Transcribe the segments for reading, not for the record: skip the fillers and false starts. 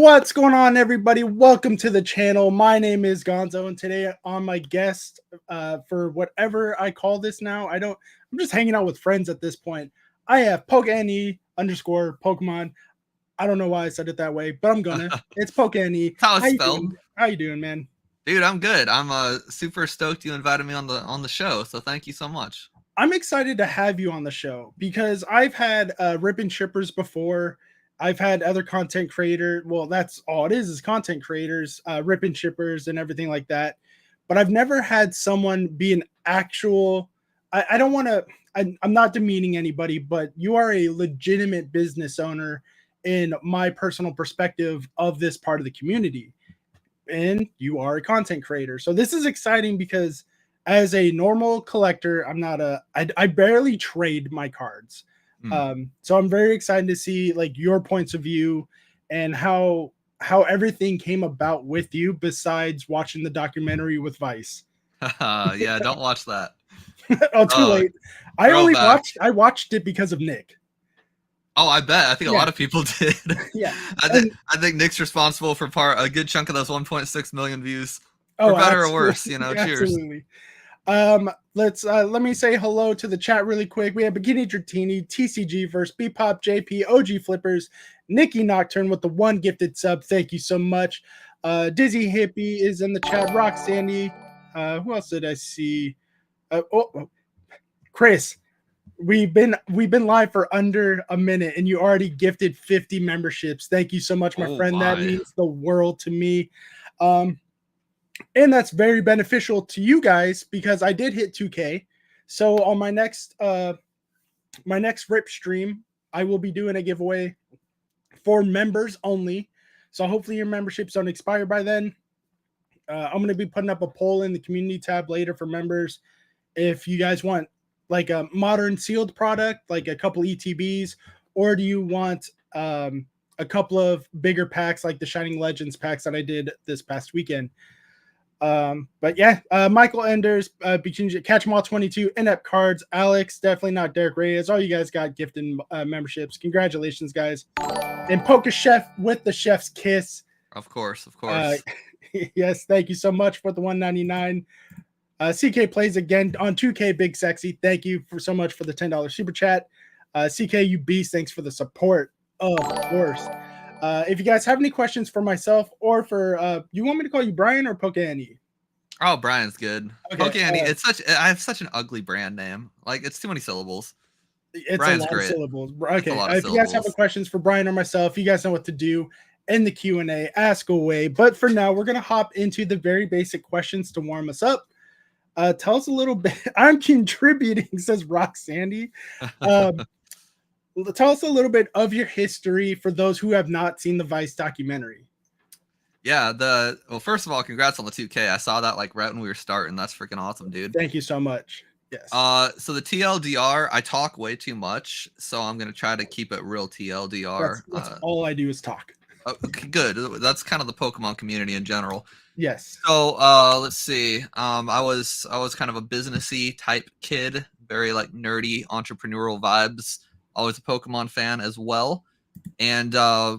What's going on, everybody? Welcome to the channel. My name is Gonzo, and today on my guest for whatever I call this now, I'm just hanging out with friends at this point. I have PokeNE underscore Pokemon. I don't know why I said it that way, but I'm gonna. It's PokeNE. That's how it's spelled. How you doing, man? Dude, I'm good. I'm super stoked you invited me on the show, so thank you so much. I'm excited to have you on the show because I've had rip and shippers before. I've had other content creators. Well, that's all it is content creators, rip and shippers and everything like that. But I've never had someone be an actual, I don't want to, I'm not demeaning anybody, but you are a legitimate business owner in my personal perspective of this part of the community. And you are a content creator. So this is exciting because as a normal collector, I barely trade my cards. So I'm very excited to see like your points of view and how everything came about with you besides watching the documentary with Vice. Yeah, don't watch that. Oh, too late. I watched it because of Nick. Oh, I bet. I think a lot of people did. Yeah. I think Nick's responsible for a good chunk of those 1.6 million views. For better or worse, you know. Cheers. Absolutely. Let me say hello to the chat really quick. We have Bikini Dratini, TCG versus Bpop, JP, OG Flippers, Nikki Nocturne with the one gifted sub. Thank you so much. Dizzy Hippie is in the chat. Rock Sandy. Who else did I see? Chris. We've been live for under a minute and you already gifted 50 memberships. Thank you so much, my friend. That means the world to me. And that's very beneficial to you guys because I did hit 2K. So on my next rip stream, I will be doing a giveaway for members only. So hopefully your memberships don't expire by then. I'm going to be putting up a poll in the community tab later for members. If you guys want like a modern sealed product, like a couple ETBs, or do you want a couple of bigger packs like the Shining Legends packs that I did this past weekend? But yeah, Michael Enders, Catch Them All 22, inept cards, Alex, definitely not Derek Reyes. All you guys got gifted memberships. Congratulations, guys. And Poker Chef with the chef's kiss. Of course. Yes, thank you so much for the $1.99. CK plays again on 2K Big Sexy. Thank you so much for the $10 super chat. CK, you beast, thanks for the support. Of course. If you guys have any questions for myself or for you want me to call you Brian or PokeNE? Oh, Brian's good. Okay, PokeNE, I have such an ugly brand name. Like it's too many syllables. It's Brian's a lot of syllables. Okay. If you guys have any questions for Brian or myself, you guys know what to do in the Q&A. Ask away. But for now, we're gonna hop into the very basic questions to warm us up. Tell us a little bit. I'm contributing, says Rock Sandy. Tell us a little bit of your history for those who have not seen the Vice documentary. Yeah, well, first of all, congrats on the 2K. I saw that like right when we were starting. That's freaking awesome, dude. Thank you so much. Yes. So the TLDR, I talk way too much, so I'm gonna try to keep it real TLDR. That's all I do is talk. Okay, good. That's kind of the Pokemon community in general. Yes. So let's see. I was kind of a businessy type kid, very like nerdy entrepreneurial vibes. Always a Pokemon fan as well. And I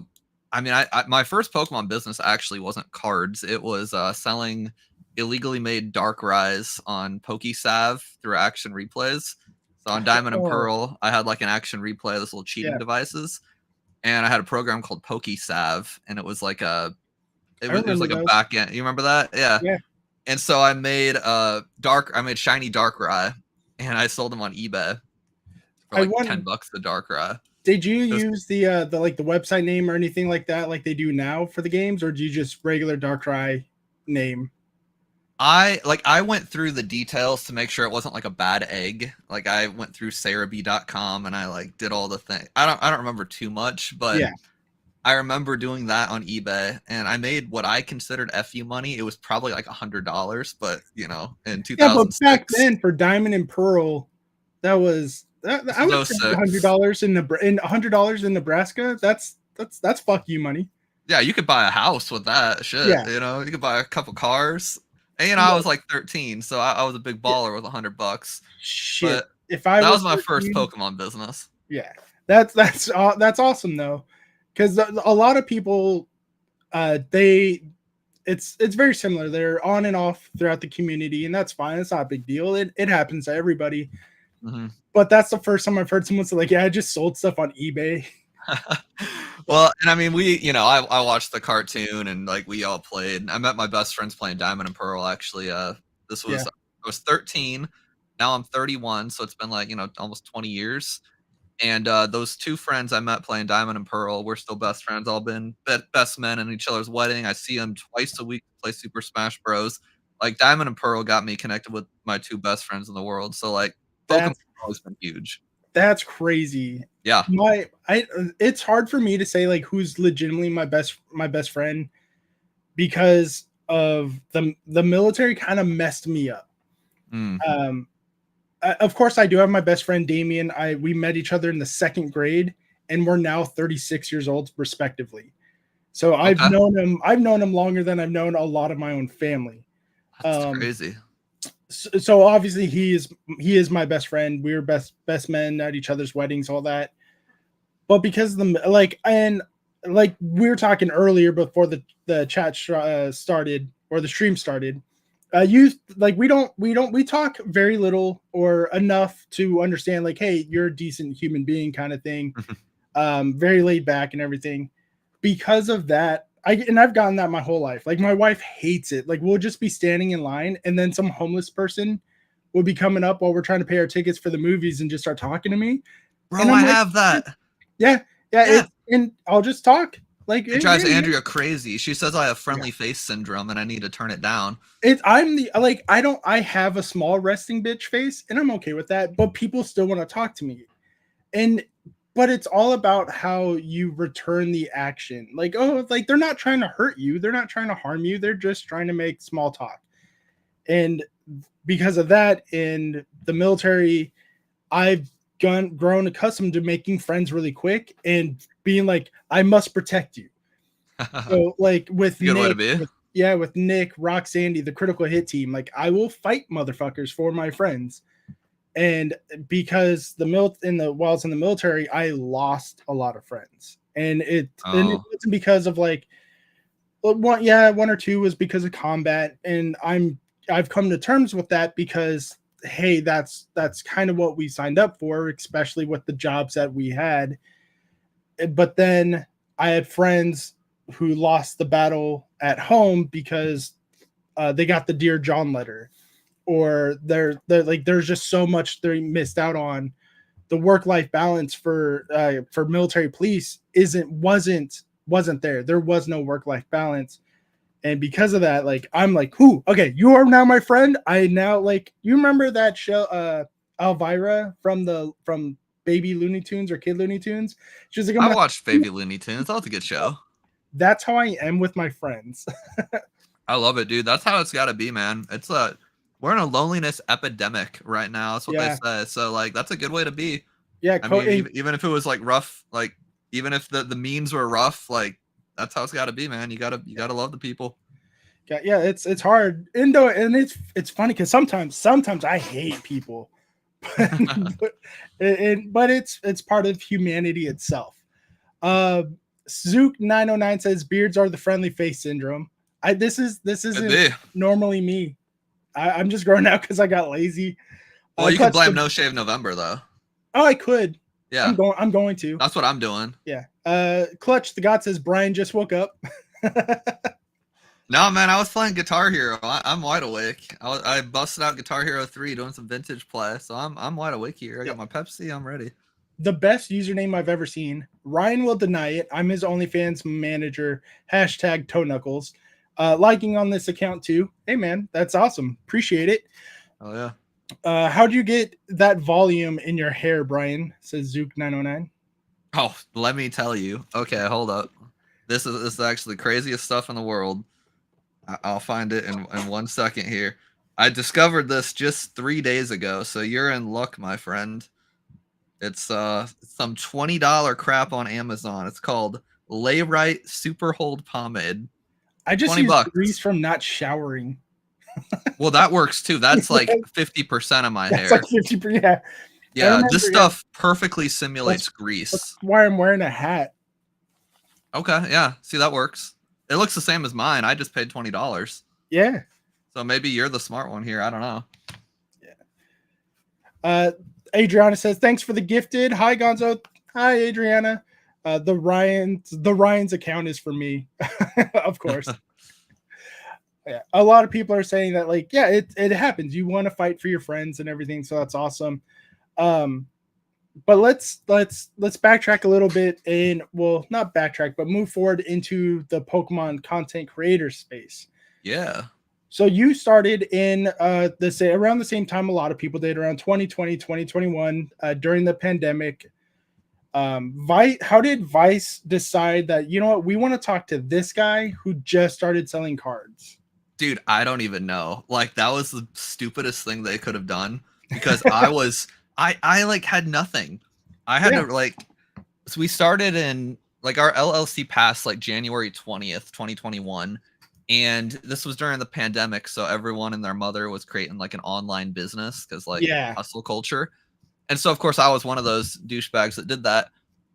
mean, my first Pokemon business actually wasn't cards. It was selling illegally made Darkrai's on PokeSav through Action Replays. So on Diamond and Pearl, I had like an Action Replay, this little cheating devices. And I had a program called PokeSav, and it was like it was like a back end. You remember that? Yeah. Yeah. And so I made shiny Darkrai, and I sold them on eBay for like $10 the Darkrai. Did you use the website name or anything like that, like they do now for the games, or do you just regular Darkrai name? I went through the details to make sure it wasn't like a bad egg. Like I went through Cerebi.com and I like did all the things. I don't remember too much, but yeah. I remember doing that on eBay, and I made what I considered FU money. It was probably like $100, but you know, in 2006. Yeah, but back then for Diamond and Pearl, I would say $100 in Nebraska. That's fuck you money. Yeah, you could buy a house with that shit. Yeah. You know, you could buy a couple cars. And you know, I was like 13, so I was a big baller with $100. Shit, but that was my first Pokemon business. Yeah, that's awesome though, because a lot of people, It's very similar. They're on and off throughout the community, and that's fine. It's not a big deal. It happens to everybody. Mm-hmm. But that's the first time I've heard someone say like, "Yeah, I just sold stuff on eBay." Well, and I mean, I watched the cartoon and like we all played. I met my best friends playing Diamond and Pearl. Actually, this was I was 13. Now I'm 31, so it's been like almost 20 years. And those two friends I met playing Diamond and Pearl, we're still best friends. All been best men in each other's wedding. I see them twice a week to play Super Smash Bros. Like Diamond and Pearl got me connected with my two best friends in the world. So like Pokemon's always been huge. That's crazy. Yeah. It's hard for me to say like who's legitimately my best friend because of the military kind of messed me up. Of course, I do have my best friend Damien. We met each other in the 2nd grade, and we're now 36 years old, respectively. So I've known him longer than I've known a lot of my own family. That's crazy. So obviously he is my best friend. We were best men at each other's weddings, all that. But because we were talking earlier before the chat started or the stream started. We talk very little or enough to understand like, hey, you're a decent human being kind of thing. Very laid back and everything. Because of that, I've gotten that my whole life. Like my wife hates it. Like we'll just be standing in line and then some homeless person will be coming up while we're trying to pay our tickets for the movies and just start talking to me. Bro, I have that. Yeah. And I'll just talk. Like it drives Andrea crazy. She says I have friendly face syndrome and I need to turn it down. I have a small resting bitch face and I'm okay with that, but people still want to talk to me. But it's all about how you return the action. Like, oh, like they're not trying to hurt you, they're not trying to harm you, they're just trying to make small talk. And because of that, in the military, I've grown accustomed to making friends really quick and being like, I must protect you. So like with with Nick, Roxanne, the critical hit team, like I will fight motherfuckers for my friends. And because while I was in the military, I lost a lot of friends. And it wasn't because of like one or two was because of combat. And I've come to terms with that because hey, that's kind of what we signed up for, especially with the jobs that we had. But then I had friends who lost the battle at home because they got the Dear John letter, or they're like there's just so much they missed out on. The work-life balance for military police wasn't there. There was no work-life balance. And because of that, like I'm like, who? Okay, you are now my friend. I now like you remember that show Elvira from Baby Looney Tunes or Kid Looney Tunes? She was like, I watched Baby Looney Tunes. That's a good show. That's how I am with my friends. I love it, dude. That's how it's gotta be, man. We're in a loneliness epidemic right now. That's what they say. So like that's a good way to be. Yeah, I mean, even if it was like rough, like even if the memes were rough, like that's how it's got to be, man. You gotta love the people. Yeah, it's hard, and it's funny because sometimes I hate people, but it's part of humanity itself. Zook909 says beards are the friendly face syndrome. This isn't normally me. I'm just growing out because I got lazy. Well, you can blame No Shave November though. Oh, I could. Yeah, I'm going to. That's what I'm doing. Yeah. Clutch the God says Brian just woke up. No, man, I was playing Guitar Hero. I'm wide awake. I busted out Guitar Hero 3 doing some vintage play, so I'm wide awake here. I got my Pepsi. I'm ready. The best username I've ever seen. Ryan will deny it. I'm his OnlyFans manager. # toe knuckles. Liking on this account too. Hey man, that's awesome. Appreciate it. Oh yeah. How'd you get that volume in your hair, Brian? Says Zook909. Oh, let me tell you. Okay, hold up. This is actually the craziest stuff in the world. I'll find it in 1 second here. I discovered this just 3 days ago, so you're in luck, my friend. It's some $20 crap on Amazon. It's called Lay Right Super Hold Pomade. I just use grease from not showering. Well, that works too. That's like 50% of my hair. That's like 50%. Yeah. Yeah, this stuff perfectly simulates grease. That's why I'm wearing a hat. Okay, yeah. See, that works. It looks the same as mine. I just paid $20. Yeah. So maybe you're the smart one here. I don't know. Yeah. Adriana says, thanks for the gifted. Hi, Gonzo. Hi, Adriana. The Ryan's account is for me, of course. Yeah, a lot of people are saying that, like, yeah, it happens. You want to fight for your friends and everything, so that's awesome. But let's backtrack a little bit and, well, not backtrack, but move forward into the Pokemon content creator space. Yeah. So you started in around the same time a lot of people did, around 2020, 2021, during the pandemic. How did Vice decide that, you know what, we want to talk to this guy who just started selling cards? Dude, I don't even know. Like, that was the stupidest thing they could have done, because I like had nothing. I had to, like, so we started in, like, our LLC passed like January 20th, 2021. And this was during the pandemic. So everyone and their mother was creating like an online business because, like, hustle culture. And so, of course, I was one of those douchebags that did that.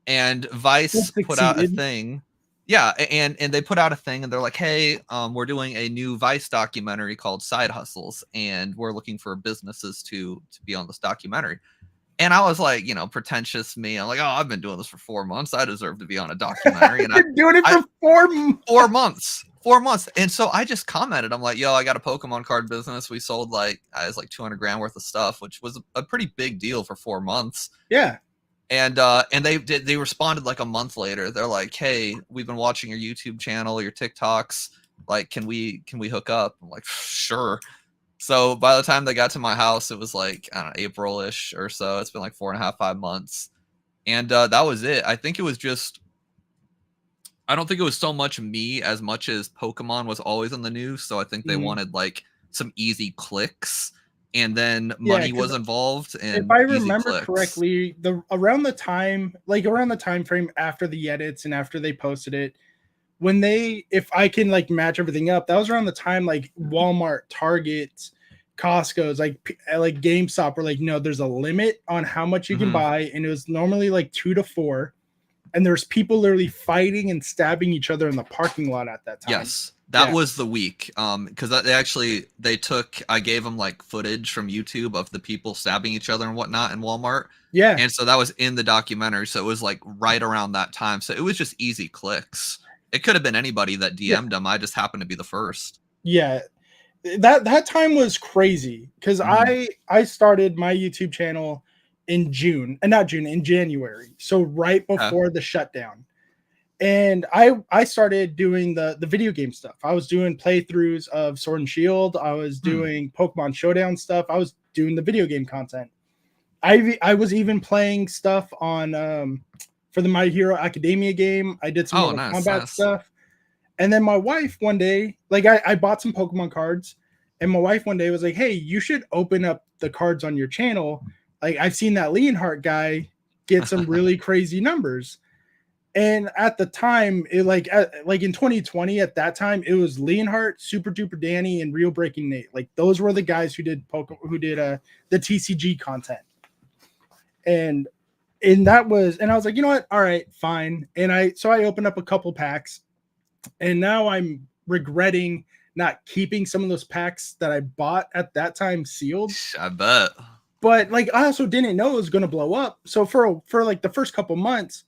And Vice put out a thing. Yeah, and they put out a thing, and they're like, hey, we're doing a new Vice documentary called Side Hustles, and we're looking for businesses to be on this documentary. And I was like, you know, pretentious me. I'm like, oh, I've been doing this for 4 months. I deserve to be on a documentary. And I've been doing it for 4 months. 4 months. And so I just commented, I'm like, yo, I got a Pokemon card business. We sold like, it was like 200 grand worth of stuff, which was a pretty big deal for 4 months. Yeah. And they responded like a month later. They're like, hey, we've been watching your YouTube channel, your TikToks. Like, can we hook up? I'm like, sure. So by the time they got to my house, it was like, I don't know, April-ish or so. It's been like 4.5, 5 months. And that was it. I think it was just, I don't think it was so much me as much as Pokemon was always in the news. So I think they wanted like some easy clicks, and then money was involved. And if I remember correctly, around the time frame after the edits and after they posted it, when if I can like match everything up, that was around the time like Walmart, Target, Costco's, like GameStop were like, no, there's a limit on how much you can buy, and it was normally like 2 to 4, and there's people literally fighting and stabbing each other in the parking lot at that time. Yes, that was the week, because I gave them like footage from YouTube of the people stabbing each other and whatnot in Walmart. Yeah, and so that was in the documentary, so it was like right around that time. So it was just easy clicks. It could have been anybody that DM'd them. I just happened to be the first. Yeah, that time was crazy because I started my YouTube channel in January. So right before the shutdown. And I started doing the video game stuff. I was doing playthroughs of Sword and Shield. I was doing Pokemon Showdown stuff. I was doing the video game content. I was even playing stuff on for the My Hero Academia game. I did some combat stuff. And then my wife one day, like I bought some Pokemon cards, and my wife one day was like, hey, you should open up the cards on your channel. Like, I've seen that Leonhardt guy get some really crazy numbers. And at the time, it like in 2020, at that time, it was Leonhardt, Super Duper Danny, and Real Breaking Nate. Like, those were the guys who did the TCG content. And that was, and I was like, you know what? All right, fine. And so I opened up a couple packs, and now I'm regretting not keeping some of those packs that I bought at that time sealed. I bet. But like, I also didn't know it was going to blow up. So for like the first couple months,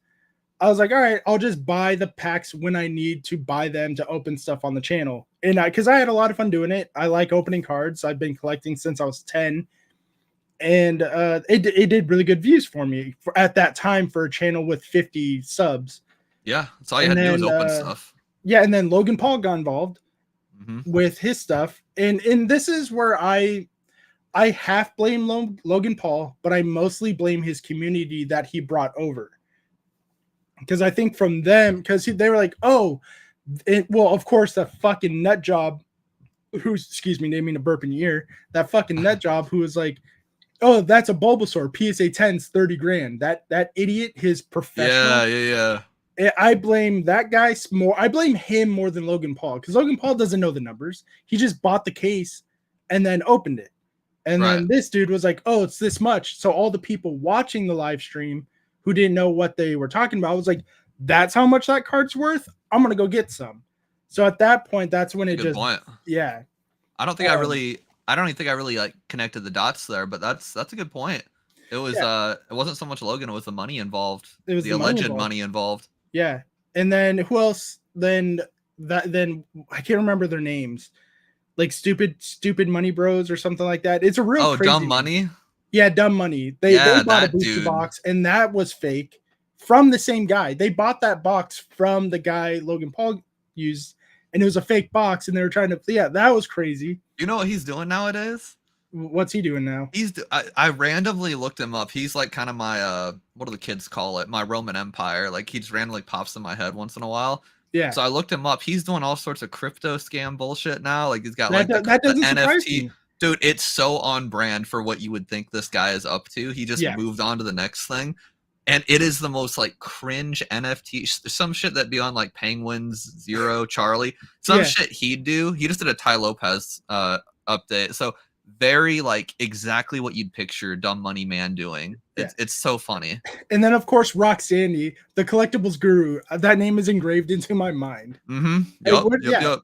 I was like, all right, I'll just buy the packs when I need to buy them to open stuff on the channel. And because I had a lot of fun doing it. I like opening cards. I've been collecting since I was 10. And it did really good views for me at that time for a channel with 50 subs. Yeah, that's all you had to do was open stuff. Yeah, and then Logan Paul got involved with his stuff. And this is where I half blame Logan Paul, but I mostly blame his community that he brought over. Because I think from them, because they were like, oh, well, of course, that fucking nut job, who's, excuse me, naming a burp in your ear, that fucking nut job who was like, oh, that's a Bulbasaur, PSA 10's 30 grand. That idiot, his professional. Yeah. I blame that guy more. I blame him more than Logan Paul, because Logan Paul doesn't know the numbers. He just bought the case and then opened it. And then this dude was like, oh, it's this much. So all the people watching the live stream who didn't know what they were talking about was like, that's how much that card's worth? I'm going to go get some. So at that point, that's when it Good just, point. yeah. I don't think I don't even think I really like connected the dots there, but that's a good point. It was it wasn't so much Logan, it was the money involved. It was The the alleged money involved. Yeah. And then who else? Then I can't remember their names. Like stupid money bros or something like that. It's a real crazy Dumb name. Money. Yeah, Dumb Money. They bought a booster box, and that was fake from the same guy. They bought that box from the guy Logan Paul used, and it was a fake box, and they were trying to. Yeah, that was crazy. You know what he's doing nowadays? What's he doing now? I randomly looked him up. He's like kind of my what do the kids call it? My Roman Empire. Like he just randomly pops in my head once in a while. Yeah. So I looked him up. He's doing all sorts of crypto scam bullshit now. Like he's got that doesn't the surprise NFT. me. Dude, it's so on brand for what you would think this guy is up to. He just moved on to the next thing. And it is the most like cringe NFT. Some shit that be on like Penguins, Zero, Charlie. Some shit he'd do. He just did a Ty Lopez update. So very like exactly what you'd picture Dumb Money Man doing. It's so funny. And then of course Rock Sandy, the collectibles guru. That name is engraved into my mind. Yep.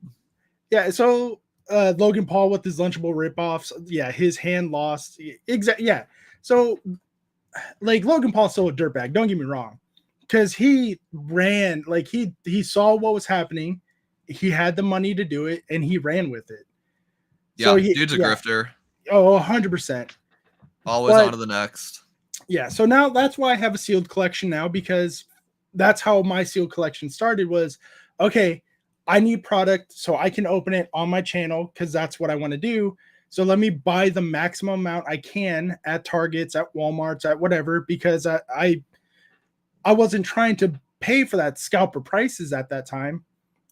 Yeah. So Logan Paul with his Lunchable ripoffs. Yeah, his hand lost. Exactly. Yeah. So like Logan Paul's still a dirtbag. Don't get me wrong, because he ran like he saw what was happening. He had the money to do it, and he ran with it. Yeah, so dude's a grifter. Oh, 100%. Always on to the next. Yeah. So now that's why I have a sealed collection now, because that's how my sealed collection started. Was okay. I need product so I can open it on my channel because that's what I want to do. So let me buy the maximum amount I can at Targets, at Walmarts, at whatever, because I wasn't trying to pay for that scalper prices at that time.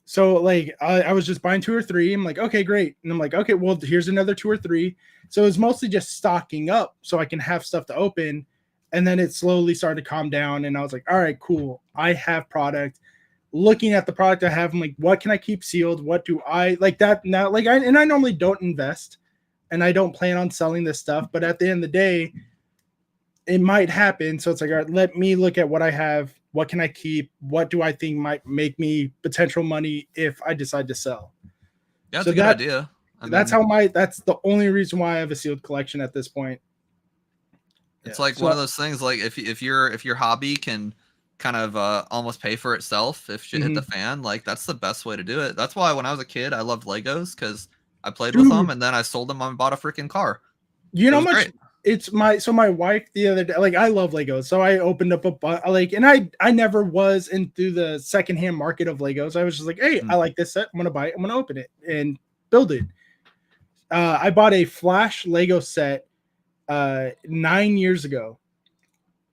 So like I was just buying 2 or 3. I'm like, okay, great. And I'm like, okay, well, here's another 2 or 3. So it's mostly just stocking up so I can have stuff to open. And then it slowly started to calm down. And I was like, all right, cool. I have product. Looking at the product I have, I'm like, what can I keep sealed? What do I like that now? Like I normally don't invest and I don't plan on selling this stuff, but at the end of the day, it might happen. So it's like, all right, let me look at what I have. What can I keep? What do I think might make me potential money if I decide to sell? Yeah, that's a good idea. That's the only reason why I have a sealed collection at this point. It's like one of those things, like if your hobby can kind of almost pay for itself if shit hit the fan, like that's the best way to do it. That's why when I was a kid I loved Legos, because I played with them and then I sold them and bought a freaking car. You know how much it's my wife the other day, like I love Legos, so I opened up and I never was into the secondhand market of Legos. I was just like, hey, I like this set, I'm gonna buy it, I'm gonna open it and build it. I bought a Flash Lego set 9 years ago,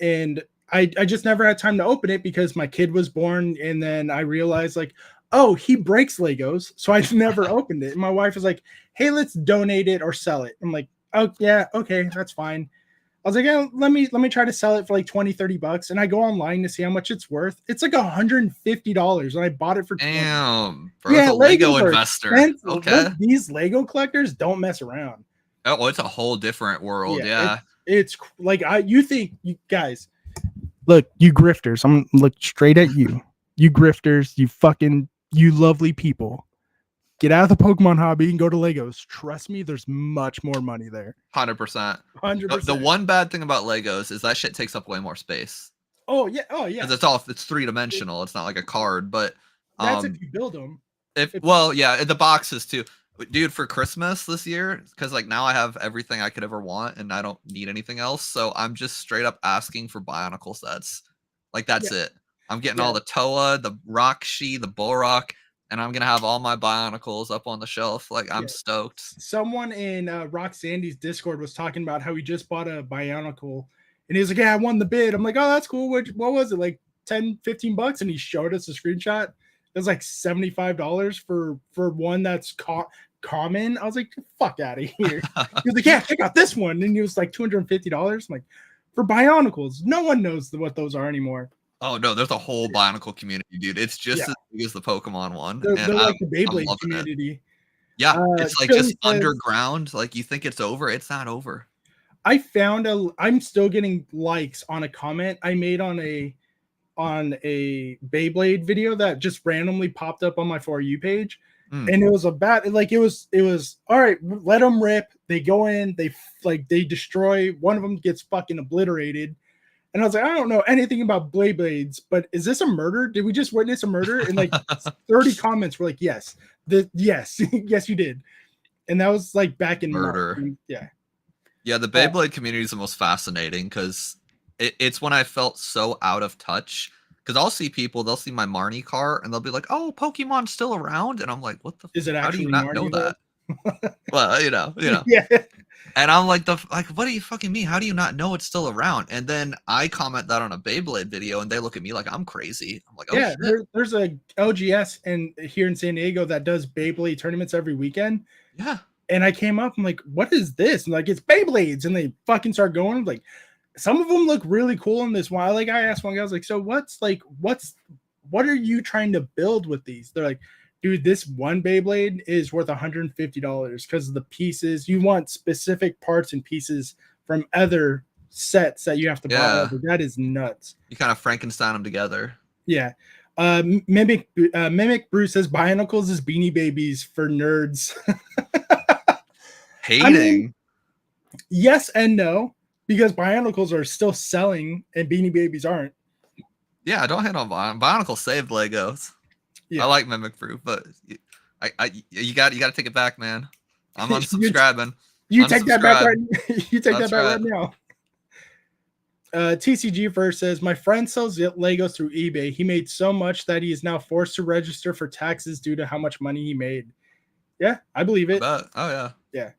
and I just never had time to open it because my kid was born, and then I realized like, oh, he breaks Legos, so I never opened it. And my wife was like, hey, let's donate it or sell it. I'm like, oh yeah, okay, that's fine. I was like, yeah, let me try to sell it for like $20-$30, and I go online to see how much it's worth. It's like $150, and I bought it for damn, bro, yeah, a Lego investor. Okay, look, these Lego collectors don't mess around. Oh, it's a whole different world. Yeah. It's like you guys. Look, you grifters. I'm gonna look straight at you. You grifters, you lovely people. Get out of the Pokemon hobby and go to Legos. Trust me, there's much more money there. 100%. 100%. The one bad thing about Legos is that shit takes up way more space. Oh yeah. Because it's 3-dimensional. It's not like a card, but that's if you build them. The boxes too. Dude, for Christmas this year, because like now I have everything I could ever want and I don't need anything else, so I'm just straight up asking for Bionicle sets. Like that's it. I'm getting all the Toa, the Rockshi, the Bulrock, and I'm gonna have all my Bionicles up on the shelf. Like I'm stoked. Someone in Rock Sandy's Discord was talking about how he just bought a Bionicle, and he was like, yeah, I won the bid. I'm like, oh, that's cool. What was it, like $10-15? And he showed us a screenshot. It was like $75 for one that's common. I was like, fuck out of here. He was like, yeah, check out this one. And it was like $250. I'm like, for Bionicles, no one knows what those are anymore. Oh no, there's a whole Bionicle community, dude. It's just as big as the Pokemon one. They're like the Beyblade community. Yeah, it's like just underground. Like you think it's over, it's not over. I'm still getting likes on a comment I made on a on a Beyblade video that just randomly popped up on my For You page. And it was about like it was all right, let them rip. They go in, they destroy. One of them gets fucking obliterated. And I was like, I don't know anything about Beyblades, but is this a murder? Did we just witness a murder? And like 30 comments were like, yes, yes, yes, you did. And that was like back in murder. March. Yeah. Yeah, the Beyblade community is the most fascinating because it's when I felt so out of touch. Because I'll see people, they'll see my Marnie car, and they'll be like, "Oh, Pokemon's still around," and I'm like, "What the? Is it how do you actually not Marnie know though? that?" Well, you know. Yeah. And I'm like, what do you fucking mean? How do you not know it's still around? And then I comment that on a Beyblade video, and they look at me like I'm crazy. I'm like, oh yeah, shit. there's a LGS here in San Diego that does Beyblade tournaments every weekend. Yeah. And I came up, I'm like, what is this? And like, it's Beyblades, and they fucking start going. Like, some of them look really cool in this one. Like, I asked one guy, I was like, so what are you trying to build with these? They're like, dude, this one Beyblade is worth $150 because of the pieces. You want specific parts and pieces from other sets that you have to buy. That is nuts. You kind of Frankenstein them together. Yeah. Mimic Bruce says Bionicles is Beanie Babies for nerds. Hating. I mean, yes and no, because Bionicles are still selling and Beanie Babies aren't. Yeah, don't hate on Bionicle saved Legos. Yeah. I like Mimic Fruit, but you got to take it back, man. I'm unsubscribing. You take that back right. You take that back right now. TCG first says my friend sells Legos through eBay. He made so much that he is now forced to register for taxes due to how much money he made. Yeah, I believe it. Oh yeah. Yeah.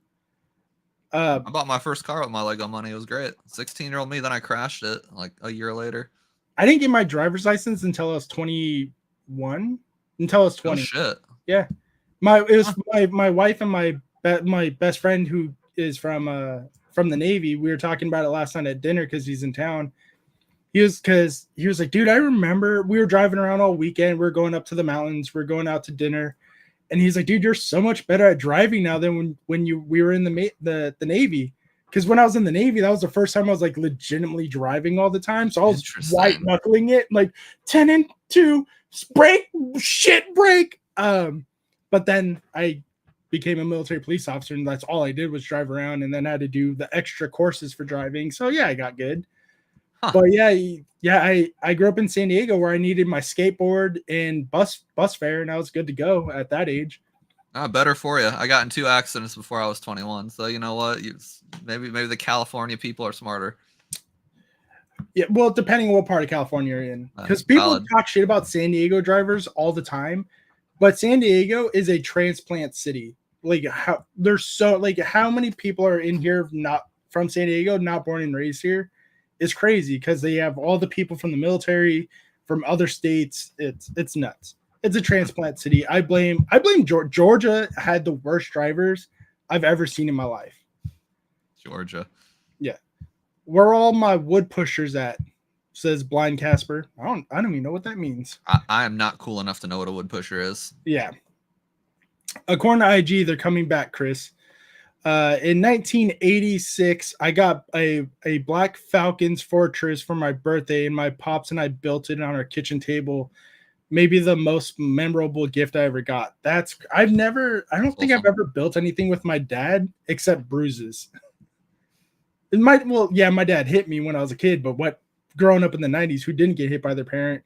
I bought my first car with my Lego money. It was great. 16-year-old me. Then I crashed it like a year later. I didn't get my driver's license until I was 21. Until I was 20. Oh shit. Yeah. It was my wife and my best friend who is from the Navy. We were talking about it last night at dinner because he's in town. He was like, dude, I remember we were driving around all weekend. We were going up to the mountains. We we're going out to dinner. And he's like, dude, you're so much better at driving now than when we were in the Navy. Because when I was in the Navy, that was the first time I was like legitimately driving all the time. So I was white knuckling it, like 10 and 2, brake. But then I became a military police officer, and that's all I did was drive around, and then I had to do the extra courses for driving. So yeah, I got good. Huh. But I grew up in San Diego where I needed my skateboard and bus fare, and I was good to go at that age. Better for you. I got in 2 accidents before I was 21. So you know what? Maybe the California people are smarter. Yeah, well, depending on what part of California you're in, because people talk shit about San Diego drivers all the time, but San Diego is a transplant city. Like how many people are in here not from San Diego, not born and raised here? It's crazy because they have all the people from the military, from other states. It's nuts. It's a transplant city. I blame Georgia had the worst drivers I've ever seen in my life. Georgia. Yeah. Where are all my wood pushers at? Says Blind Casper. I don't even know what that means. I am not cool enough to know what a wood pusher is. Yeah. According to IG, they're coming back, Chris. In 1986, I got a Black Falcons Fortress for my birthday, and my pops and I built it on our kitchen table. Maybe the most memorable gift I ever got. I don't think I've ever built anything with my dad except bruises. My dad hit me when I was a kid, but growing up in the 90s, who didn't get hit by their parent?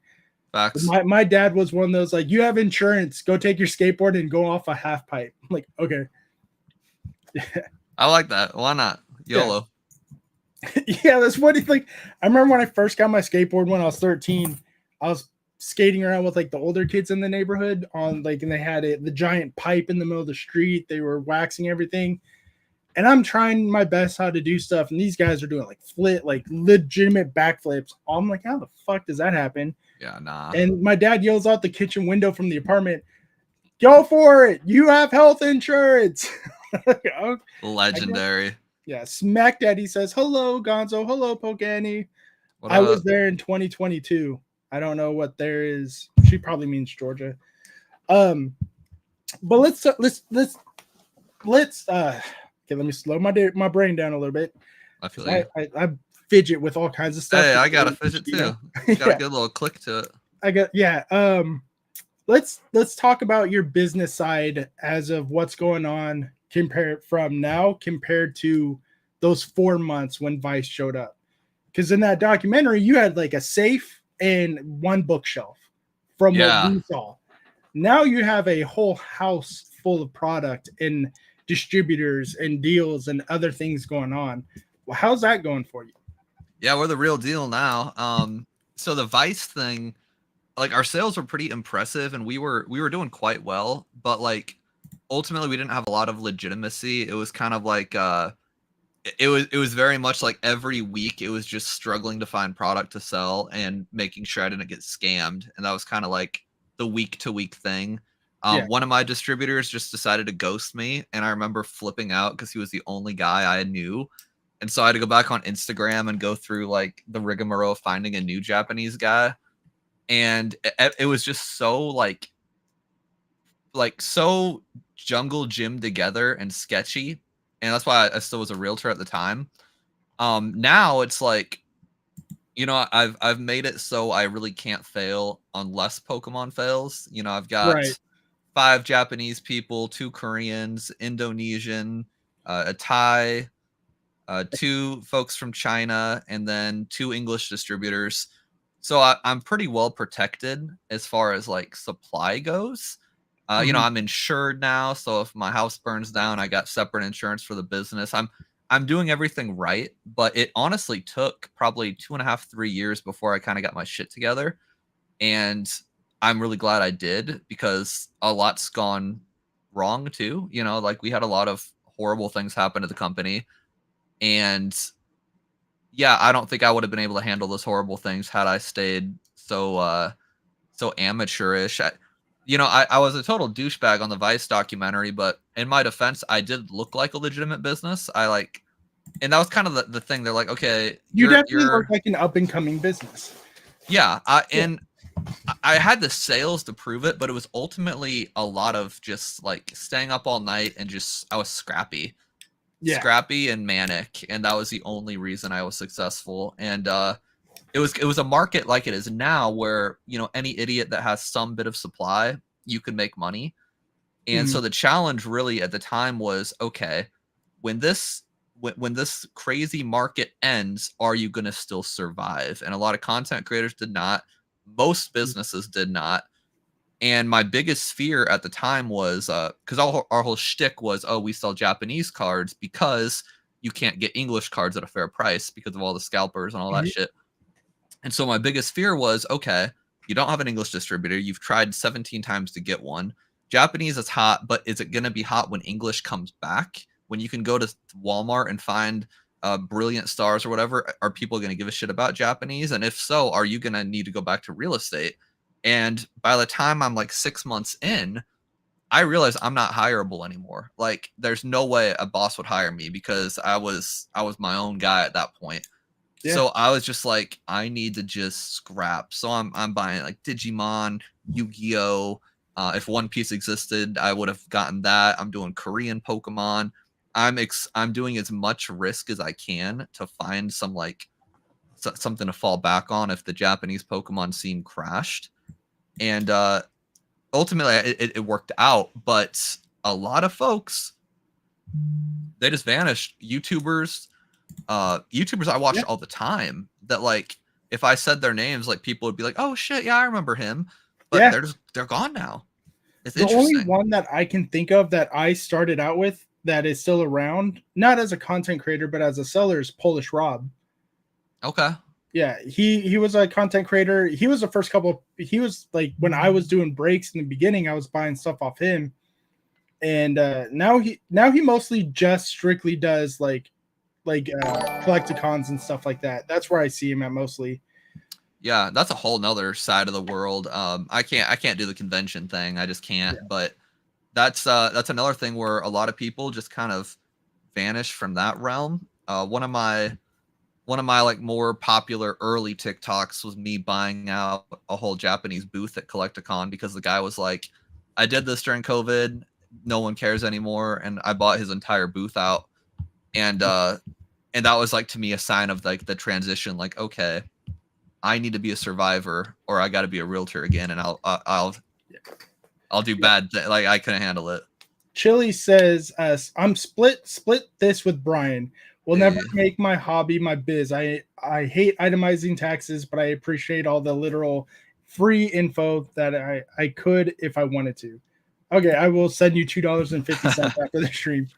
Facts. My dad was one of those, like, you have insurance, go take your skateboard and go off a half pipe. I'm like, okay. I like that. Why not? YOLO. Yeah, that's what it's like. I remember when I first got my skateboard when I was 13, I was skating around with like the older kids in the neighborhood and they had the giant pipe in the middle of the street. They were waxing everything. And I'm trying my best how to do stuff. And these guys are doing like legitimate backflips. I'm like, how the fuck does that happen? Yeah, nah. And my dad yells out the kitchen window from the apartment, go for it. You have health insurance. Legendary. Yeah. Smack Daddy says, hello, Gonzo. Hello, Pokani. I was there in 2022. I don't know what there is. She probably means Georgia. But let's okay, let me slow my brain down a little bit. I feel like I fidget with all kinds of stuff. Hey, I got a fidget too. Got a Yeah, good little click to it. I got yeah. Let's talk about your business side as of what's going on compared from now compared to those 4 months when Vice showed up. Because in that documentary, you had like a safe and one bookshelf from what Yeah. we saw. Now you have a whole house full of product and distributors and deals and other things going on. Well, how's that going for you? Yeah, we're the real deal now. So the Vice thing, like our sales were pretty impressive and we were doing quite well, but like ultimately we didn't have a lot of legitimacy. It was kind of like it was very much like every week it was just struggling to find product to sell and making sure I didn't get scammed. And that was kind of like the week to week thing. Yeah. One of my distributors just decided to ghost me, and I remember flipping out because he was the only guy I knew. And so I had to go back on Instagram and go through like the rigmarole of finding a new Japanese guy. And it was just so like so jungle gym together and sketchy. And that's why I still was a realtor at the time. Now it's like, I've made it so I really can't fail unless Pokemon fails. I've got Right. 5 Japanese people, 2 Koreans, Indonesian, a Thai, 2 folks from China, and then 2 English distributors. So I'm pretty well protected as far as like supply goes. I'm insured now, so if my house burns down, I got separate insurance for the business. I'm doing everything right, but it honestly took probably 2.5, 3 years before I kind of got my shit together. And I'm really glad I did because a lot's gone wrong too. Like we had a lot of horrible things happen to the company. And yeah, I don't think I would have been able to handle those horrible things had I stayed so amateurish. I was a total douchebag on the Vice documentary, but in my defense, I did look like a legitimate business. And that was kind of the thing. They're like, okay, You definitely look you're like an up and coming business. yeah, and I had the sales to prove it, but it was ultimately a lot of just like staying up all night and I was scrappy. Yeah. Scrappy and manic, and that was the only reason I was successful. And it was a market like it is now where any idiot that has some bit of supply, you can make money. And so the challenge really at the time was, okay, when this crazy market ends, are you going to still survive? And a lot of content creators did not. Most businesses did not. And my biggest fear at the time was because our whole shtick was, oh, we sell Japanese cards because you can't get English cards at a fair price because of all the scalpers and all that shit. And so my biggest fear was, okay, you don't have an English distributor. You've tried 17 times to get one. Japanese is hot, but is it going to be hot when English comes back? When you can go to Walmart and find Brilliant Stars or whatever, are people going to give a shit about Japanese? And if so, are you going to need to go back to real estate? And by the time I'm like 6 months in, I realized I'm not hireable anymore. Like, there's no way a boss would hire me because I was my own guy at that point. Yeah. So I was just like, I need to just scrap. So I'm buying like Digimon, Yu-Gi-Oh. If One Piece existed, I would have gotten that. I'm doing Korean Pokemon. I'm doing as much risk as I can to find some like something to fall back on if the Japanese Pokemon scene crashed. And ultimately, it worked out. But a lot of folks, they just vanished. YouTubers I watched all the time that like if I said their names, like people would be like, oh shit, yeah, I remember him. But they're gone now. It's the interesting. only one that I can think of that I started out with that is still around, not as a content creator, but as a seller, is PolishRob. Okay. Yeah, he was a content creator. He was the first couple. He was like when I was doing breaks in the beginning, I was buying stuff off him, and now he mostly just strictly does like collecticons and stuff like that. That's where I see him at mostly. Yeah, that's a whole nother side of the world. I can't do the convention thing. I just can't. Yeah. But that's another thing where a lot of people just kind of vanish from that realm. One of my like more popular early TikToks was me buying out a whole Japanese booth at Collecticon because the guy was like, I did this during COVID. No one cares anymore. And I bought his entire booth out. And that was like to me a sign of like the transition, like, okay, I need to be a survivor or I got to be a realtor again, and I'll do bad. Like I couldn't handle it. Chili says, "I'm split this with Brian. Will never make my hobby my biz. I hate itemizing taxes, but I appreciate all the literal free info that I could if I wanted to." Okay, I will send you $2.50 after the stream.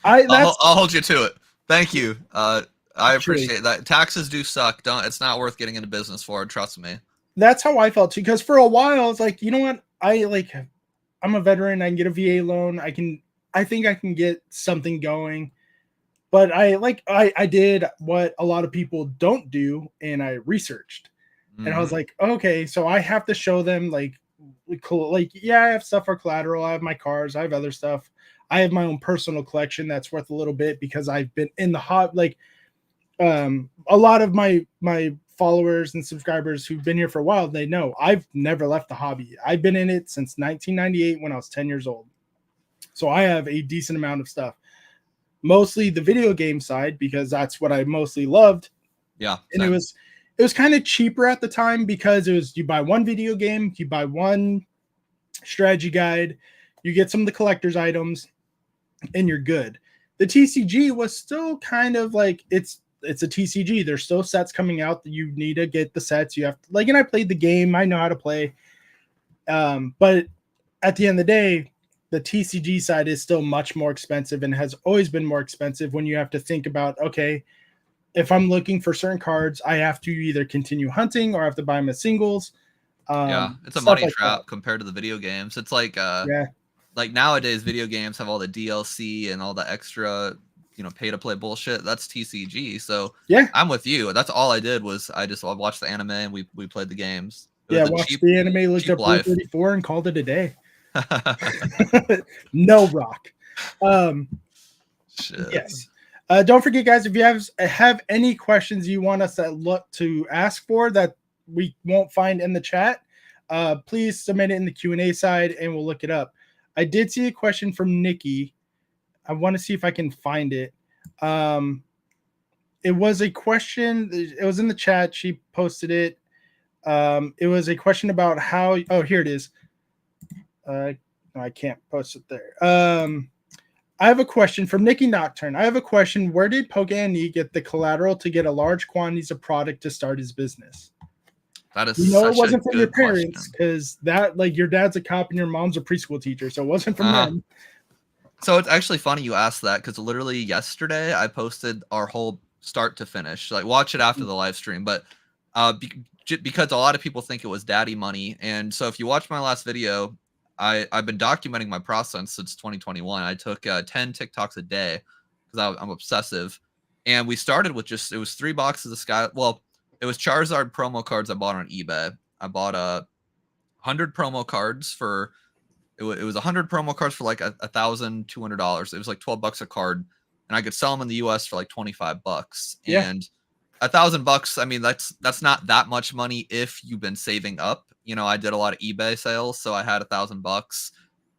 I'll hold you to it. Thank you. I Chili. appreciate that. Taxes do suck. It's not worth getting into business for. Trust me. That's how I felt too. Because for a while, it's like, you know what? I'm a veteran. I can get a VA loan. I think I can get something going. But I did what a lot of people don't do, and I researched. And I was like, okay, so I have to show them like, yeah, I have stuff for collateral. I have my cars. I have other stuff. I have my own personal collection that's worth a little bit because I've been in the hot, like, a lot of my followers and subscribers who've been here for a while, they know I've never left the hobby. I've been in it since 1998 when I was 10 years old. So I have a decent amount of stuff. Mostly the video game side because that's what I mostly loved. Yeah. And it was kind of cheaper at the time because it was you buy one video game, you buy one strategy guide, you get some of the collector's items, and you're good. The TCG was still kind of like it's a TCG. There's still sets coming out that you need to get the sets. You have to, like, and I played the game. I know how to play. But at the end of the day, the TCG side is still much more expensive and has always been more expensive when you have to think about, okay, if I'm looking for certain cards, I have to either continue hunting or I have to buy them as singles. Yeah, it's a money trap compared to the video games. It's like, like nowadays, video games have all the DLC and all the extra, pay to play bullshit. That's TCG. So yeah, I'm with you. That's all I did was I watched the anime and we played the games. Watched the anime, looked up Rule 34 and called it a day. No rock. Yes. Don't forget, guys, if you have any questions you want us to ask for that we won't find in the chat, please submit it in the Q&A side and we'll look it up. I did see a question from Nikki. I want to see if I can find it. It was a question. It was in the chat. She posted it. It was a question about how. Oh, here it is. No, I can't post it there. I have a question from Nikki Nocturne. I have a question. Where did Poke&E get the collateral to get a large quantities of product to start his business? That is it wasn't from your parents because your dad's a cop and your mom's a preschool teacher, so it wasn't from them. So it's actually funny you asked that because literally yesterday I posted our whole start to finish. Like, watch it after the live stream, but because a lot of people think it was daddy money, and so if you watch my last video, I've been documenting my process since 2021. I took 10 TikToks a day because I'm obsessive, and we started with it was 3 boxes of Sky. Well, it was Charizard promo cards I bought on eBay. I bought 100 promo cards for it was 100 promo cards for like $1,200. It was like $12 a card, and I could sell them in the US for like $25. Yeah. And $1,000, I mean, that's not that much money if you've been saving up. I did a lot of eBay sales, so I had $1,000,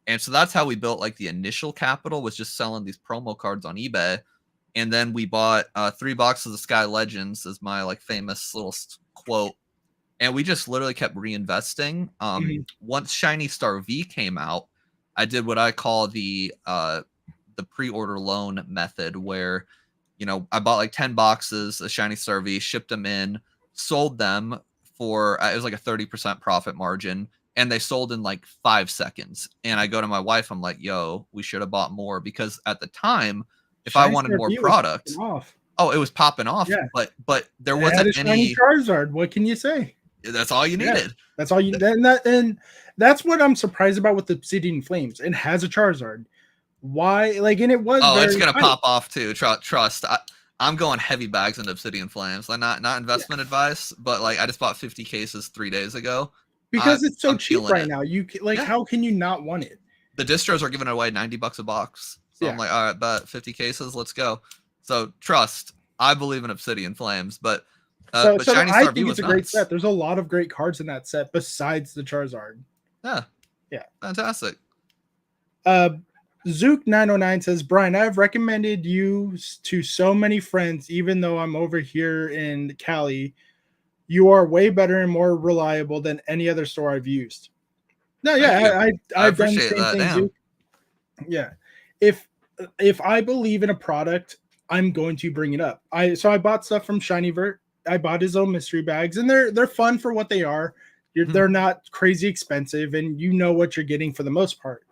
and so that's how we built like the initial capital, was just selling these promo cards on eBay. And then we bought 3 boxes of Sky Legends, as my like famous little quote, and we just literally kept reinvesting. Once Shiny Star V came out, I did what I call the pre-order loan method, where I bought like 10 boxes of Shiny Star V, shipped them in, sold them for it was like a 30% profit margin, and they sold in like 5 seconds. And I go to my wife, I'm like, yo, we should have bought more, because at the time, if Shiny I wanted more product, it was popping off. Yeah. But there wasn't any Charizard. What can you say? That's all you needed. That's all you and that's what I'm surprised about with the Obsidian Flames. It has a Charizard. Why? And it was. Oh, it's gonna pop off too. Trust. I'm going heavy bags into Obsidian Flames. Like, not investment advice, but like I just bought 50 cases 3 days ago because it's so cheap right now. You how can you not want it? The distros are giving away $90 a box. So I'm like, all right, bet 50 cases, let's go. So trust, I believe in Obsidian Flames, but Shiny Star V was a great set. There's a lot of great cards in that set besides the Charizard. Yeah, fantastic. Zook909 says, Brian, I've recommended you to so many friends, even though I'm over here in Cali. You are way better and more reliable than any other store I've used. No, yeah, I've done the appreciate same that. thing, Damn. Duke. Yeah. If I believe in a product, I'm going to bring it up. I bought stuff from ShinyVert. I bought his own mystery bags, and they're fun for what they are. They're not crazy expensive, and you know what you're getting for the most part.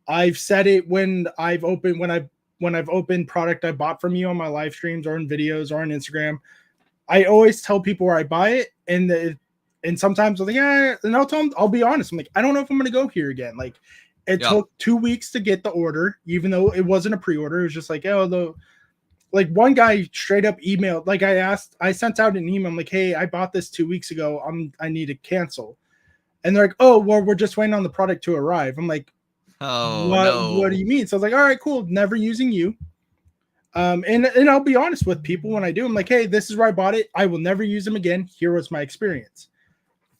I've said it when I've opened product I bought from you on my live streams or in videos or on Instagram. I always tell people where I buy it, and sometimes I'm like, yeah, and I'll tell them, I'll be honest. I'm like, I don't know if I'm gonna go here again. Like, it took 2 weeks to get the order, even though it wasn't a pre-order. It was just like, like one guy straight up emailed, like I sent out an email. I'm like, hey, I bought this 2 weeks ago. I need to cancel. And they're like, oh, well, we're just waiting on the product to arrive. I'm like, oh, no. What do you mean? So I was like, all right, cool. Never using you. And I'll be honest with people when I do. I'm like, hey, this is where I bought it. I will never use them again. Here was my experience.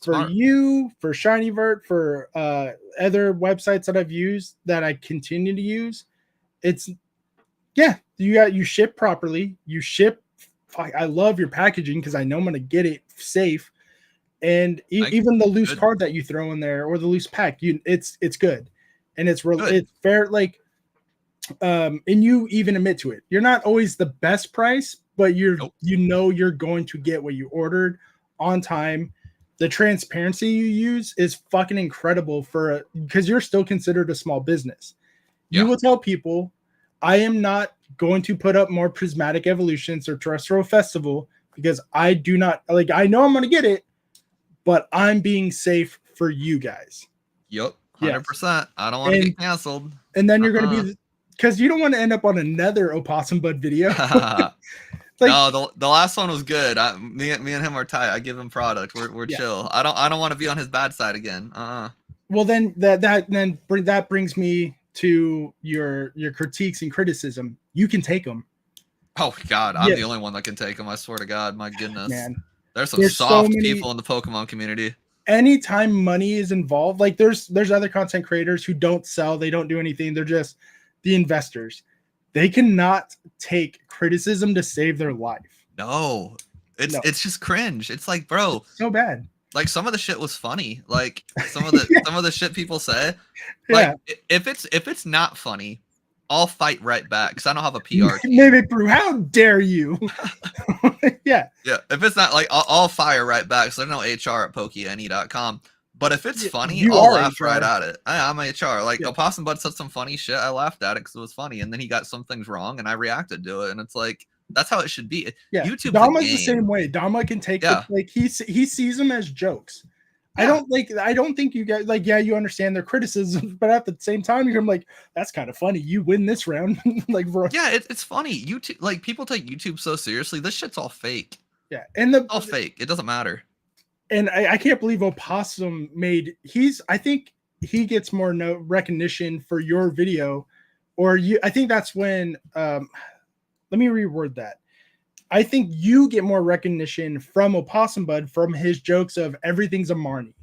For you, for ShinyVert, for other websites that I've used that I continue to use, it's you ship properly. You ship. I love your packaging because I know I'm gonna get it safe, and even the loose card that you throw in there or the loose pack, it's good, and it's fair. Like, and you even admit to it. You're not always the best price, but you're going to get what you ordered on time. The transparency you use is fucking incredible because you're still considered a small business. You will tell people, I am not going to put up more Prismatic Evolutions or Terrestrial Festival because I do not like. I know I'm going to get it, but I'm being safe for you guys. Yep, 100%. I don't want to get canceled. And then you're going to be, because you don't want to end up on another Opossum Bud video. Like, no, the last one was good. Me and him are tight. I give him product. We're chill. I don't want to be on his bad side again. Well, then that brings me to your critiques and criticism. You can take them. Oh God, I'm the only one that can take them. I swear to God, my goodness. Man, there's soft people in the Pokemon community. Anytime money is involved, like there's other content creators who don't sell, they don't do anything. They're just the investors. They cannot take criticism to save their life. No, it's just cringe. It's like, bro, it's so bad. Like, some of the shit was funny. Like, some of the shit people say. Like, if it's not funny, I'll fight right back because I don't have a PR team. Maybe Brew, how dare you? Yeah. If it's not, like, I'll fire right back. So there's no HR at pokene.com. But if it's funny, I'll laugh right at it. I'm HR. Like, Opossum Bud said some funny shit. I laughed at it because it was funny. And then he got some things wrong, and I reacted to it. And it's like, that's how it should be. Yeah. YouTube's Dama's the same way. Dama can take like he sees them as jokes. I don't think you guys you understand their criticism, but at the same time, you're like, that's kind of funny. You win this round. Like, bro. Yeah, it's funny. YouTube, like, people take YouTube so seriously. This shit's all fake. Yeah, and all fake. It doesn't matter. And I can't believe Opossum I think he gets more recognition for your video, or I think that's when let me reword that. I think you get more recognition from Opossum Bud from his jokes of everything's a Marnie.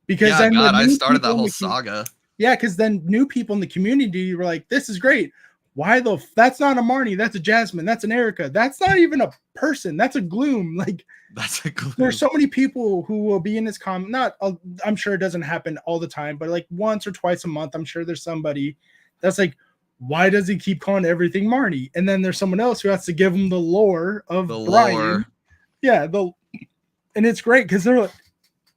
Because I started that whole saga. Yeah, because then new people in the community were like, this is great. Why that's not a Marnie, that's a Jasmine, that's an Erica. That's not even a person, that's a Gloom. Like, that's a Gloom. There's so many people who will be in this comment. I'm sure it doesn't happen all the time, but like once or twice a month, I'm sure there's somebody that's like, why does he keep calling everything Marnie? And then there's someone else who has to give him the lore of Brian. Yeah, and it's great because they're like,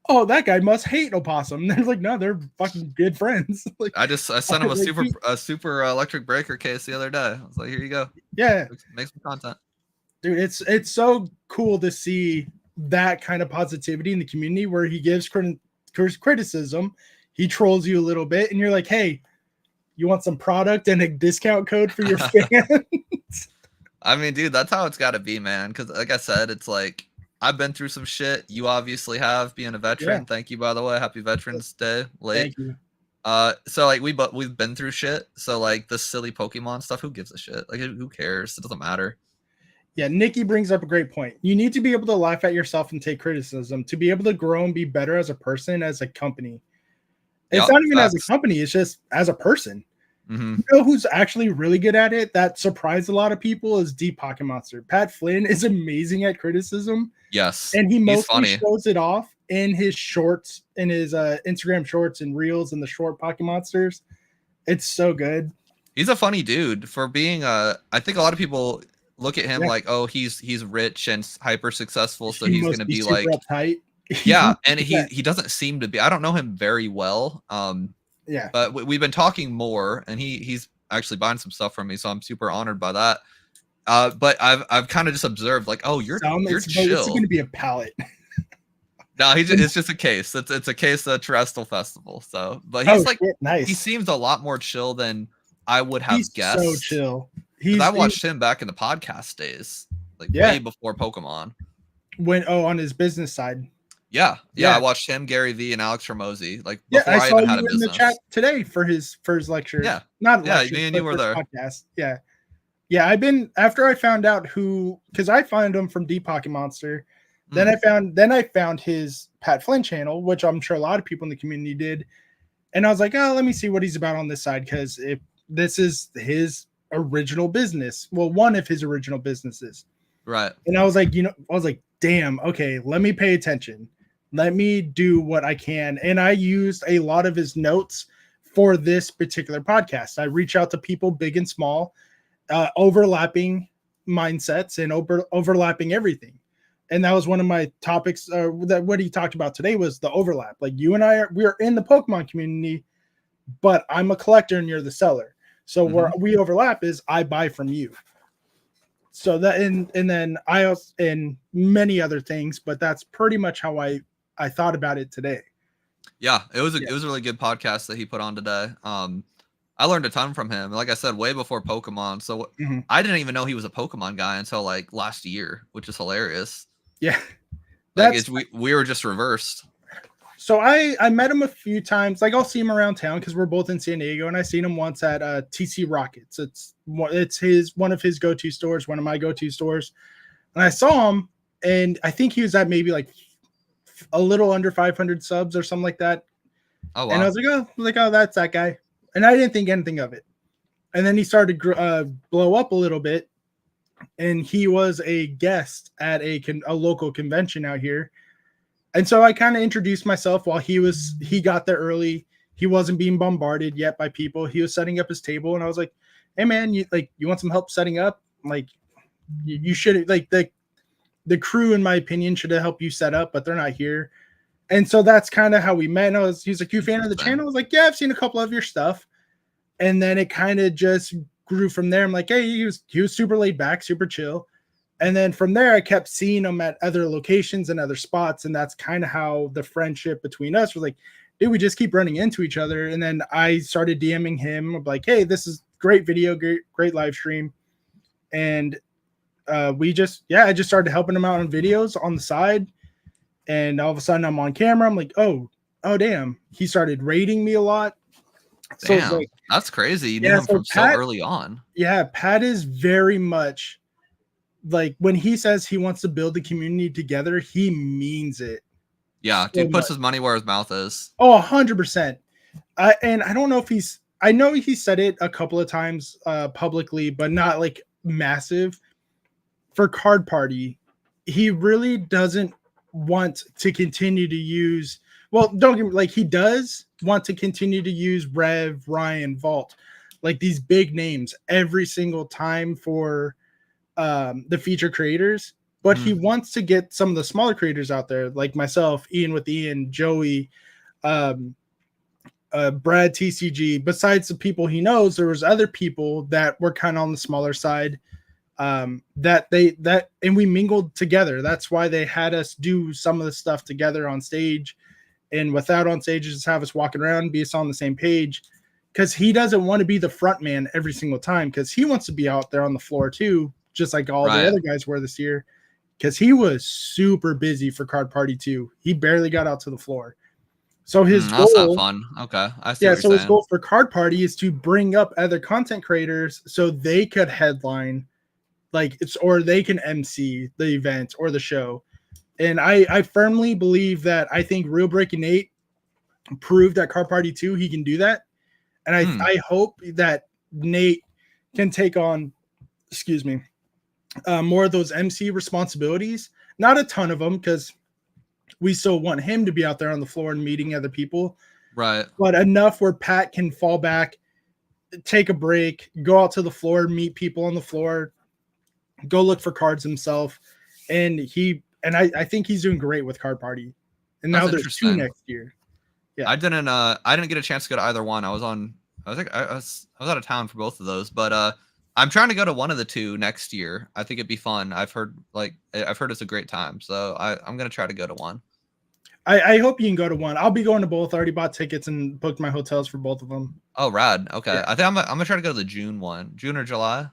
oh, that guy must hate Opossum. And they're like, no, they're fucking good friends. Like, I sent him a super electric breaker case the other day. I was like, here you go. Yeah, make some content, dude. It's so cool to see that kind of positivity in the community where he gives criticism, he trolls you a little bit, and you're like, hey, you want some product and a discount code for your fans? I mean, dude, that's how it's got to be, man. Because like I said, it's like, I've been through some shit. You obviously have, being a veteran. Yeah. Thank you, by the way. Happy Veterans Day. Late. Thank you. So like we've been through shit. So like the silly Pokemon stuff, who gives a shit? Like, who cares? It doesn't matter. Yeah, Nikki brings up a great point. You need to be able to laugh at yourself and take criticism to be able to grow and be better as a person, as a company. It's not even as a company, it's just as a person. Mm-hmm. You know who's actually really good at it that surprised a lot of people is Deep Pocket Monster. Pat Flynn is amazing at criticism. Yes, and he he's mostly funny. shows it off in his shorts, in his Instagram shorts and reels and the short Pocket Monsters. It's so good. He's a funny dude for being I think a lot of people look at him like, oh, he's rich and hyper successful, so He he's must gonna be be super like, uptight. yeah, and he doesn't seem to be. I don't know him very well, Yeah, but we've been talking more, and he's actually buying some stuff from me, so I'm super honored by that. But I've kind of just observed like, oh, you're it's chill. going to be a palette. No, it's just a case. It's a case of Terrestrial Festival. So, but he's like, nice. he seems a lot more chill than I would have He's guessed. so chill. I watched him back in the podcast days, like way before Pokemon. On his business side. Yeah. I watched him, Gary V, and Alex Ramosi. Like before I even had a business. In the chat today for his lecture. Yeah, not lecture. Me and you were there. Podcast. Yeah. I've been, after I found out because I found him from Deep Pocket Monster. Then I found his Pat Flynn channel, which I'm sure a lot of people in the community did. And I was like, oh, let me see what he's about on this side, because if this is his original business, well, one of his original businesses. Right. And I was like, damn, okay, let me pay attention. Let me do what I can. And I used a lot of his notes for this particular podcast. I reach out to people big and small, overlapping mindsets and overlapping everything. And that was one of my topics that what he talked about today was the overlap. Like, you and I we're in the Pokemon community, but I'm a collector and you're the seller. So where we overlap is I buy from you. So that, and then I also, and many other things, but that's pretty much how I thought about it today. Yeah, it was a really good podcast that he put on today. I learned a ton from him. Like I said, way before Pokemon. So I didn't even know he was a Pokemon guy until like last year, which is hilarious. Yeah. Like we were just reversed. So I met him a few times. Like, I'll see him around town because we're both in San Diego, and I seen him once at TC Rockets. It's one of his go-to stores, one of my go-to stores. And I saw him, and I think he was at maybe like a little under 500 subs or something like that. Oh wow. And I was like, oh, that's that guy. And I didn't think anything of it. And then he started to blow up a little bit, and he was a guest at a local convention out here. And so I kind of introduced myself while he got there early. He wasn't being bombarded yet by people. He was setting up his table, and I was like, hey man, you want some help setting up? Like, you should, like, the crew, in my opinion, should have helped you set up, but they're not here. And so that's kind of how we met. And he's like, you a fan of the channel? I was like, yeah, I've seen a couple of your stuff. And then it kind of just grew from there. I'm like, hey, he was super laid back, super chill. And then from there, I kept seeing him at other locations and other spots. And that's kind of how the friendship between us was like, dude, we just keep running into each other. And then I started DMing him like, hey, this is great video, great live stream. And I just started helping him out on videos on the side. And all of a sudden I'm on camera. I'm like, oh, damn. He started rating me a lot. Damn, so that's crazy. You knew him from Pat, so early on. Yeah, Pat is very much like, when he says he wants to build the community together, he means it. Yeah, dude puts his money where his mouth is. Oh, 100%. And I don't know if I know he said it a couple of times publicly, but not like massive. For Card Party, he really doesn't want to continue to use, well, don't get me, like, he does want to continue to use Rev, Ryan, Vault, like these big names every single time for the feature creators, but he wants to get some of the smaller creators out there, like myself, Ian with Ian, Joey, Brad TCG. Besides the people he knows, there was other people that were kind of on the smaller side, and we mingled together. That's why they had us do some of the stuff together on stage, and without on stage, just have us walking around, be us on the same page, because he doesn't want to be the front man every single time, because he wants to be out there on the floor too, just like all the other guys were this year, because he was super busy for Card Party 2. He barely got out to the floor. So his goal, that's not fun. Okay. I see. So his goal for Card Party is to bring up other content creators so they could headline, or they can MC the event or the show. And I firmly believe that, I think Real Breaking Nate proved at Card Party 2 he can do that. And I hope that Nate can take on, more of those MC responsibilities. Not a ton of them, because we still want him to be out there on the floor and meeting other people. Right. But enough where Pat can fall back, take a break, go out to the floor, meet people on the floor, go look for cards himself. And I think he's doing great with Card Party. And now there's 2 next year. Yeah. I didn't get a chance to go to either one. I was out of town for both of those, but I'm trying to go to one of the 2 next year. I think it'd be fun. I've heard it's a great time. So I'm going to try to go to one. I hope you can go to one. I'll be going to both. I already bought tickets and booked my hotels for both of them. Oh, rad. Okay. Yeah. I think I'm gonna try to go to the June one. June or July?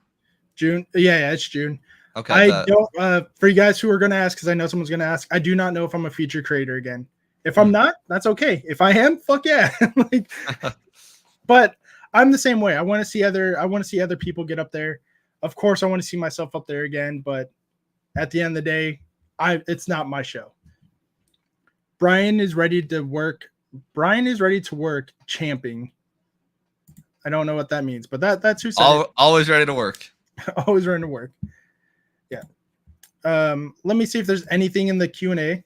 June. Yeah, it's June. Okay. I don't. For you guys who are going to ask, because I know someone's going to ask, I do not know if I'm a feature creator again. If I'm not, that's okay. If I am, fuck yeah. But I'm the same way. I want to see other people get up there. Of course, I want to see myself up there again. But at the end of the day, it's not my show. Brian is ready to work. Brian is ready to work champing. I don't know what that means, but that's who said it. Always ready to work. Always ready to work. Yeah. Let me see if there's anything in the Q&A.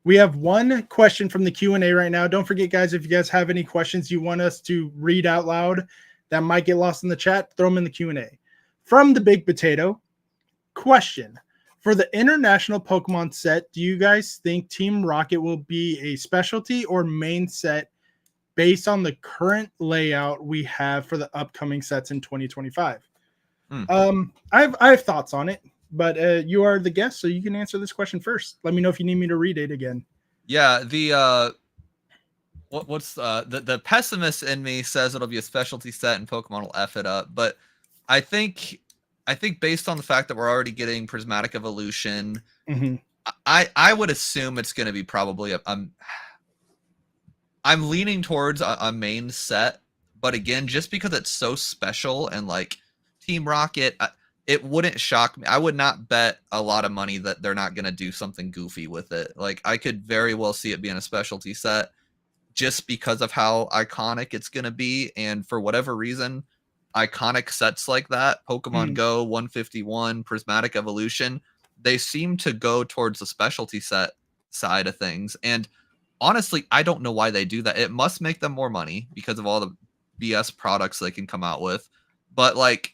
We have one question from the Q&A right now. Don't forget, guys, if you guys have any questions you want us to read out loud that might get lost in the chat, throw them in the Q&A. From the Big Potato, question. For the international Pokemon set, do you guys think Team Rocket will be a specialty or main set based on the current layout we have for the upcoming sets in 2025? I have thoughts on it, but you are the guest, so you can answer this question first. Let me know if you need me to read it again. Yeah, the pessimist in me says it'll be a specialty set and Pokemon will F it up, but I think based on the fact that we're already getting Prismatic Evolution, I would assume it's going to be probably I'm leaning towards a main set, but again, just because it's so special and like Team Rocket, it wouldn't shock me. I would not bet a lot of money that they're not going to do something goofy with it. Like I could very well see it being a specialty set just because of how iconic it's going to be. And for whatever reason, iconic sets like that, Pokemon Go, 151, Prismatic Evolution, they seem to go towards the specialty set side of things. And honestly, I don't know why they do that. It must make them more money because of all the BS products they can come out with. But like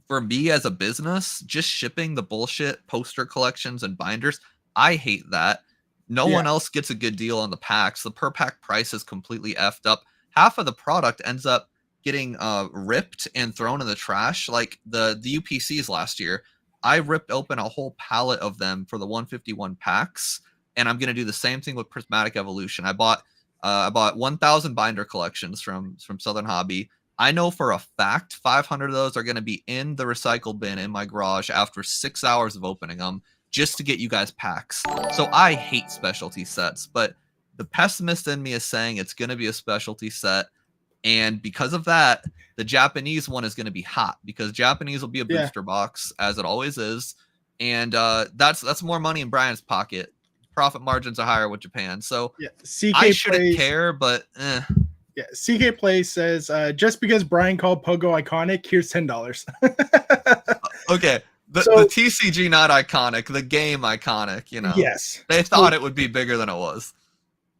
for me as a business, just shipping the bullshit poster collections and binders, I hate that. No one else gets a good deal on the packs. The per pack price is completely effed up. Half of the product ends up getting ripped and thrown in the trash. Like the UPCs last year, I ripped open a whole pallet of them for the 151 packs, and I'm going to do the same thing with Prismatic Evolution. I bought 1,000 binder collections from Southern Hobby. I know for a fact 500 of those are going to be in the recycle bin in my garage after 6 hours of opening them just to get you guys packs. So I hate specialty sets, but the pessimist in me is saying it's going to be a specialty set. And because of that, the Japanese one is going to be hot because Japanese will be a booster box, as it always is. And that's more money in Brian's pocket. Profit margins are higher with Japan. So I shouldn't care, but Yeah, CK Play says, just because Brian called Pogo iconic, here's $10. Okay. The TCG not iconic, the game iconic, you know. Yes. They thought it would be bigger than it was.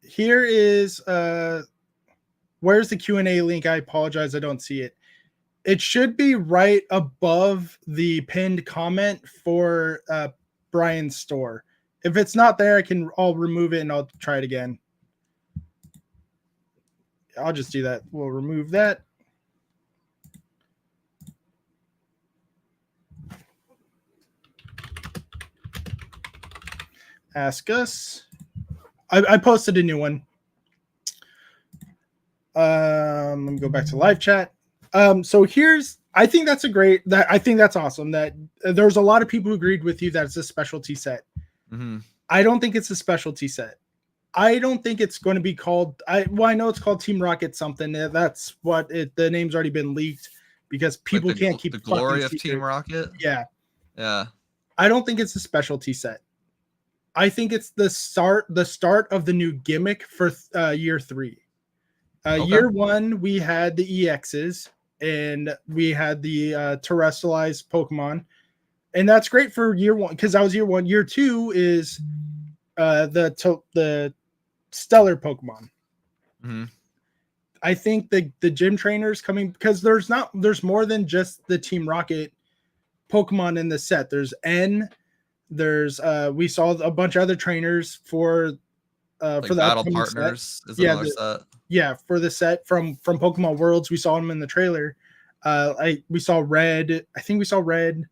Here is where's the Q&A link? I apologize, I don't see it. It should be right above the pinned comment for Brian's store. If it's not there, I'll remove it and I'll try it again. I'll just do that. We'll remove that. Ask us. I posted a new one. Let me go back to live chat. So I think that's awesome that there's a lot of people who agreed with you that it's a specialty set. I don't think it's a specialty set. I don't think it's going to be called. I know it's called Team Rocket something. That's what the name's already been leaked because people can't keep the glory of Team Rocket. Yeah. I don't think it's a specialty set. I think it's the start of the new gimmick for year 3. Year 1 we had the EXs and we had the terrestrialized Pokemon, And that's great for year one because that was year one. Year two is the stellar Pokemon. Mm-hmm. I think the gym trainers coming because there's more than just the Team Rocket Pokemon in the set. There's N. There's we saw a bunch of other trainers for the Battle upcoming Partners set. is another set. Yeah, for the set from Pokemon Worlds, we saw them in the trailer. We saw Red. I think we saw Red.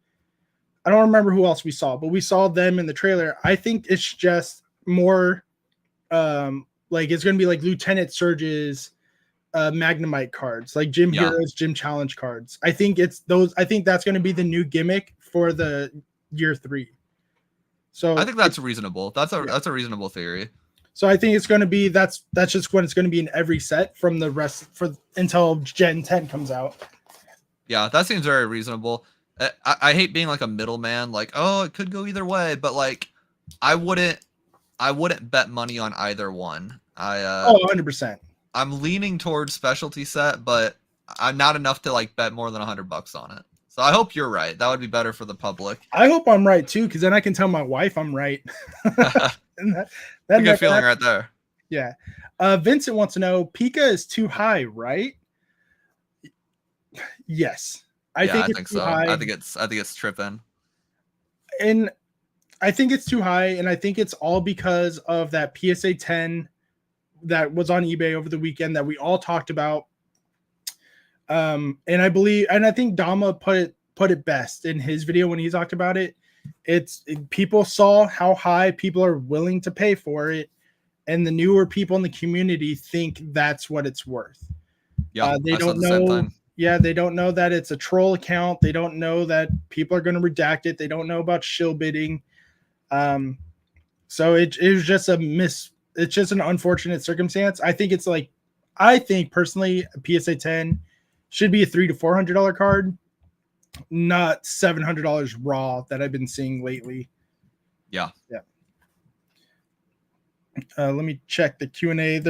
I don't remember who else we saw, but we saw them in the trailer. I think it's just more like it's going to be like Lieutenant Surge's Magnemite cards, like Gym Heroes, Gym Challenge cards. I think it's those. I think that's going to be the new gimmick for the year 3. So I think that's reasonable. That's a reasonable theory. So I think it's going to be that's just what it's going to be in every set from the rest until Gen 10 comes out. Yeah, that seems very reasonable. I hate being like a middleman, like, oh, it could go either way, but like I wouldn't bet money on either one. 100%. I'm leaning towards specialty set, but I'm not enough to like bet more than $100 on it. So I hope you're right. That would be better for the public. I hope I'm right too, because then I can tell my wife I'm right. And that's a good feeling right there. Yeah. Vincent wants to know, Pika is too high, right? Yes. I think so. High. I think it's tripping. And I think it's too high, and I think it's all because of that PSA 10 that was on eBay over the weekend that we all talked about. And I think Dama put it best in his video when he talked about it. People saw how high people are willing to pay for it, and the newer people in the community think that's what it's worth. Yeah, they don't know. Yeah, they don't know that it's a troll account. They don't know that people are going to redact it. They don't know about shill bidding. So it was just it's just an unfortunate circumstance. I think personally, a PSA 10 should be a $300 to $400 card, not $700 raw that I've been seeing lately. Yeah. Let me check the Q&A.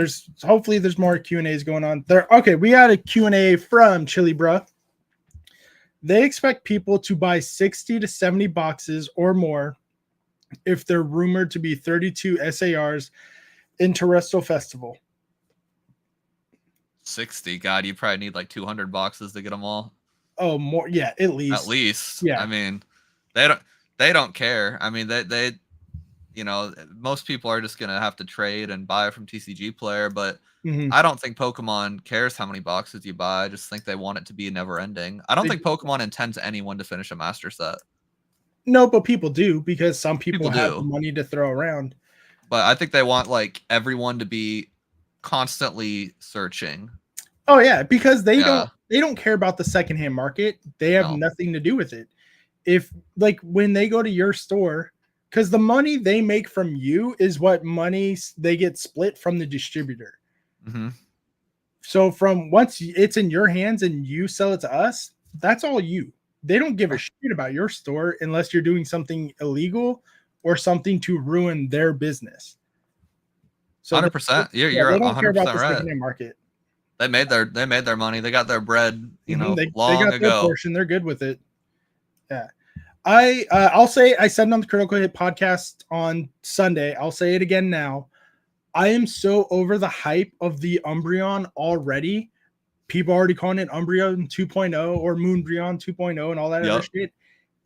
Hopefully there's more Q&As going on there. Okay, we had a Q&A from Chili Bruh. They expect people to buy 60 to 70 boxes or more if they're rumored to be 32 SARs in Terrestrial Festival. 60, God, you probably need like 200 boxes to get them all. Oh, more, yeah, at least. Yeah. I mean, they don't care. I mean, they most people are just gonna have to trade and buy from TCG Player, but I don't think Pokemon cares how many boxes you buy. I just think they want it to be never ending. I don't think Pokemon intends anyone to finish a master set. No, but people do, because some people have the money to throw around. But I think they want like everyone to be constantly searching. Oh yeah, because they don't care about the secondhand market. They have nothing to do with it. If like when they go to your store, because the money they make from you is what money they get split from the distributor. Mm-hmm. So from once it's in your hands and you sell it to us, that's all you. They don't give a shit about your store unless you're doing something illegal or something to ruin their business. So 100%. You're 100% right. Market. They made their money. They got their bread. Long they got ago. Their portion. They're good with it. Yeah. I'll say, I said it on the Critical Hit podcast on Sunday. I'll say it again now. I am so over the hype of the Umbreon already. People are already calling it Umbreon 2.0 or Moonbreon 2.0 and all that other shit.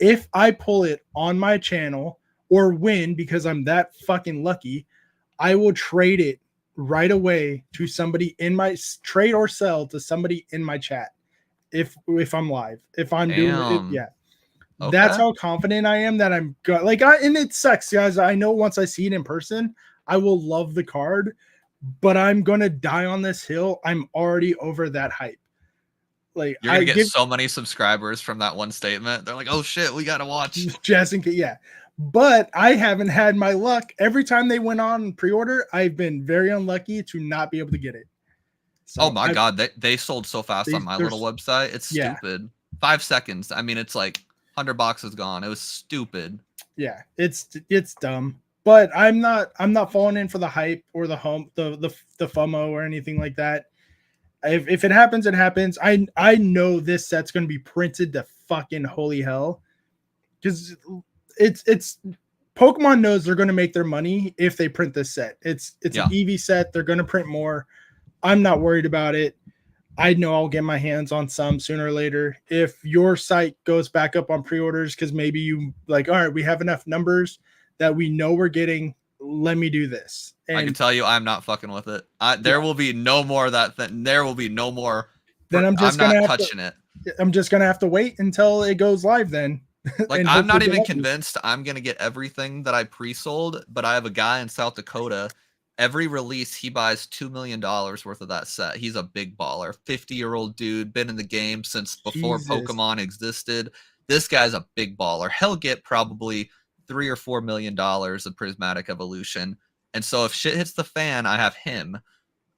If I pull it on my channel or win because I'm that fucking lucky, I will trade it right away to somebody in my trade or sell to somebody in my chat. If I'm live, if I'm doing it, yeah. Okay. That's how confident I am that I'm good. And it sucks, guys. I know once I see it in person, I will love the card, but I'm gonna die on this hill. I'm already over that hype. You're gonna get so many subscribers from that one statement. They're like, "Oh shit, we gotta watch." Just in case, yeah. But I haven't had my luck. Every time they went on pre-order, I've been very unlucky to not be able to get it. So oh my god, they sold so fast on my little website. It's stupid. 5 seconds. I mean, it's like 100 boxes gone. It was stupid. Yeah, it's dumb. But I'm not falling in for the hype or the FOMO or anything like that. If it happens, it happens. I know this set's going to be printed to fucking holy hell. because it's Pokemon knows they're going to make their money if they print this set. It's an EV set. They're going to print more. I'm not worried about it. I know I'll get my hands on some sooner or later. If your site goes back up on pre-orders because maybe you like, all right, we have enough numbers that we know we're getting. Let me do this. And I can tell you, I'm not fucking with it. There will be no more of that. There will be no more. Then I'm not touching it. I'm just gonna have to wait until it goes live. Then, like, I'm not even convinced I'm gonna get everything that I pre-sold. But I have a guy in South Dakota. Every release, he buys $2 million worth of that set. He's a big baller, 50-year-old dude, been in the game since before Pokemon existed. This guy's a big baller. He'll get probably $3 or $4 million of Prismatic Evolution. And so if shit hits the fan, I have him.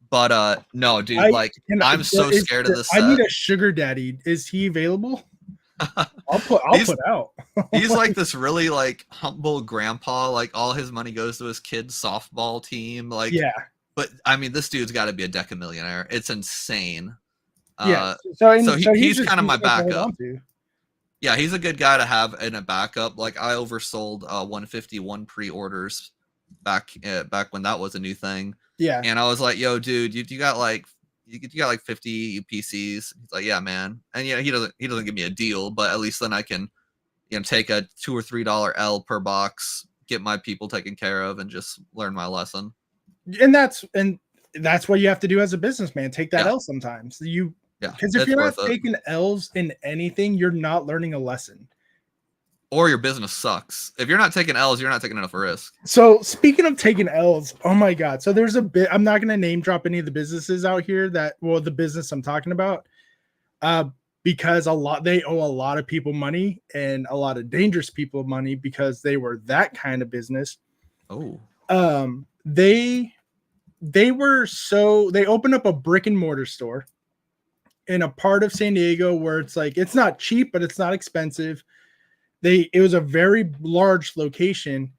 But no, dude, I'm so scared of this set. I need a sugar daddy. Is he available? I'll put out. He's like this really like humble grandpa. Like all his money goes to his kid's softball team. Like, yeah. But I mean, this dude's got to be a decamillionaire. It's insane. Yeah. So he's kind of my backup. Yeah, he's a good guy to have in a backup. Like I oversold 151 pre-orders back when that was a new thing. Yeah. And I was like, yo, dude, you got like 50 PCs. He's like, yeah, man. And yeah, he doesn't give me a deal, but at least then I can, take a $2 or $3 L per box, get my people taken care of, and just learn my lesson. And that's what you have to do as a businessman. Take that L sometimes. Because if you're not taking L's in anything, you're not learning a lesson. Or your business sucks. If you're not taking L's, you're not taking enough risk. So speaking of taking L's, oh my God. So there's I'm not going to name drop any of the businesses out here the business I'm talking about, because they owe a lot of people money and a lot of dangerous people money because they were that kind of business. Oh. They opened up a brick and mortar store in a part of San Diego where it's like, it's not cheap, but it's not expensive. It was a very large location,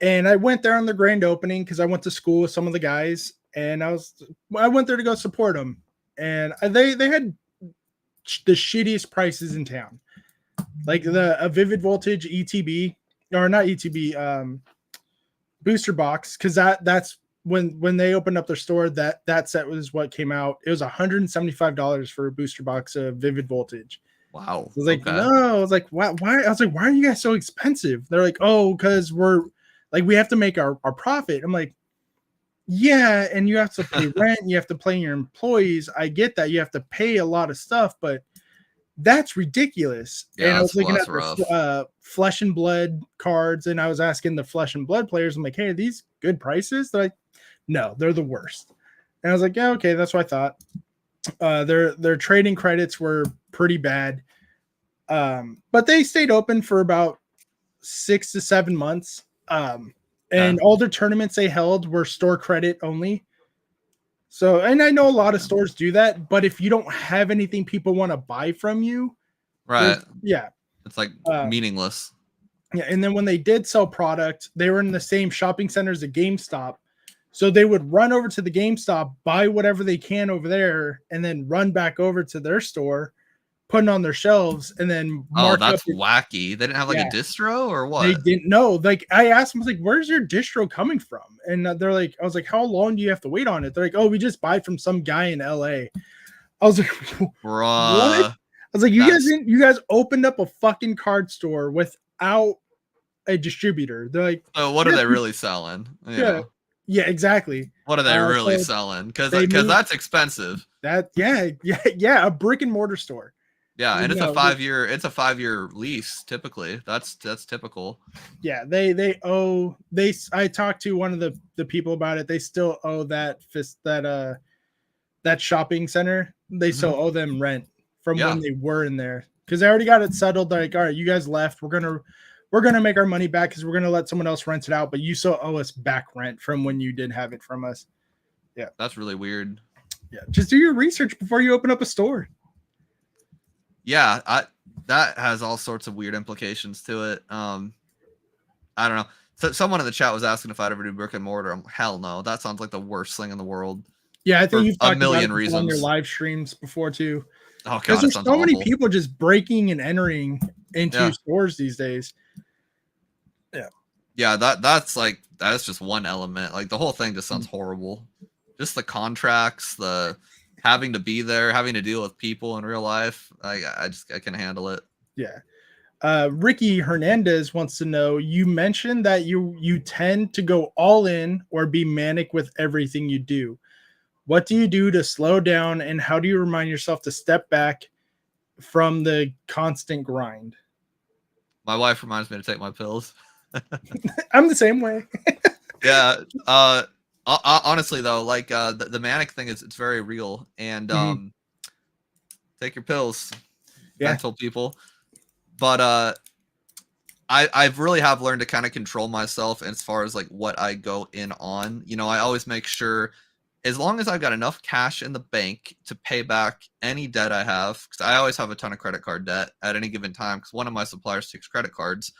and I went there on the grand opening because I went to school with some of the guys, and I went there to go support them, and they had the shittiest prices in town, like a Vivid Voltage ETB or not ETB booster box, because that's when they opened up their store, that set was what came out. It was $175 for a booster box of Vivid Voltage. Wow. I was like, no, I was like, why? I was like, why are you guys so expensive? They're like, oh, because we're like, we have to make our profit. I'm like, yeah, and you have to pay rent, you have to pay your employees. I get that. You have to pay a lot of stuff, but that's ridiculous. Yeah, and I was looking at the Flesh and Blood cards, and I was asking the Flesh and Blood players, I'm like, hey, are these good prices? They're like, no, they're the worst. And I was like, yeah, okay, that's what I thought. Their trading credits were pretty bad, but they stayed open for about 6 to 7 months, and all the tournaments they held were store credit only. So, and I know a lot of stores do that, but if you don't have anything people want to buy from you, right? Yeah, it's like meaningless. Yeah, and then when they did sell product, they were in the same shopping centers as GameStop. So they would run over to the GameStop, buy whatever they can over there, and then run back over to their store, put it on their shelves, and then mark that's wacky. They didn't have like a distro or what? They didn't know. Like I asked them, I was like, "Where's your distro coming from?" And they're like, "I was like, how long do you have to wait on it?" They're like, "Oh, we just buy from some guy in LA." I was like, "Bruh." What? I was like, "You guys opened up a fucking card store without a distributor." They're like, "Oh, what are they really selling?" Yeah, exactly. What are they really selling? Because that's expensive. A brick and mortar store. Yeah, and it's a 5-year lease typically. That's typical. Yeah, I talked to one of the people about it. They still owe that shopping center. They still owe them rent from when they were in there, because they already got it settled. They're like, all right, you guys left. We're gonna make our money back because we're gonna let someone else rent it out, but you still owe us back rent from when you did have it from us. Yeah, that's really weird. Yeah, just do your research before you open up a store. Yeah, that has all sorts of weird implications to it. I don't know. So someone in the chat was asking if I'd ever do brick and mortar. Hell no. That sounds like the worst thing in the world. Yeah, I think you've talked a million about reasons on your live streams before too. Oh god, there's so many people just breaking and entering into stores these days. Yeah, that's just one element. Like the whole thing just sounds horrible. Just the contracts, the having to be there, having to deal with people in real life. I can't handle it. Yeah. Ricky Hernandez wants to know, you mentioned that you tend to go all in or be manic with everything you do. What do you do to slow down, and how do you remind yourself to step back from the constant grind? My wife reminds me to take my pills. I'm the same way. Yeah. Honestly though, like the manic thing it's very real, and take your pills, mental people. But I've really have learned to kind of control myself as far as like what I go in on. You know, I always make sure, as long as I've got enough cash in the bank to pay back any debt I have, because I always have a ton of credit card debt at any given time, because one of my suppliers takes credit cards.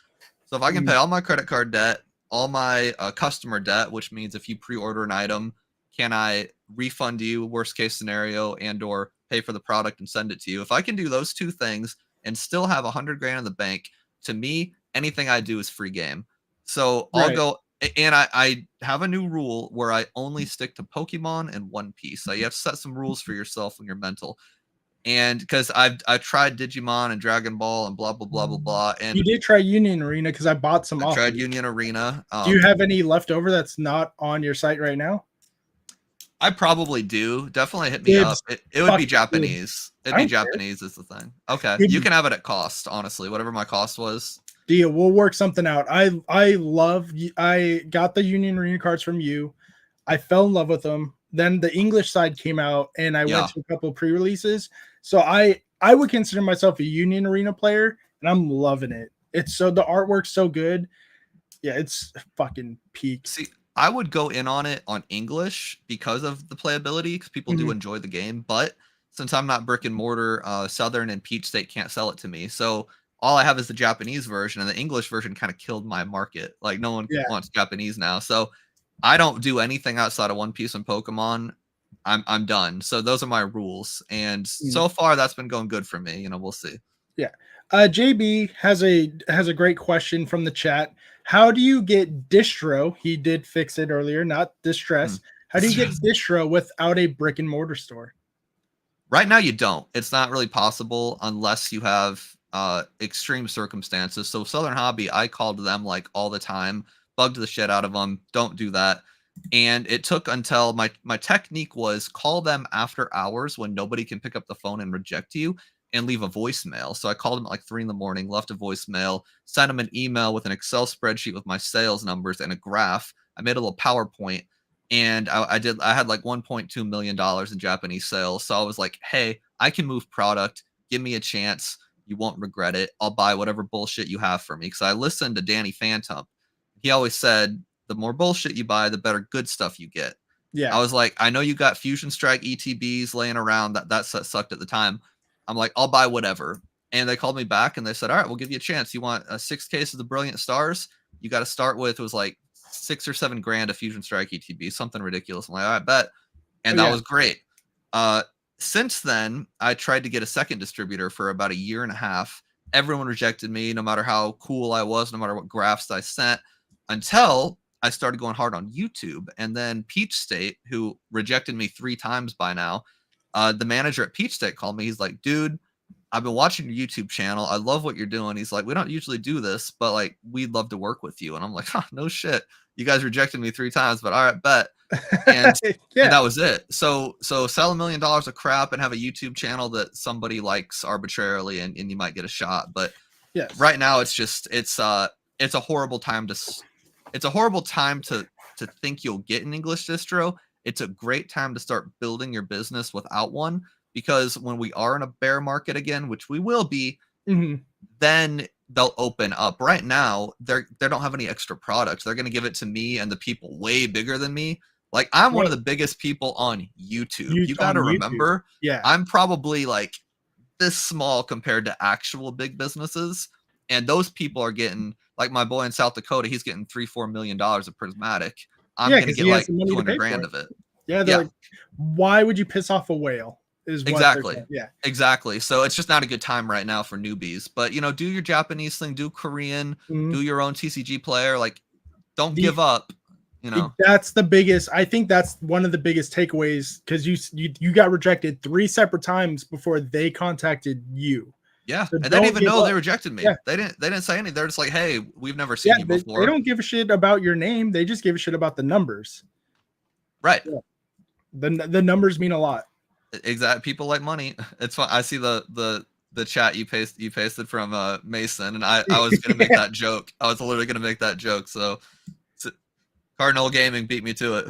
So if I can pay all my credit card debt, all my customer debt, which means if you pre-order an item, can I refund you, worst case scenario, and or pay for the product and send it to you? If I can do those two things and still have $100 grand in the bank, to me, anything I do is free game. So I'll go, and I have a new rule where I only stick to Pokemon and One Piece. So you have to set some rules for yourself when you're mental. And because I've tried Digimon and Dragon Ball and blah blah blah blah blah. And you did try Union Arena, because I bought some. I tried Union Arena. Do you have any left over that's not on your site right now? I probably do. Definitely hit me up. It would be Japanese. It'd be Japanese is the thing. Okay. You can have it at cost, honestly. Whatever my cost was. Deal. We'll work something out. I got the Union Arena cards from you. I fell in love with them. Then the English side came out, and I went to a couple of pre-releases. So I would consider myself a Union Arena player, and I'm loving it. It's so, the artwork's so good. Yeah, it's fucking peak. See, I would go in on it on English because of the playability, because people do enjoy the game. But since I'm not brick and mortar, Southern and Peach State can't sell it to me. So all I have is the Japanese version, and the English version kind of killed my market. Like no one wants Japanese now. So I don't do anything outside of One Piece and Pokemon. I'm done. So those are my rules. And so far that's been going good for me. You know, we'll see. Yeah. JB has a great question from the chat. How do you get distro? He did fix it earlier, not distress. How do you get distro without a brick and mortar store? Right now you don't. It's not really possible unless you have extreme circumstances. So Southern Hobby, I called them like all the time, bugged the shit out of them. Don't do that. And it took until my technique was call them after hours when nobody can pick up the phone and reject you, and leave a voicemail. So I called them at like 3 a.m, left a voicemail, sent them an email with an Excel spreadsheet with my sales numbers and a graph. I made a little PowerPoint, and I had like $1.2 million in Japanese sales. So I was like, hey, I can move product. Give me a chance. You won't regret it. I'll buy whatever bullshit you have for me. Because I listened to Danny Phantom. He always said, the more bullshit you buy, the better good stuff you get. Yeah. I was like, I know you got Fusion Strike ETBs laying around. That sucked at the time. I'm like, I'll buy whatever. And they called me back and they said, all right, we'll give you a chance. You want 6 cases of Brilliant Stars? You got to start with, it was like 6 or 7 grand of Fusion Strike ETB, something ridiculous. I'm like, all right, bet. And that was great. Since then, I tried to get a second distributor for about a year and a half. Everyone rejected me, no matter how cool I was, no matter what graphs I sent, until I started going hard on YouTube. And then Peach State, who rejected me 3 times by now, the manager at Peach State called me. He's like, dude, I've been watching your YouTube channel. I love what you're doing. He's like, we don't usually do this, but like, we'd love to work with you. And I'm like, no shit. You guys rejected me 3 times, but all right, bet. And, and that was it. So sell $1 million of crap and have a YouTube channel that somebody likes arbitrarily, and you might get a shot. But right now it's just, it's a horrible time to think you'll get an English distro. It's a great time to start building your business without one, because when we are in a bear market again, which we will be, then they'll open up. Right now, they don't have any extra products. They're going to give it to me and the people way bigger than me. Like, I'm one of the biggest people on YouTube. You got to remember, I'm probably like this small compared to actual big businesses. And those people are getting, like my boy in South Dakota, he's getting $3-4 million of Prismatic. I'm going to get like 200 grand of it. Yeah, they're like, why would you piss off a whale? is what exactly. Yeah, exactly. So it's just not a good time right now for newbies. But do your Japanese thing, do Korean, do your own TCG player. Like, don't give up. That's the biggest. I think that's one of the biggest takeaways, because you got rejected 3 separate times before they contacted you. Yeah, so and they didn't even know they rejected me. Yeah. They didn't say anything. They're just like, hey, we've never seen you before. They don't give a shit about your name. They just give a shit about the numbers. Right. Yeah. The numbers mean a lot. Exactly. People like money. It's fun. I see the chat you pasted from Mason, and I was gonna make that joke. I was literally gonna make that joke. So Cardinal Gaming beat me to it.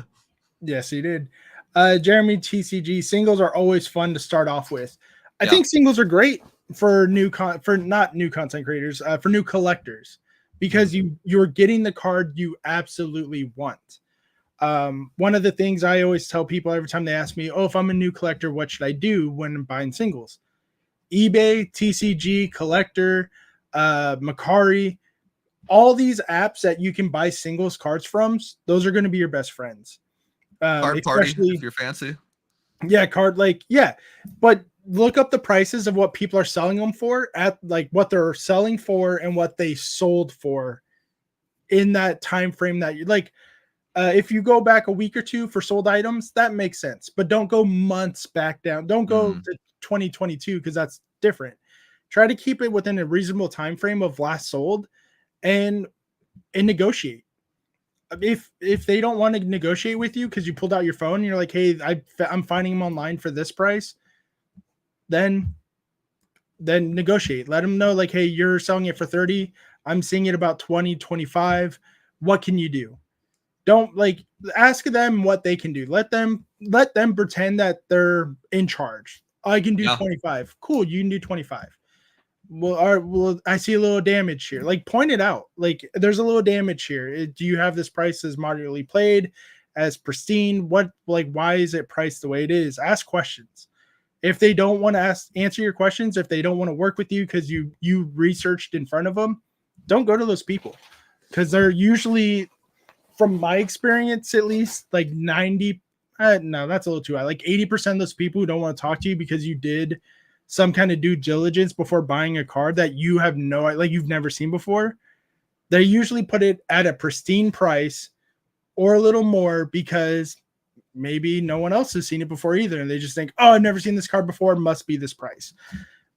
Yes, he did. Jeremy, TCG singles are always fun to start off with. I think singles are great for not new content creators, for new collectors, because you're getting the card you absolutely want. One of the things I always tell people every time they ask me, oh, if I'm a new collector, what should I do when I'm buying singles? eBay, TCG, Collector, Macari, all these apps that you can buy singles cards from, those are going to be your best friends. Card party, if you're fancy. Yeah, but look up the prices of what people are selling them for, at like what they're selling for and what they sold for in that time frame that you like. If you go back a week or two for sold items, that makes sense, but don't go months back down. Don't go to 2022, because that's different. Try to keep it within a reasonable time frame of last sold, and negotiate. If they don't want to negotiate with you because you pulled out your phone and you're like, hey, I'm finding them online for this price, then negotiate. Let them know, like, hey, you're selling it for 30, I'm seeing it about 20, 25. What can you do? Don't ask them what they can do. Let them pretend that they're in charge. I can do 25. Cool, you can do 25. Well, I see a little damage here. Like, point it out. Like, there's a little damage here. Do you have this price as moderately played, as pristine? Why is it priced the way it is? Ask questions. If they don't want to answer your questions, if they don't want to work with you because you researched in front of them, don't go to those people, because they're usually, from my experience at least, like 90, no, that's a little too high. Like 80% of those people who don't want to talk to you because you did some kind of due diligence before buying a card that you have you've never seen before, they usually put it at a pristine price or a little more, because maybe no one else has seen it before either, and they just think, oh, I've never seen this card before, must be this price.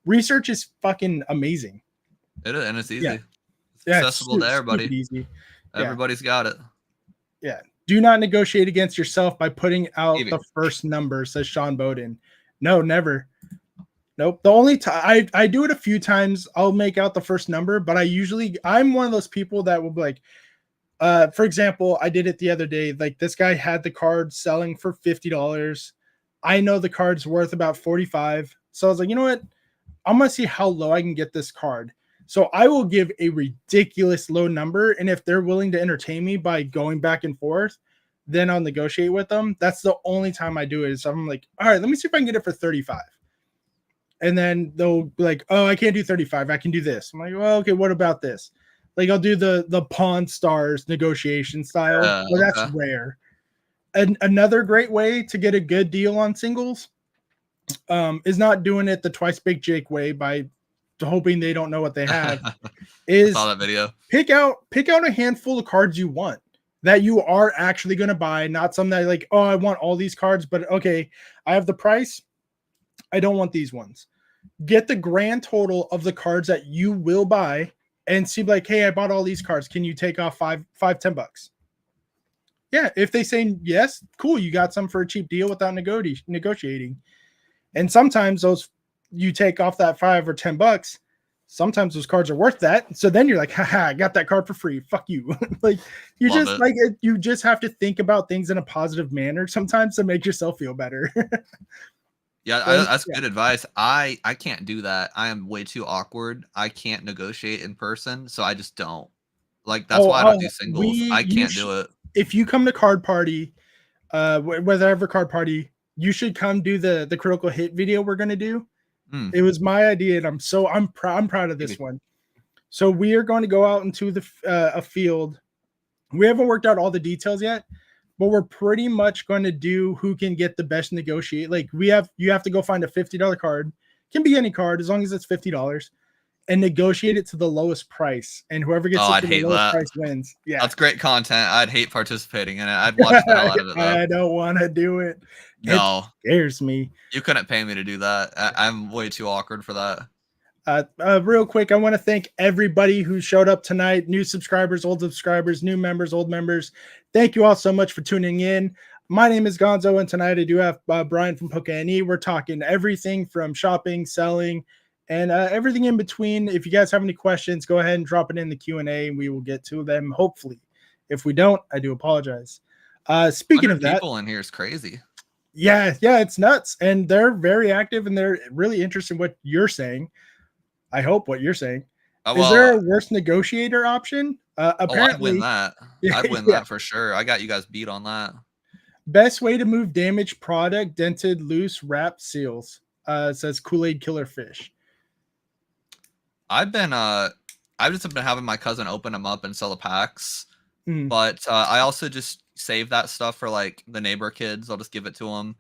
Research is fucking amazing. It is, and it's easy. It's accessible to everybody. Easy. Everybody's got it. Yeah. Do not negotiate against yourself by putting out the first number, says Sean Bowden. No, never. Nope. The only time I do it a few times, I'll make out the first number, but I'm one of those people that will be like, for example, I did it the other day. Like, this guy had the card selling for $50. I know the card's worth about 45. So I was like, you know what? I'm going to see how low I can get this card. So I will give a ridiculous low number. And if they're willing to entertain me by going back and forth, then I'll negotiate with them. That's the only time I do it. Is I'm like, all right, let me see if I can get it for 35. And then they'll be like, oh, I can't do 35. I can do this. I'm like, well, okay, what about this? Like, I'll do the Pawn Stars negotiation style. But that's rare. And another great way to get a good deal on singles is not doing it the Twice Big Jake way by hoping they don't know what they have. I saw that video. Pick out a handful of cards you want that you are actually going to buy, not some that like, oh, I want all these cards, but okay, I have the price. I don't want these ones. Get the grand total of the cards that you will buy and see, like, hey, I bought all these cards. Can you take off $10? Yeah. If they say yes, cool. You got some for a cheap deal without negotiating. And sometimes you take off that $5 or $10. Sometimes those cards are worth that. So then you're like, haha, I got that card for free. Fuck you. Like, you just have to think about things in a positive manner sometimes to make yourself feel better. Yeah, that's good advice. I can't do that. I am way too awkward. I can't negotiate in person, so I just don't. Like, that's why I don't do singles. I can't do it. If you come to card party, whatever card party, you should come do the critical hit video we're gonna do. It was my idea, and I'm proud of this one. So we are going to go out into a field. We haven't worked out all the details yet, but we're pretty much going to do who can get the best negotiate. Like you have to go find a $50 card. Can be any card as long as it's $50 and negotiate it to the lowest price. And whoever gets it I'd to the hate lowest that. price wins. Yeah. That's great content. I'd hate participating in it. I'd watch the hell out of it, though. I don't want to do it. No. It scares me. You couldn't pay me to do that. I'm way too awkward for that. Real quick, I want to thank everybody who showed up tonight. New subscribers, old subscribers, new members, old members. Thank you all so much for tuning in. My name is Gonzo, and tonight I do have Brian from Poke&E. We're talking everything from shopping, selling, and everything in between. If you guys have any questions, go ahead and drop it in the Q&A, and we will get to them, hopefully. If we don't, I do apologize. Speaking of that, people in here is crazy. Yeah, it's nuts, and they're very active, and they're really interested in what you're saying. I hope what you're saying. Is there a worse negotiator option? Apparently, I'd win that. I'd win that for sure. I got you guys beat on that. Best way to move damaged product, dented, loose, wrapped seals. It says Kool-Aid Killer Fish. I've just been having my cousin open them up and sell the packs. But I also just save that stuff for like the neighbor kids. I'll just give it to them.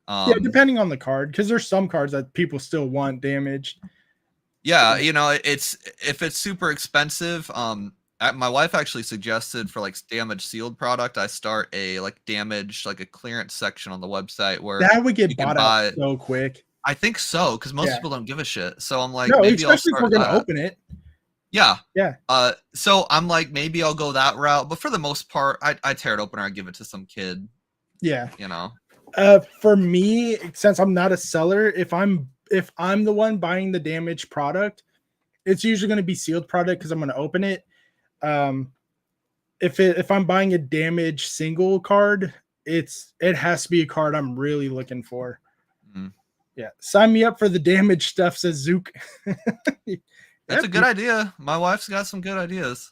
Yeah, depending on the card, because there's some cards that people still want damaged. Yeah, you know, if it's super expensive, my wife actually suggested for like damaged sealed product, I start a like damaged like a clearance section on the website where that would get bought out so quick. I think so, because most people don't give a shit. So I'm like, no, maybe especially if we're gonna open it. Yeah. Yeah. So I'm like, maybe I'll go that route, but for the most part, I tear it open or I give it to some kid. Yeah. You know. For me, since I'm not a seller, if I'm the one buying the damaged product, it's usually going to be sealed product because I'm going to open it. If I'm buying a damaged single card, it has to be a card I'm really looking for. Yeah, sign me up for the damaged stuff, says Zook. That's a good idea. My wife's got some good ideas.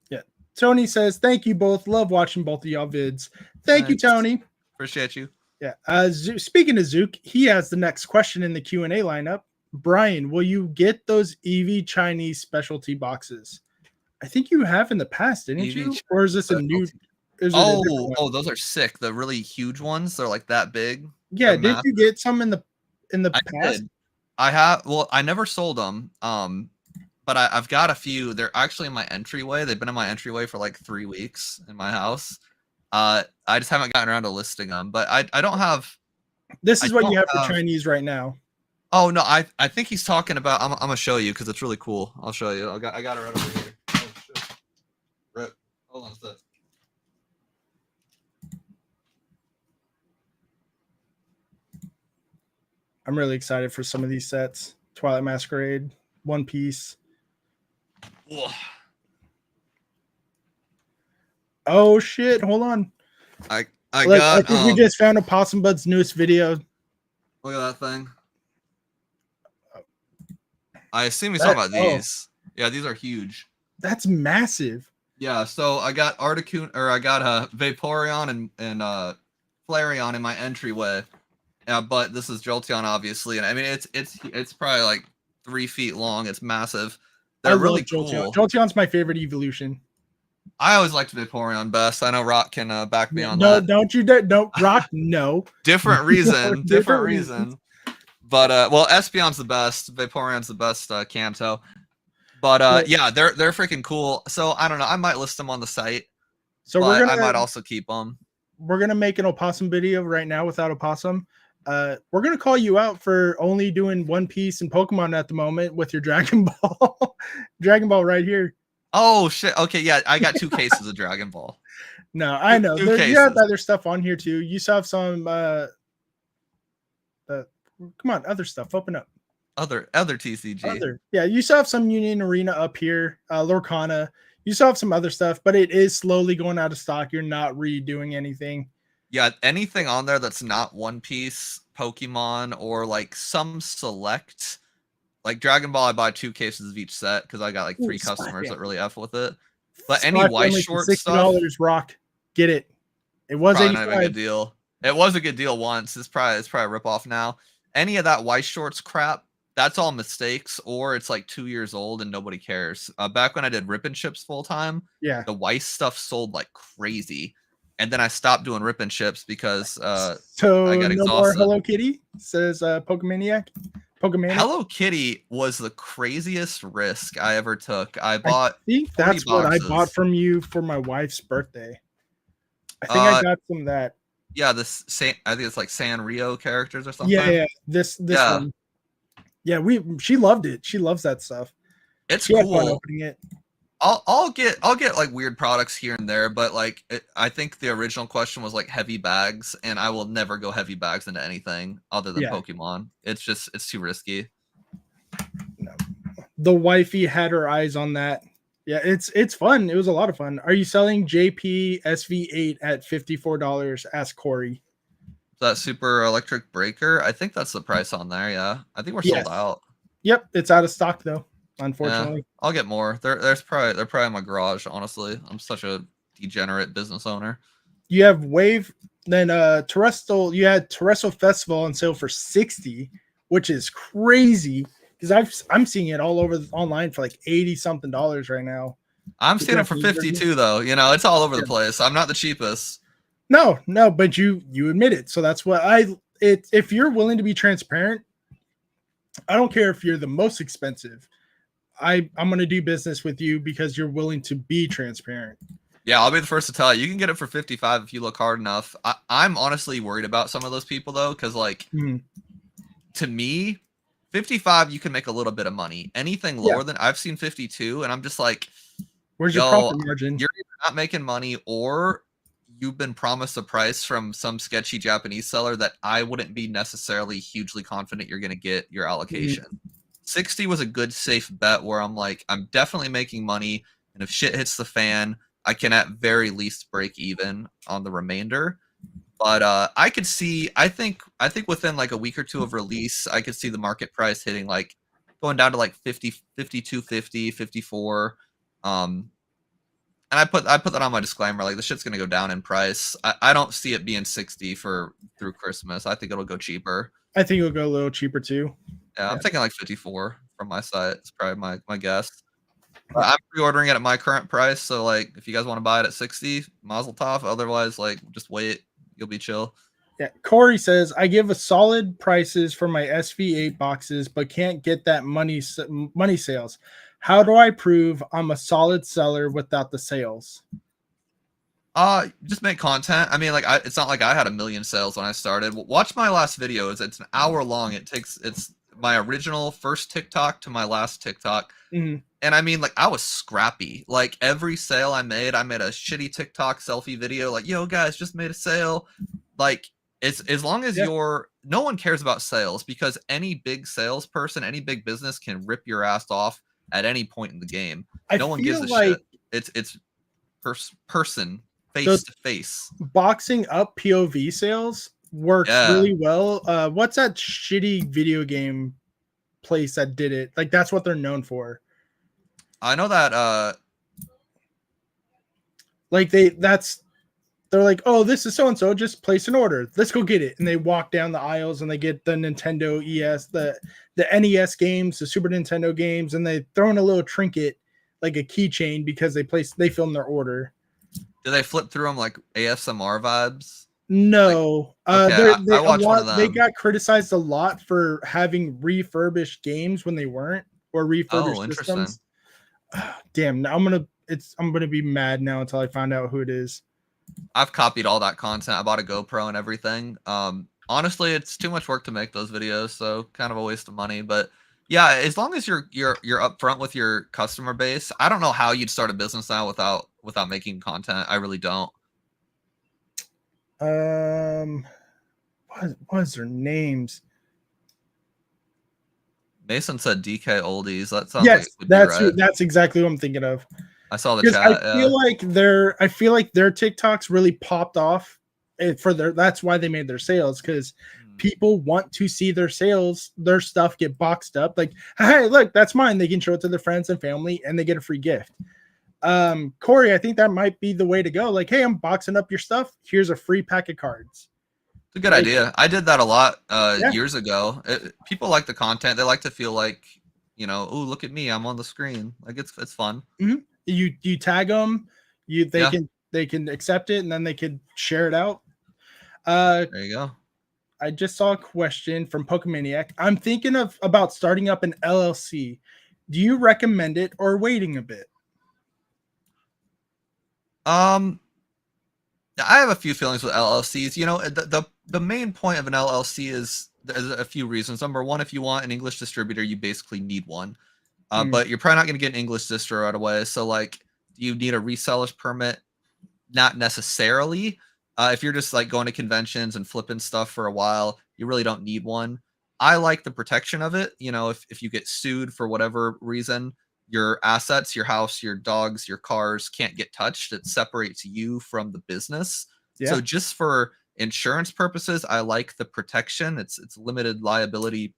Yeah. Tony says, thank you both. Love watching both of y'all vids. Thank you, Tony. Appreciate you. Yeah. Speaking of Zook, he has the next question in the Q&A lineup. Brian, will you get those EV Chinese specialty boxes? I think you have in the past, didn't you? Or is this a new? Those are sick. The really huge ones. They're like that big. Yeah. Did you get some in the past? I have. Well, I never sold them. But I've got a few. They're actually in my entryway. They've been in my entryway for like 3 weeks in my house. I just haven't gotten around to listing them. But I don't have. This is what you have for Chinese right now. Oh no, I think he's talking about. I'm gonna show you because it's really cool. I'll show you. I got it right over here. Oh shit! Rip. Hold on a sec. I'm really excited for some of these sets. Twilight Masquerade, One Piece. Whoa. Oh shit! Hold on. I think we just found a Possum Bud's newest video. Look at that thing. I assume he's talking about these. Yeah, these are huge. That's massive. Yeah, so I got Vaporeon and Flareon in my entryway. Yeah, but this is Jolteon, obviously, and I mean it's probably like 3 feet long. It's massive. They're really cool. Jolteon's my favorite evolution. I always liked Vaporeon best. I know Rock can back me on that. Don't Rock. No. Different reason. different reason. But well, Espeon's the best. Vaporeon's the best Kanto. But yeah, they're freaking cool. So I don't know. I might list them on the site. So I might also keep them. We're gonna make an opossum video right now without opossum. We're gonna call you out for only doing One Piece and Pokemon at the moment with your Dragon Ball. Dragon Ball right here. Oh shit. Okay, yeah, I got 2 cases of Dragon Ball. No, I know. You have other stuff on here too. You still have some come on, other stuff. Open up. Other TCG. Yeah, you still have some Union Arena up here, Lorcana. You still have some other stuff, but it is slowly going out of stock. You're not redoing anything. Yeah, anything on there that's not One Piece, Pokemon, or like some select, like Dragon Ball, I buy 2 cases of each set because I got like 3 customers that really F with it. But any white short stuff, $60 Rock, get it. It was not a good deal. It was a good deal once. It's probably a ripoff now. Any of that white shorts crap, that's all mistakes, or it's like 2 years old and nobody cares. Back when I did Rip and Chips full time, yeah, the Weiss stuff sold like crazy. and then I stopped doing rip and chips because so I got no more exhausted. Hello Kitty, says Pokemaniac. Hello Kitty was the craziest risk I ever took. I bought I think 40 that's what I boxes. bought from you for my wife's birthday. I think I got some of that. Yeah, I think it's like Sanrio characters or something. Yeah. This one. Yeah, she loved it. She loves that stuff. It's she cool. Had fun opening it. I'll get like weird products here and there, but like I think the original question was like heavy bags, and I will never go heavy bags into anything other than Pokemon. It's too risky. No. The wifey had her eyes on that. Yeah, it's fun. It was a lot of fun. Are you selling JP SV8 at $54? Asked Corey. That super electric breaker, I think that's the price on there. Yeah, I think we're sold out. Yep, it's out of stock though. Unfortunately, yeah, I'll get more. They're probably in my garage. Honestly, I'm such a degenerate business owner. You have Wave, then Terrestrial. You had Terrestrial Festival on sale for $60, which is crazy because I'm seeing it all over online for like $80-something right now. I'm seeing it for $52 though. You know, it's all over the place. I'm not the cheapest. No, but you admit it. So that's what if you're willing to be transparent, I don't care if you're the most expensive. I'm going to do business with you because you're willing to be transparent. Yeah, I'll be the first to tell you. You can get it for $55 if you look hard enough. I'm honestly worried about some of those people though, because like to me, $55 you can make a little bit of money. Anything lower than I've seen $52, and I'm just like, where's your profit margin? You're either not making money or you've been promised a price from some sketchy Japanese seller that I wouldn't be necessarily hugely confident you're going to get your allocation. 60 was a good safe bet where I'm like, I'm definitely making money, and if shit hits the fan, I can at very least break even on the remainder. But I could see, I think within like a week or two of release, I could see the market price hitting like going down to like 50, 52.50, 54. And I put that on my disclaimer, like the shit's gonna go down in price. I don't see it being 60 through Christmas. I think it'll go cheaper. I think it'll go a little cheaper too. Yeah, I'm thinking like 54 from my site. It's probably my guess. I'm pre-ordering it at my current price, so like if you guys want to buy it at 60, mazel tov. Otherwise, like just wait, you'll be chill. Yeah, Corey says I give a solid prices for my SV8 boxes, but can't get that money sales. How do I prove I'm a solid seller without the sales? Just make content. I mean, like it's not like I had a million sales when I started. Watch my last videos. It's an hour long. It's my original first TikTok to my last TikTok. And I mean, like I was scrappy. Like every sale I made a shitty TikTok selfie video. Like, yo guys, just made a sale. Like it's as long as no one cares about sales, because any big salesperson, any big business can rip your ass off at any point in the game. No one gives a shit. It's person face to face. Boxing up POV sales works really well. What's that shitty video game place that did it? Like that's what they're known for. I know that like they're like, oh, this is so and so, just place an order. Let's go get it. And they walk down the aisles and they get the Nintendo ES, the NES games, the Super Nintendo games, and they throw in a little trinket like a keychain because they film their order. Do they flip through them like ASMR vibes? No. Like, okay, I watched one of them. They got criticized a lot for having refurbished games when they weren't, or refurbished systems. Damn, now I'm gonna be mad now until I find out who it is. I've copied all that content. I bought a GoPro and everything. Honestly, it's too much work to make those videos, so kind of a waste of money. But yeah, as long as you're upfront with your customer base, I don't know how you'd start a business now without making content. I really don't. What is their names? Mason said DK Oldies. That sounds like it would be right. That's exactly what I'm thinking of. I saw the chat. I feel like their TikToks really popped off that's why they made their sales, because people want to see their stuff get boxed up. Like, hey, look, that's mine. They can show it to their friends and family and they get a free gift. Corey, I think that might be the way to go. Like, hey, I'm boxing up your stuff. Here's a free pack of cards. It's a good idea. I did that a lot years ago. People like the content. They like to feel like, oh, look at me, I'm on the screen. Like it's fun. You tag them. They can they can accept it, and then they could share it out. There you go. I just saw a question from Pokemaniac. I'm thinking about starting up an LLC. Do you recommend it or waiting a bit? I have a few feelings with LLCs. You know, the main point of an LLC is there's a few reasons. Number one, if you want an English distributor, you basically need one. But you're probably not going to get an English distro right away. So, like, do you need a reseller's permit? Not necessarily. If you're just like going to conventions and flipping stuff for a while, you really don't need one. I like the protection of it. You know, if you get sued for whatever reason, your assets, your house, your dogs, your cars can't get touched. It separates you from the business. Yeah. So just for insurance purposes, I like the protection. It's limited liability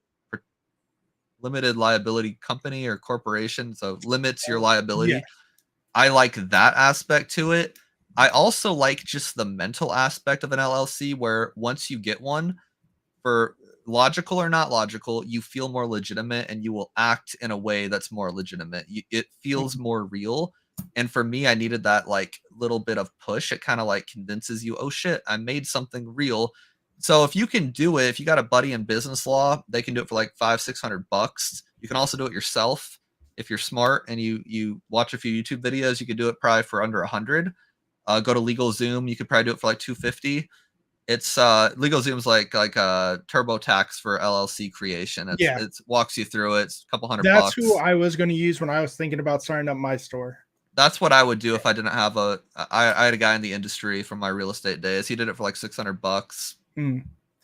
company or corporation, so limits your liability. Yeah. I like that aspect to it. I also like just the mental aspect of an LLC, where once you get one, for logical or not logical, you feel more legitimate and you will act in a way that's more legitimate. It feels more real. And for me, I needed that like little bit of push. It kind of like convinces you, oh shit, I made something real. So if you can do it, if you got a buddy in business law, they can do it for like $500-600. You can also do it yourself. If you're smart and you watch a few YouTube videos, you could do it probably for under 100. Go to LegalZoom, you could probably do it for like 250. It's LegalZoom's like a TurboTax for LLC creation. It walks you through it. It's a couple $100. That's who I was going to use when I was thinking about starting up my store. That's what I would do if I didn't have I had a guy in the industry from my real estate days. He did it for like $600.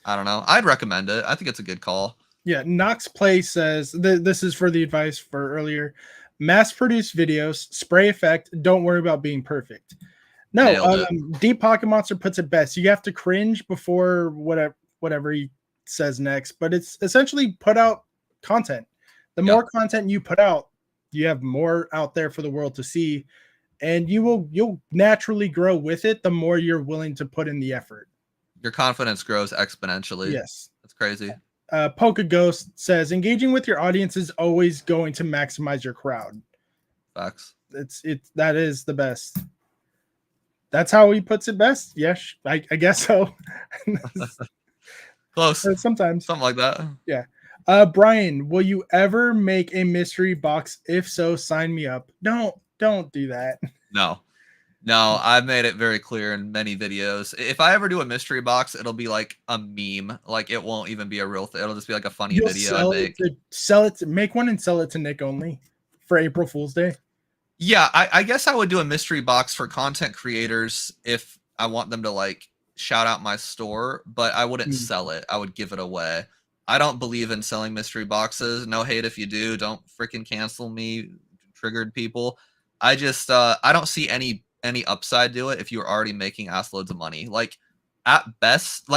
I don't know. I'd recommend it. I think it's a good call. Yeah, Knox Play says this is for the advice for earlier. Mass-produced videos, spray effect. Don't worry about being perfect. No, Deep Pocket Monster puts it best. You have to cringe before whatever he says next, but it's essentially put out content. The more content you put out, you have more out there for the world to see, and you'll naturally grow with it. The more you're willing to put in the effort, your confidence grows exponentially. Yes, that's crazy. Polka Ghost says engaging with your audience is always going to maximize your crowd. Facts. That is the best. That's how he puts it best. Yes, I guess so. Close. Sometimes. Something like that. Yeah. Brian, will you ever make a mystery box? If so, sign me up. Don't do that. No, I've made it very clear in many videos. If I ever do a mystery box, it'll be like a meme. Like it won't even be a real thing. It'll just be like a funny video I make. Make one and sell it to Nick only for April Fool's Day. Yeah, I guess I would do a mystery box for content creators if I want them to like shout out my store, but I wouldn't sell it. I would give it away. I don't believe in selling mystery boxes. No hate if you do. Don't freaking cancel me, triggered people. I just I don't see any upside to it if you're already making ass loads of money. Like at best,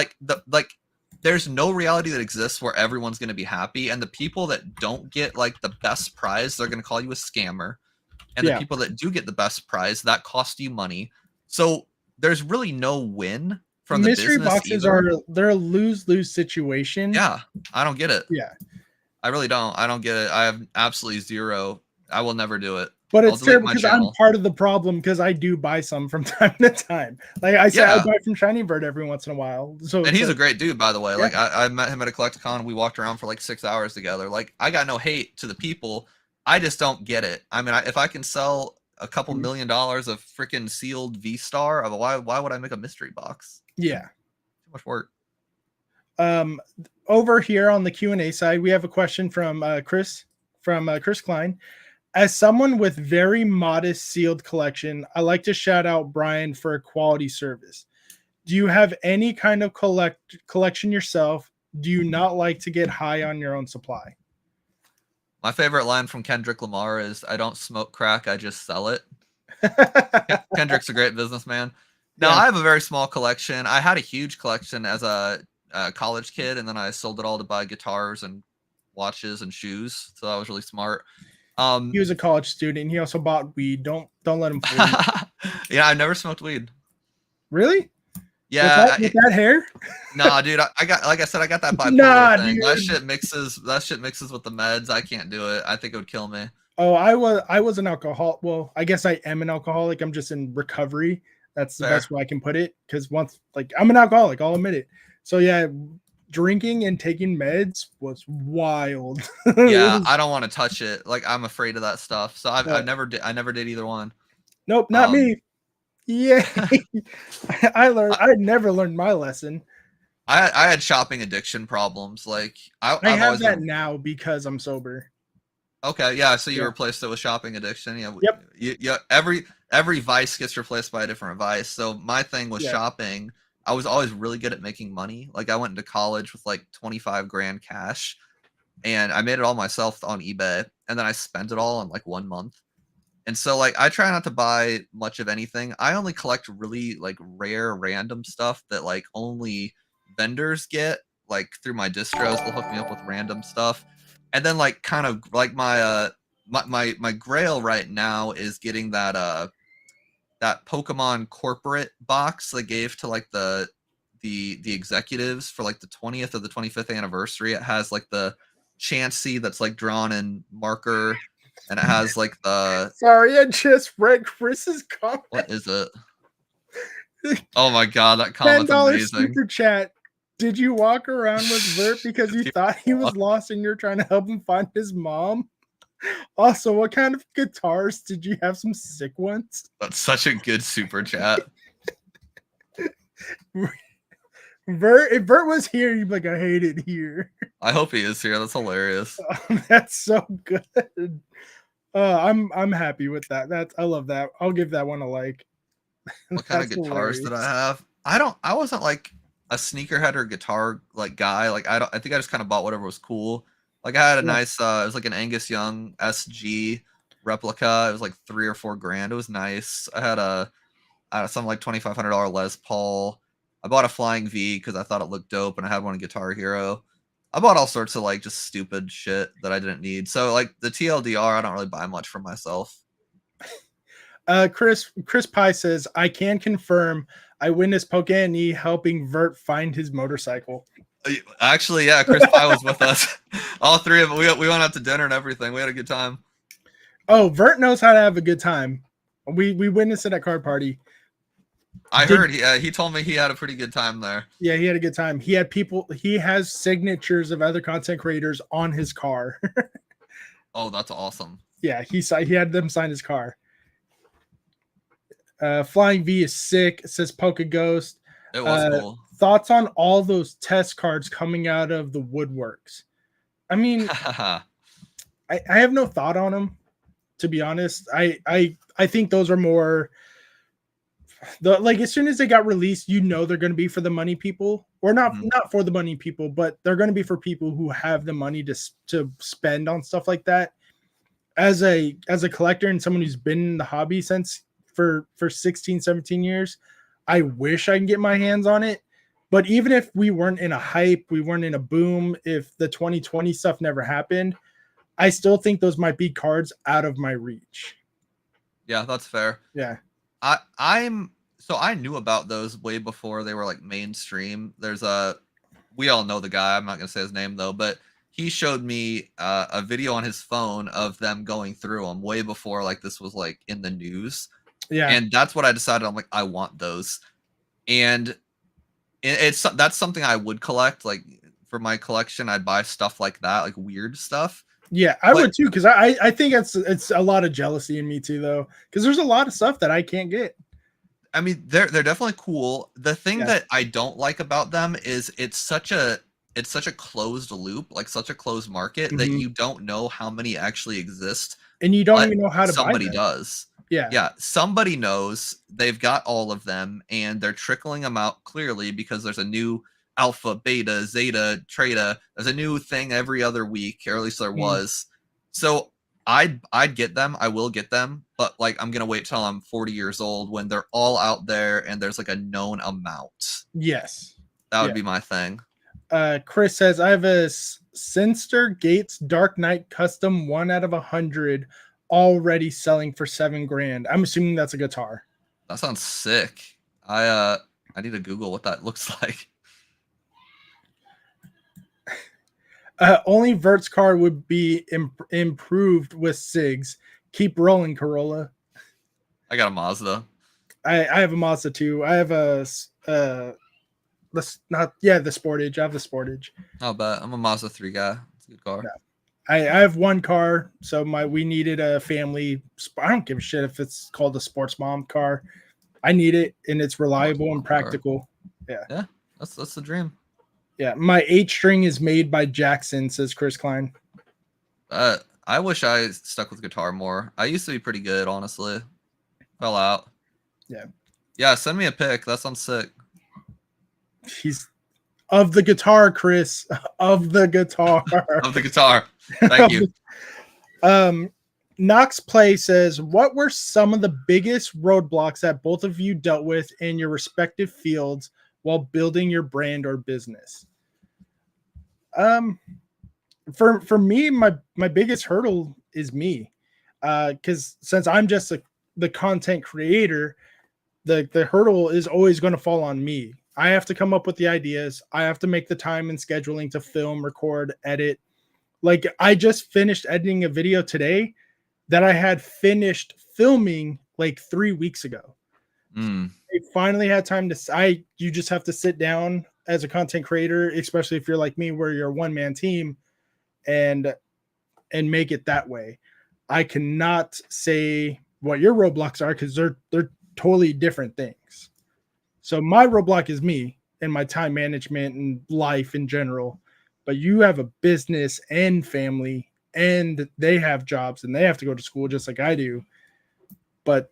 there's no reality that exists where everyone's going to be happy, and the people that don't get like the best prize, they're going to call you a scammer. And the people that do get the best prize, that cost you money. So there's really no win from the mystery business boxes either. They're a lose-lose situation. Yeah, I don't get it. Yeah, I really don't. I don't get it. I have absolutely zero. I will never do it. But it's terrible because I'm part of the problem because I do buy some from time to time. Like I said, I buy from Shiny Bird every once in a while. So and he's a great dude, by the way. Yeah. Like I met him at a Collecticon. We walked around for like 6 hours together. Like I got no hate to the people. I just don't get it. I mean, if I can sell a couple $1 million of freaking sealed V-Star, why would I make a mystery box? Yeah, too much work. Over here on the Q&A side, we have a question from Chris Klein. As someone with very modest sealed collection, I like to shout out Brian for a quality service. Do you have any kind of collection yourself? Do you not like to get high on your own supply? My favorite line from Kendrick Lamar is, I don't smoke crack, I just sell it. Kendrick's a great businessman. No, I have a very small collection. I had a huge collection as a college kid, and then I sold it all to buy guitars and watches and shoes. So that was really smart. He was a college student. He also bought weed. Don't let him fool you. Yeah, I've never smoked weed. Really? Yeah, with that hair? Nah, dude. I got, like I said, I got that bipolar thing. Dude. That shit mixes with the meds. I can't do it. I think it would kill me. Oh, I was an alcoholic. Well, I guess I am an alcoholic. I'm just in recovery. That's the best way I can put it. Because once, like, I'm an alcoholic, I'll admit it. So yeah, drinking and taking meds was wild. Yeah, I don't want to touch it. Like, I'm afraid of that stuff. So I never did either one. Nope, not me. Yeah, I never learned my lesson. I had shopping addiction problems. Like, I have that now because I'm sober. Okay, yeah. So you replaced it with shopping addiction. Yeah. Yep. Yeah. Every vice gets replaced by a different vice. So my thing was shopping. I was always really good at making money. Like, I went into college with like 25 grand cash, and I made it all myself on eBay, and then I spent it all in like 1 month. And so, like, I try not to buy much of anything. I only collect really like rare, random stuff that like only vendors get. Like, through my distros, they'll hook me up with random stuff. And then, like, kind of like my grail right now is getting that that Pokemon corporate box they gave to like the executives for like the 20th or the 25th anniversary. It has like the Chansey that's like drawn in marker, and it has like the. Sorry, I just read Chris's comment. What is it? Oh my god, that comment's amazing. Super chat. Did you walk around with Vert because you thought he was lost and you're trying to help him find his mom? Also, what kind of guitars did you have? Some sick ones? That's such a good super chat. If Vert was here, you'd be like, I hate it here. I hope he is here. That's hilarious. That's so good. I'm happy with that. I love that. I'll give that one a like. What kind of guitars did I have? I wasn't like a sneakerhead or guitar like guy. Like, I think I just kind of bought whatever was cool. Like, I had a nice it was like an Angus Young SG replica. It was like 3 or 4 grand. It was nice. I had something like $2,500 Les Paul. I bought a Flying V because I thought it looked dope, and I had one in Guitar Hero. I bought all sorts of like just stupid shit that I didn't need. So like the TLDR, I don't really buy much for myself. Chris Pye says, I can confirm I witnessed Pokemon helping Vert find his motorcycle. Actually, yeah, Chris Pye was with us. All three of them. We went out to dinner and everything. We had a good time. Oh, Vert knows how to have a good time. We witnessed it at Card Party. I heard he told me he had a pretty good time there. Yeah, he had a good time. He has signatures of other content creators on his car. Oh, that's awesome. Yeah, he had them sign his car. Flying V is sick. It says Poke Ghost. It was cool. Thoughts on all those test cards coming out of the woodworks? I mean, I have no thought on them, to be honest. I think those are more like, as soon as they got released, you know they're going to be for the money people, or not for the money people, but they're going to be for people who have the money to spend on stuff like that. As a collector and someone who's been in the hobby since for 16, 17 years, I wish I can get my hands on it. But even if we weren't in a hype, we weren't in a boom, if the 2020 stuff never happened, I still think those might be cards out of my reach. Yeah, that's fair. Yeah. I knew about those way before they were like mainstream. We all know the guy. I'm not going to say his name though, but he showed me a video on his phone of them going through them way before like this was like in the news. Yeah. And that's what I decided. I'm like, I want those. And that's something I would collect. Like, for my collection, I'd buy stuff like that, like weird stuff. Yeah, I would too, because I think it's a lot of jealousy in me too, though, because there's a lot of stuff that I can't get. I mean, they're definitely cool. The thing that I don't like about them is it's such a closed loop, like such a closed market, that you don't know how many actually exist, and you don't even know how to buy them. Somebody does. Yeah, somebody knows. They've got all of them, and they're trickling them out clearly because there's a new alpha, beta, zeta, treta. There's a new thing every other week, or at least there was. So I'd get them. I will get them, but like, I'm gonna wait till I'm 40 years old when they're all out there and there's like a known amount. Yes, that would be my thing. Chris says, I have a Sinster Gates Dark Knight custom 1 out of 100 already selling for $7 grand. I'm assuming that's a guitar. That sounds sick. I need to Google what that looks like. Only Vert's car would be improved with SIGs. Keep rolling, Corolla. I got a Mazda. I have a Mazda too. I have a the Sportage. I have the Sportage. I'll bet. I'm a Mazda 3 guy. It's a good car. Yeah. I have one car, so we needed a family. I don't give a shit if it's called a sports mom car. I need it, and it's reliable and practical. Yeah, yeah, that's the dream. Yeah, my 8-string is made by Jackson, says Chris Klein. I wish I stuck with guitar more. I used to be pretty good, honestly. Fell out. Yeah. Send me a pic. That sounds sick. He's of the guitar, Chris. Of the guitar. Of the guitar. Thank you. Knox Play says, what were some of the biggest roadblocks that both of you dealt with in your respective fields while building your brand or business? For me, my biggest hurdle is me. Because since I'm just the content creator, the hurdle is always going to fall on me. I have to come up with the ideas. I have to make the time and scheduling to film, record, edit. Like, I just finished editing a video today that I had finished filming like 3 weeks ago. I finally had time to. You just have to sit down as a content creator, especially if you're like me, where you're a one-man team, and make it that way. I cannot say what your roadblocks are because they're totally different things. So my roadblock is me and my time management and life in general. But you have a business and family, and they have jobs and they have to go to school just like I do. But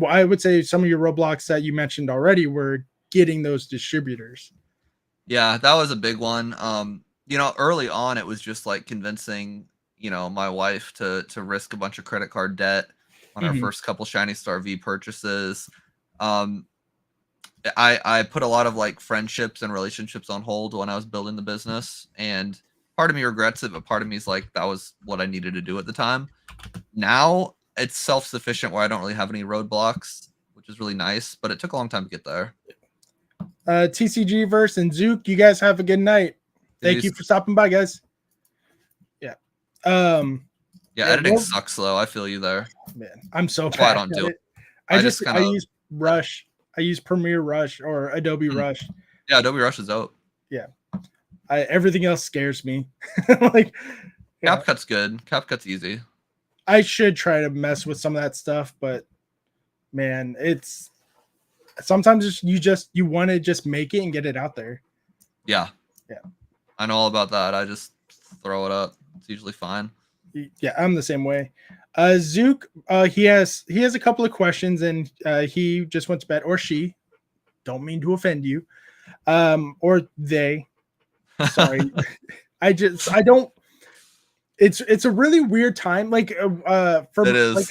I would say some of your roadblocks that you mentioned already were getting those distributors. Yeah, that was a big one. Early on, it was just like convincing, my wife to risk a bunch of credit card debt on our first couple Shiny Star V purchases. I put a lot of like friendships and relationships on hold when I was building the business, and part of me regrets it, but part of me is like, that was what I needed to do at the time. Now it's self-sufficient where I don't really have any roadblocks, which is really nice, but it took a long time to get there. TCG Verse and Zook, you guys have a good night. Thank you for stopping by, guys. Yeah. Editing sucks though. I feel you there. Man, I'm so bad. I don't do it. I use Rush. I use Premiere Rush or Adobe Rush. Yeah, Adobe Rush is dope. Yeah. Everything else scares me. CapCut's good. CapCut's easy. I should try to mess with some of that stuff, but man, it's sometimes you want to just make it and get it out there. Yeah. I know all about that. I just throw it up. It's usually fine. Yeah, I'm the same way. Zook, he has a couple of questions, and he just went to bed, or she. Don't mean to offend you, or they. Sorry, I don't. It's a really weird time. Like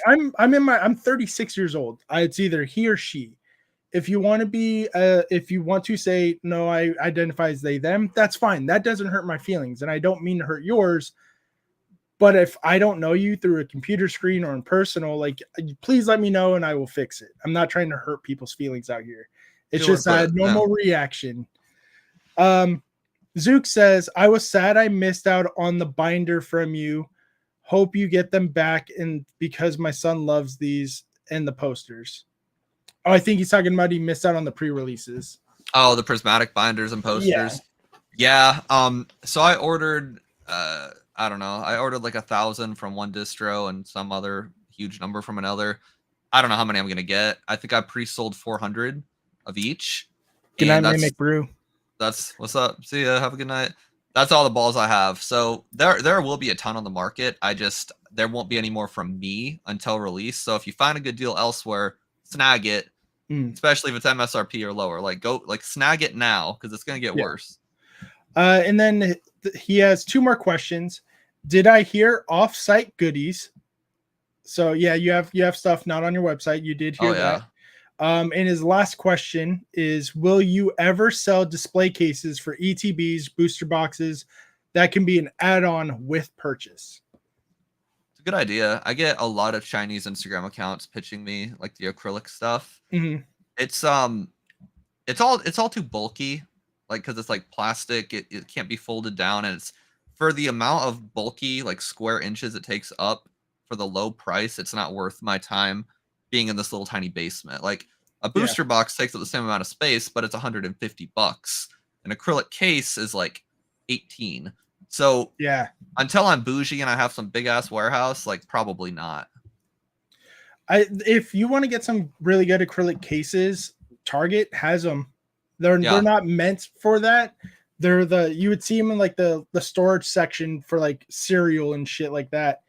I'm 36 years old. It's either he or she. If you want to say no, I identify as they them, that's fine. That doesn't hurt my feelings, and I don't mean to hurt yours. But if I don't know you through a computer screen or in personal, like, please let me know and I will fix it. I'm not trying to hurt people's feelings out here. It's just a normal reaction. Zook says, I was sad I missed out on the binder from you. Hope you get them back, and because my son loves these and the posters. Oh, I think he's talking about he missed out on the pre-releases. Oh, the prismatic binders and posters. Yeah. So I ordered I don't know. I ordered like 1,000 from one distro and some other huge number from another. I don't know how many I'm gonna get. I think I pre-sold 400 of each. Good night, Mimic Brew. That's what's up. See ya. Have a good night. That's all the balls I have. So there will be a ton on the market. There won't be any more from me until release. So if you find a good deal elsewhere, snag it. Especially if it's MSRP or lower. Like snag it now because it's gonna get worse. And then he has 2 more questions. Did I hear off-site goodies? So yeah, you have stuff not on your website. You did hear that. And his last question is, will you ever sell display cases for ETBs, booster boxes that can be an add-on with purchase? It's a good idea. I get a lot of Chinese Instagram accounts pitching me like the acrylic stuff. It's all too bulky. Like, because it's like plastic, it can't be folded down, and it's for the amount of bulky like square inches it takes up for the low price. It's not worth my time being in this little tiny basement. Like, A booster box takes up the same amount of space, but it's $150. An acrylic case is like 18. So yeah, until I'm bougie and I have some big ass warehouse, like probably not. If you want to get some really good acrylic cases, Target has them. They're not meant for that. You would see them in like the storage section for like cereal and shit like that.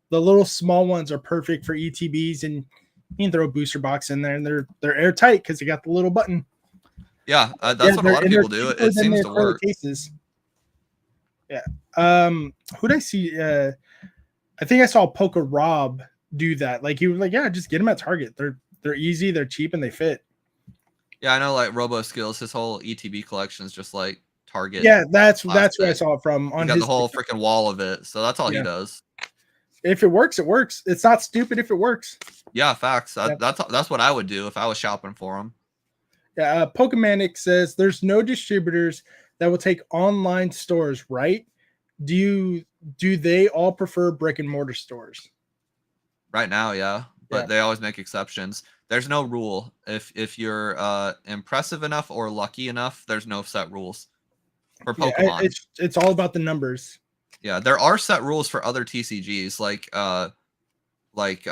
The little small ones are perfect for ETBs, and you can throw a booster box in there, and they're airtight because you got the little button. Yeah, that's what a lot of people do. It seems to work. Cases. Yeah. Who'd I see? I think I saw PolishRob do that. Like he was like, yeah, just get them at Target. They're easy, they're cheap, and they fit. Yeah, I know. Like Robo Skills, his whole ETB collection is just like Target. Yeah, that's where I saw it from. On got the whole freaking wall of it, so that's all he does. If it works, it works. It's not stupid if it works. Yeah, facts. That's what I would do if I was shopping for them. Yeah, Pokemanic says there's no distributors that will take online stores, right? Do they all prefer brick and mortar stores? Right now, yeah, but they always make exceptions. There's no rule. If you're impressive enough or lucky enough, there's no set rules for Pokemon. Yeah, it's all about the numbers. Yeah, there are set rules for other TCGs, like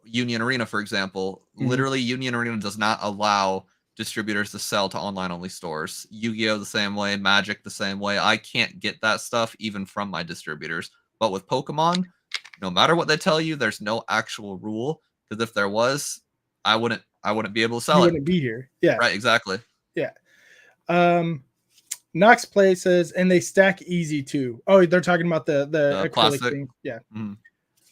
Union Arena, for example. Literally, Union Arena does not allow distributors to sell to online-only stores. Yu-Gi-Oh! The same way, Magic the same way. I can't get that stuff even from my distributors. But with Pokemon, no matter what they tell you, there's no actual rule. Because if there was, I wouldn't be able to sell it. You wouldn't be here. Yeah. Right, exactly. Yeah. Knox Play says, and they stack easy too. Oh, they're talking about the acrylic plastic thing. Yeah.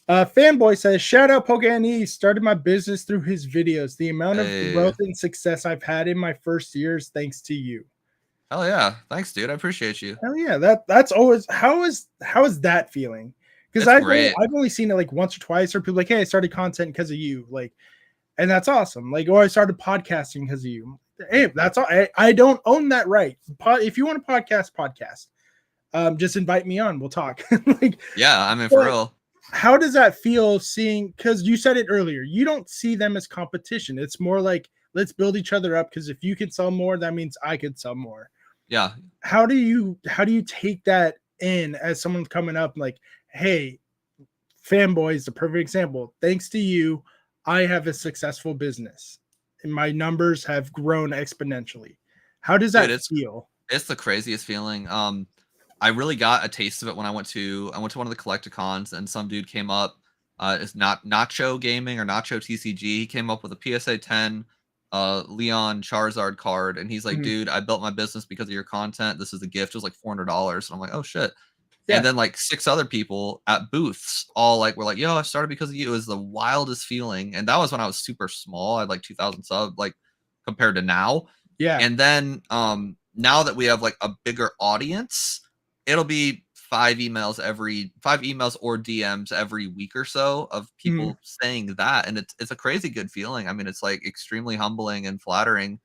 Fanboy says, shout out Poke started my business through his videos. The amount of growth and success I've had in my first years, thanks to you. Hell yeah. Thanks, dude. I appreciate you. Hell yeah. That's always how is that feeling? Because I've only seen it like once or twice, or people like, hey, I started content because of you. Like, and that's awesome. Like, or I started podcasting because of you. Hey, that's all. I don't own that right. If you want to podcast, just invite me on. We'll talk. Like, yeah, I mean, for real. How does that feel seeing? Because you said it earlier, you don't see them as competition. It's more like let's build each other up. Because if you can sell more, that means I could sell more. Yeah. How do you take that in as someone coming up like, hey, Fanboy is the perfect example. Thanks to you, I have a successful business. And my numbers have grown exponentially. How does that feel? It's the craziest feeling. I really got a taste of it when I went to one of the Collecticons, and some dude came up. It's not Nacho Gaming or Nacho TCG. He came up with a PSA 10 Leon Charizard card, and he's like, dude, I built my business because of your content. This is a gift. It was like $400. And I'm like, oh shit. Yeah. And then like 6 other people at booths all like were like, yo, I started because of you. It was the wildest feeling. And that was when I was super small. I had like 2,000 subs, like compared to now. Yeah. And then now that we have like a bigger audience, it'll be 5 emails or DMs every week or so of people saying that. And it's a crazy good feeling. I mean, it's like extremely humbling and flattering.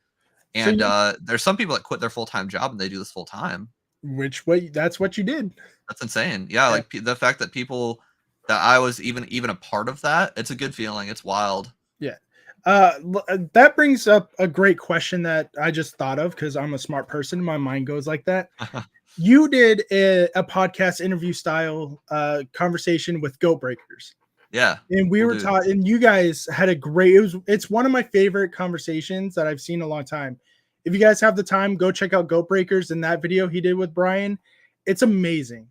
And there's some people that quit their full-time job and they do this full time. That's what you did. That's insane. Yeah, like the fact that that I was even a part of that, it's a good feeling. It's wild. Yeah. That brings up a great question that I just thought of because I'm a smart person. My mind goes like that. You did a podcast interview style conversation with Goat Breakers. Yeah. And we were taught, and you guys had a great, it's one of my favorite conversations that I've seen in a long time. If you guys have the time, go check out Goat Breakers and that video he did with Brian. It's amazing.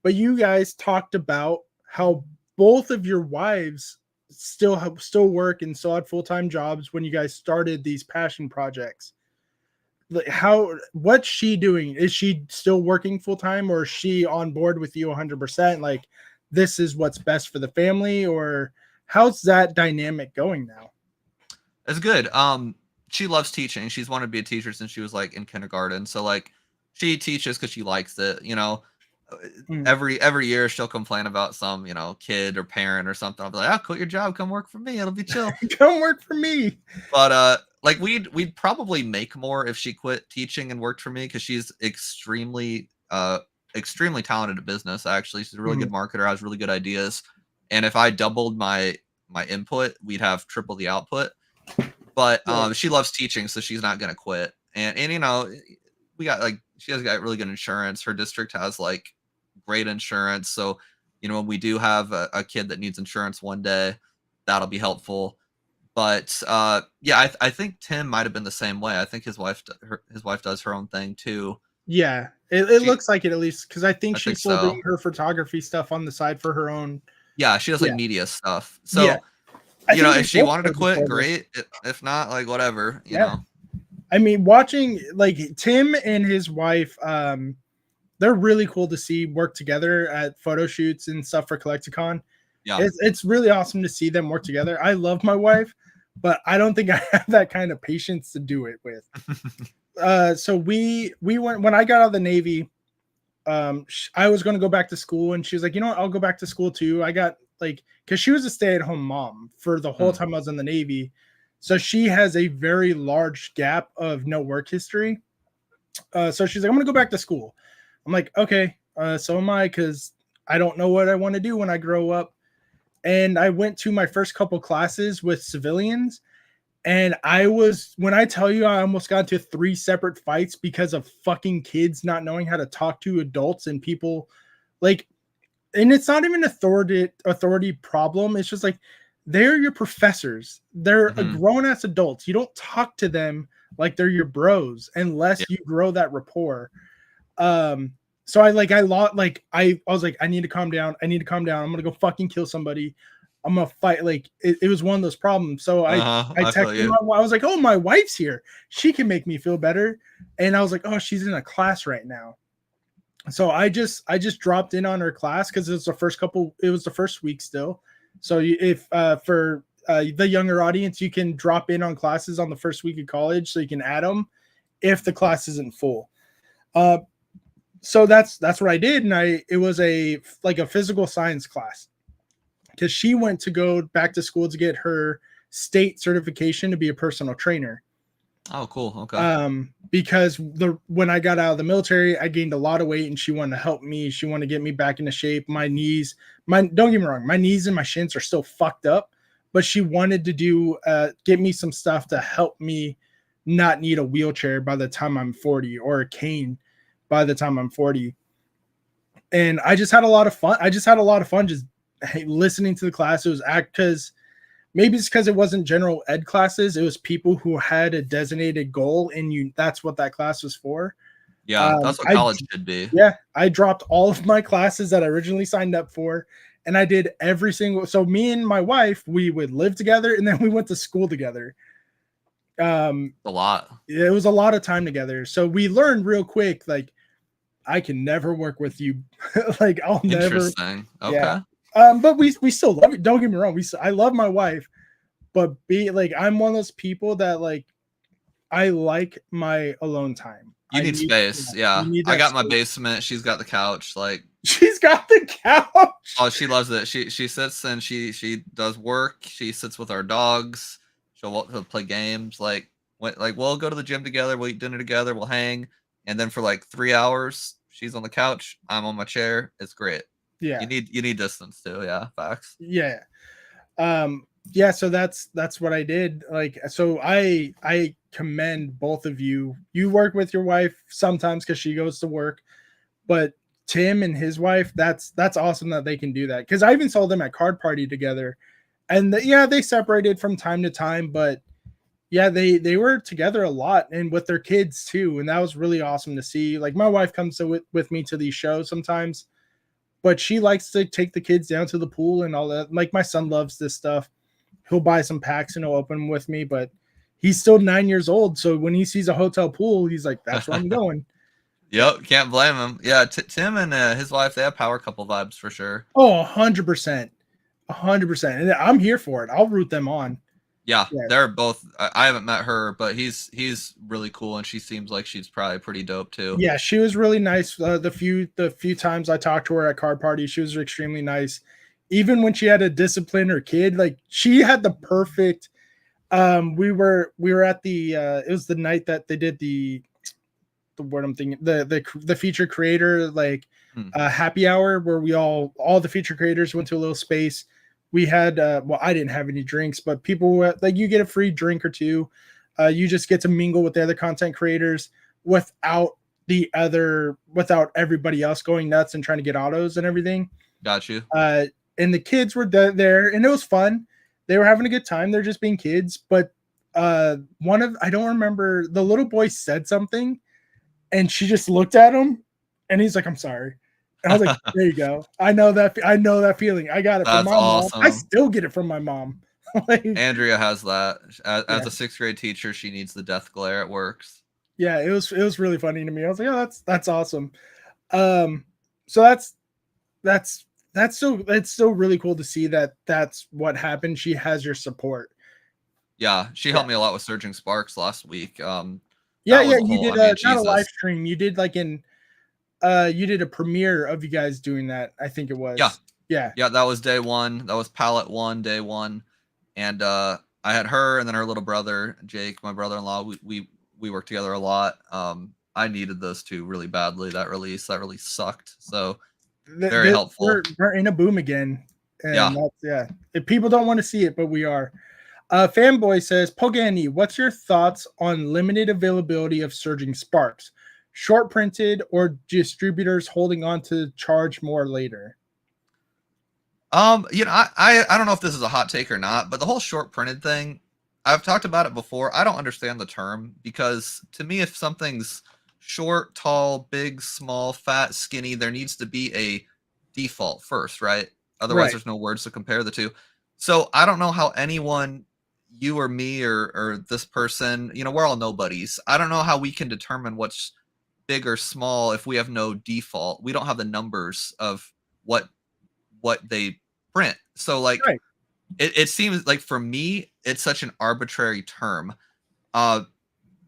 But you guys talked about how both of your wives still work and still had full-time jobs when you guys started these passion projects. Like what's she doing? Is she still working full-time, or is she on board with you 100%? Like, this is what's best for the family, or how's that dynamic going now? It's good. She loves teaching. She's wanted to be a teacher since she was like in kindergarten. So like she teaches because she likes it, you know. Every year she'll complain about some, you know, kid or parent or something. I'll be like, oh, quit your job, come work for me. It'll be chill. Come work for me. But like we'd probably make more if she quit teaching and worked for me, because she's extremely talented at business. Actually, she's a really good marketer, has really good ideas. And if I doubled my input, we'd have triple the output. but she loves teaching, so she's not gonna quit. And you know, we got like she has got really good insurance. Her district has like great insurance, so you know when we do have a kid that needs insurance one day, that'll be helpful. But yeah, I think Tim might have been the same way. I think his wife does her own thing too. Yeah, it looks like it, at least, because I think I she's think still doing so. her photography stuff on the side for her own. Yeah, she does like Yeah. media stuff. Yeah. So I you know, think if they she both wanted to try quit, before this. great. If not, like whatever, you Yeah. know. I mean, watching like Tim and his wife, they're really cool to see work together at photo shoots and stuff for Collecticon. Yeah. It's really awesome to see them work together. I love my wife, but I don't think I have that kind of patience to do it with. So we went when I got out of the Navy. I was going to go back to school, and she was like, you know what, I'll go back to school too. I got like, because she was a stay-at-home mom for the whole time I was in the Navy, so she has a very large gap of no work history. So she's like, I'm going to go back to school. I'm like, okay, so am I, because I don't know what I want to do when I grow up. And I went to my first couple classes with civilians, and when I tell you, I almost got into 3 separate fights because of fucking kids not knowing how to talk to adults and people, like, and it's not even authority problem. It's just like, they're your professors. They're grown ass adults. You don't talk to them like they're your bros unless you grow that rapport. So I was like, I need to calm down. I'm gonna go fucking kill somebody. I'm gonna fight. Like it was one of those problems. So I texted I was like, oh, my wife's here. She can make me feel better. And I was like, oh, she's in a class right now. So I just dropped in on her class because it was the first week still. So if for the younger audience, you can drop in on classes on the first week of college, so you can add them if the class isn't full. So that's what I did, and it was a physical science class, because she went to go back to school to get her state certification to be a personal trainer. Oh, cool. Okay. Because when I got out of the military, I gained a lot of weight, and she wanted to help me. She wanted to get me back into shape. My knees, don't get me wrong, my knees and my shins are still fucked up, but she wanted to get me some stuff to help me not need a wheelchair by the time I'm 40, or a cane by the time I'm 40. And I just had a lot of fun. Just listening to the class. It was maybe it's because it wasn't general ed classes. It was people who had a designated goal, and that's what that class was for. Yeah, that's what college should be. Yeah, I dropped all of my classes that I originally signed up for, and I did every single. So me and my wife, we would live together, and then we went to school together. A lot. It was a lot of time together. So we learned real quick, like, I can never work with you. Like, I'll never. Interesting. Okay. Yeah. But we still love it. Don't get me wrong. I love my wife, but I'm one of those people that, like, I like my alone time. You need space. Yeah. I got my basement. She's got the couch. Like, she's got the couch. Oh, she loves it. She sits and she does work. She sits with our dogs. She'll play games. Like we'll go to the gym together. We'll eat dinner together. We'll hang. And then for like 3 hours, she's on the couch. I'm on my chair. It's great. Yeah. You need distance too. Yeah. Facts. Yeah. Yeah. So that's what I did. Like, so I commend both of you. You work with your wife sometimes because she goes to work, but Tim and his wife, that's awesome that they can do that. Because I even saw them at Card Party together, and they separated from time to time, but yeah, they were together a lot, and with their kids too, and that was really awesome to see. Like, my wife comes with me to these shows sometimes, but she likes to take the kids down to the pool and all that. Like, my son loves this stuff. He'll buy some packs and he'll open them with me, but he's still 9 years old, so when he sees a hotel pool, he's like, that's where I'm going. Yep, can't blame him. Yeah, Tim and his wife, they have power couple vibes for sure. Oh, 100%. 100%. And I'm here for it. I'll root them on. Yeah, they're both. I haven't met her, but he's really cool, and she seems like she's probably pretty dope too. Yeah, she was really nice. The few times I talked to her at Card Party, she was extremely nice. Even when she had to discipline her kid, like, she had the perfect. We were at the. It was the night that they did the word I'm thinking, the feature creator, like, happy hour, where we all the feature creators went to a little space. we had well, I didn't have any drinks, but people were, like, you get a free drink or two. You just get to mingle with the other content creators without without everybody else going nuts and trying to get autos and everything. Got you. And the kids were there, and it was fun. They were having a good time. They're just being kids. But I don't remember, the little boy said something, and she just looked at him, and he's like, "I'm sorry." And I was like, "There you go. I know that feeling. I got it from That's my mom. I awesome. still get it from my mom." Like, Andrea has that. As yeah. a 6th grade teacher, she needs the death glare. It works. Yeah, it was really funny to me. I was like, "Oh, that's awesome." So that's still really cool to see that that's what happened. She has your support. Yeah, she helped me a lot with Surging Sparks last week. Yeah, That was yeah, a you whole, did I mean, not a live Jesus. stream. You did like you did a premiere of you guys doing that. I think it was. Yeah. Yeah. Yeah, that was day 1. That was palette 1, day 1. And I had her and then her little brother, Jake, my brother-in-law. We worked together a lot. I needed those two really badly. That release sucked. So very helpful. We're in a boom again. And Yeah. yeah. If people don't want to see it, but we are. Fanboy says, Pogani, what's your thoughts on limited availability of Surging Sparks? Short printed or distributors holding on to charge more later? You know, I don't know if this is a hot take or not, but the whole short printed thing, I've talked about it before. I don't understand the term, because to me, if something's short, tall, big, small, fat, skinny, there needs to be a default first, right? Otherwise, Right. there's no words to compare the two. So I don't know how anyone, you or me or this person, you know, we're all nobodies. I don't know how we can determine what's big or small if we have no default. We don't have the numbers of what they print. So like, Right. it seems like, for me, it's such an arbitrary term.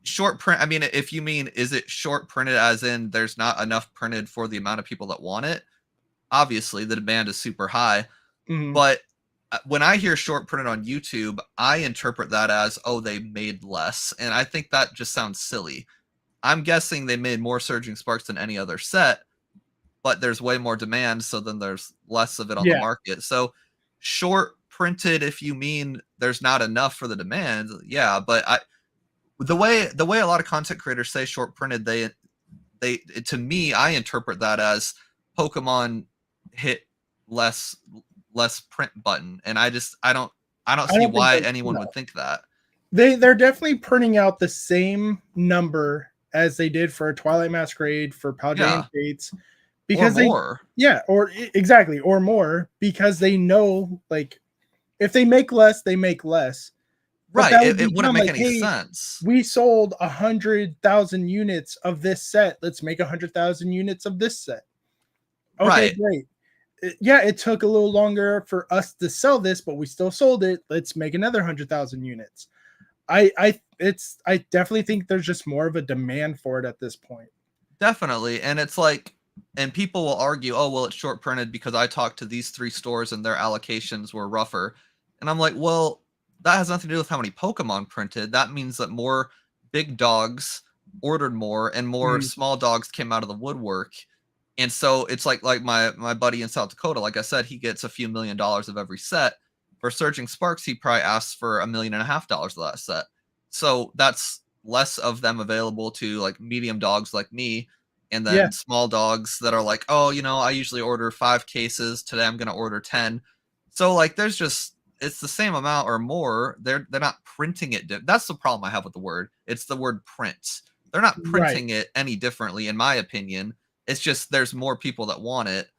Short print, I mean, if you mean, is it short printed as in there's not enough printed for the amount of people that want it? Obviously, the demand is super high. Mhm. But when I hear short printed on YouTube, I interpret that as, oh, they made less. And I think that just sounds silly. I'm guessing they made more Surging Sparks than any other set, but there's way more demand, so then there's less of it on the Yeah. market. So short printed, if you mean there's not enough for the demand, yeah. But the way a lot of content creators say short printed, they to me, I interpret that as Pokemon hit less print button, and I don't see why anyone would think that. They're definitely printing out the same number as they did for Twilight Masquerade, for Paldean Fates, because or more. Exactly, or more, because they know, like, if they make less, they make less. Right. It wouldn't make any sense. We sold 100,000 units of this set. Let's make 100,000 units of this set. Okay, right. Great. Yeah, it took a little longer for us to sell this, but we still sold it. Let's make another 100,000 units. I definitely think there's just more of a demand for it at this point. Definitely. And it's like, and people will argue, oh, well, it's short printed because I talked to these 3 stores and their allocations were rougher. And I'm like, well, that has nothing to do with how many Pokemon printed. That means that more big dogs ordered more and more small dogs came out of the woodwork. And so it's like my buddy in South Dakota, like I said, he gets a few $1 million of every set. For Surging Sparks, he probably asks for $1.5 million of that set. So that's less of them available to like medium dogs like me, and then small dogs that are like, oh, you know, I usually order 5 cases. Today I'm going to order 10. So like, there's just, it's the same amount or more. They're not printing it. That's the problem I have with the word. It's the word print. They're not printing it any differently, in my opinion. It's just there's more people that want it.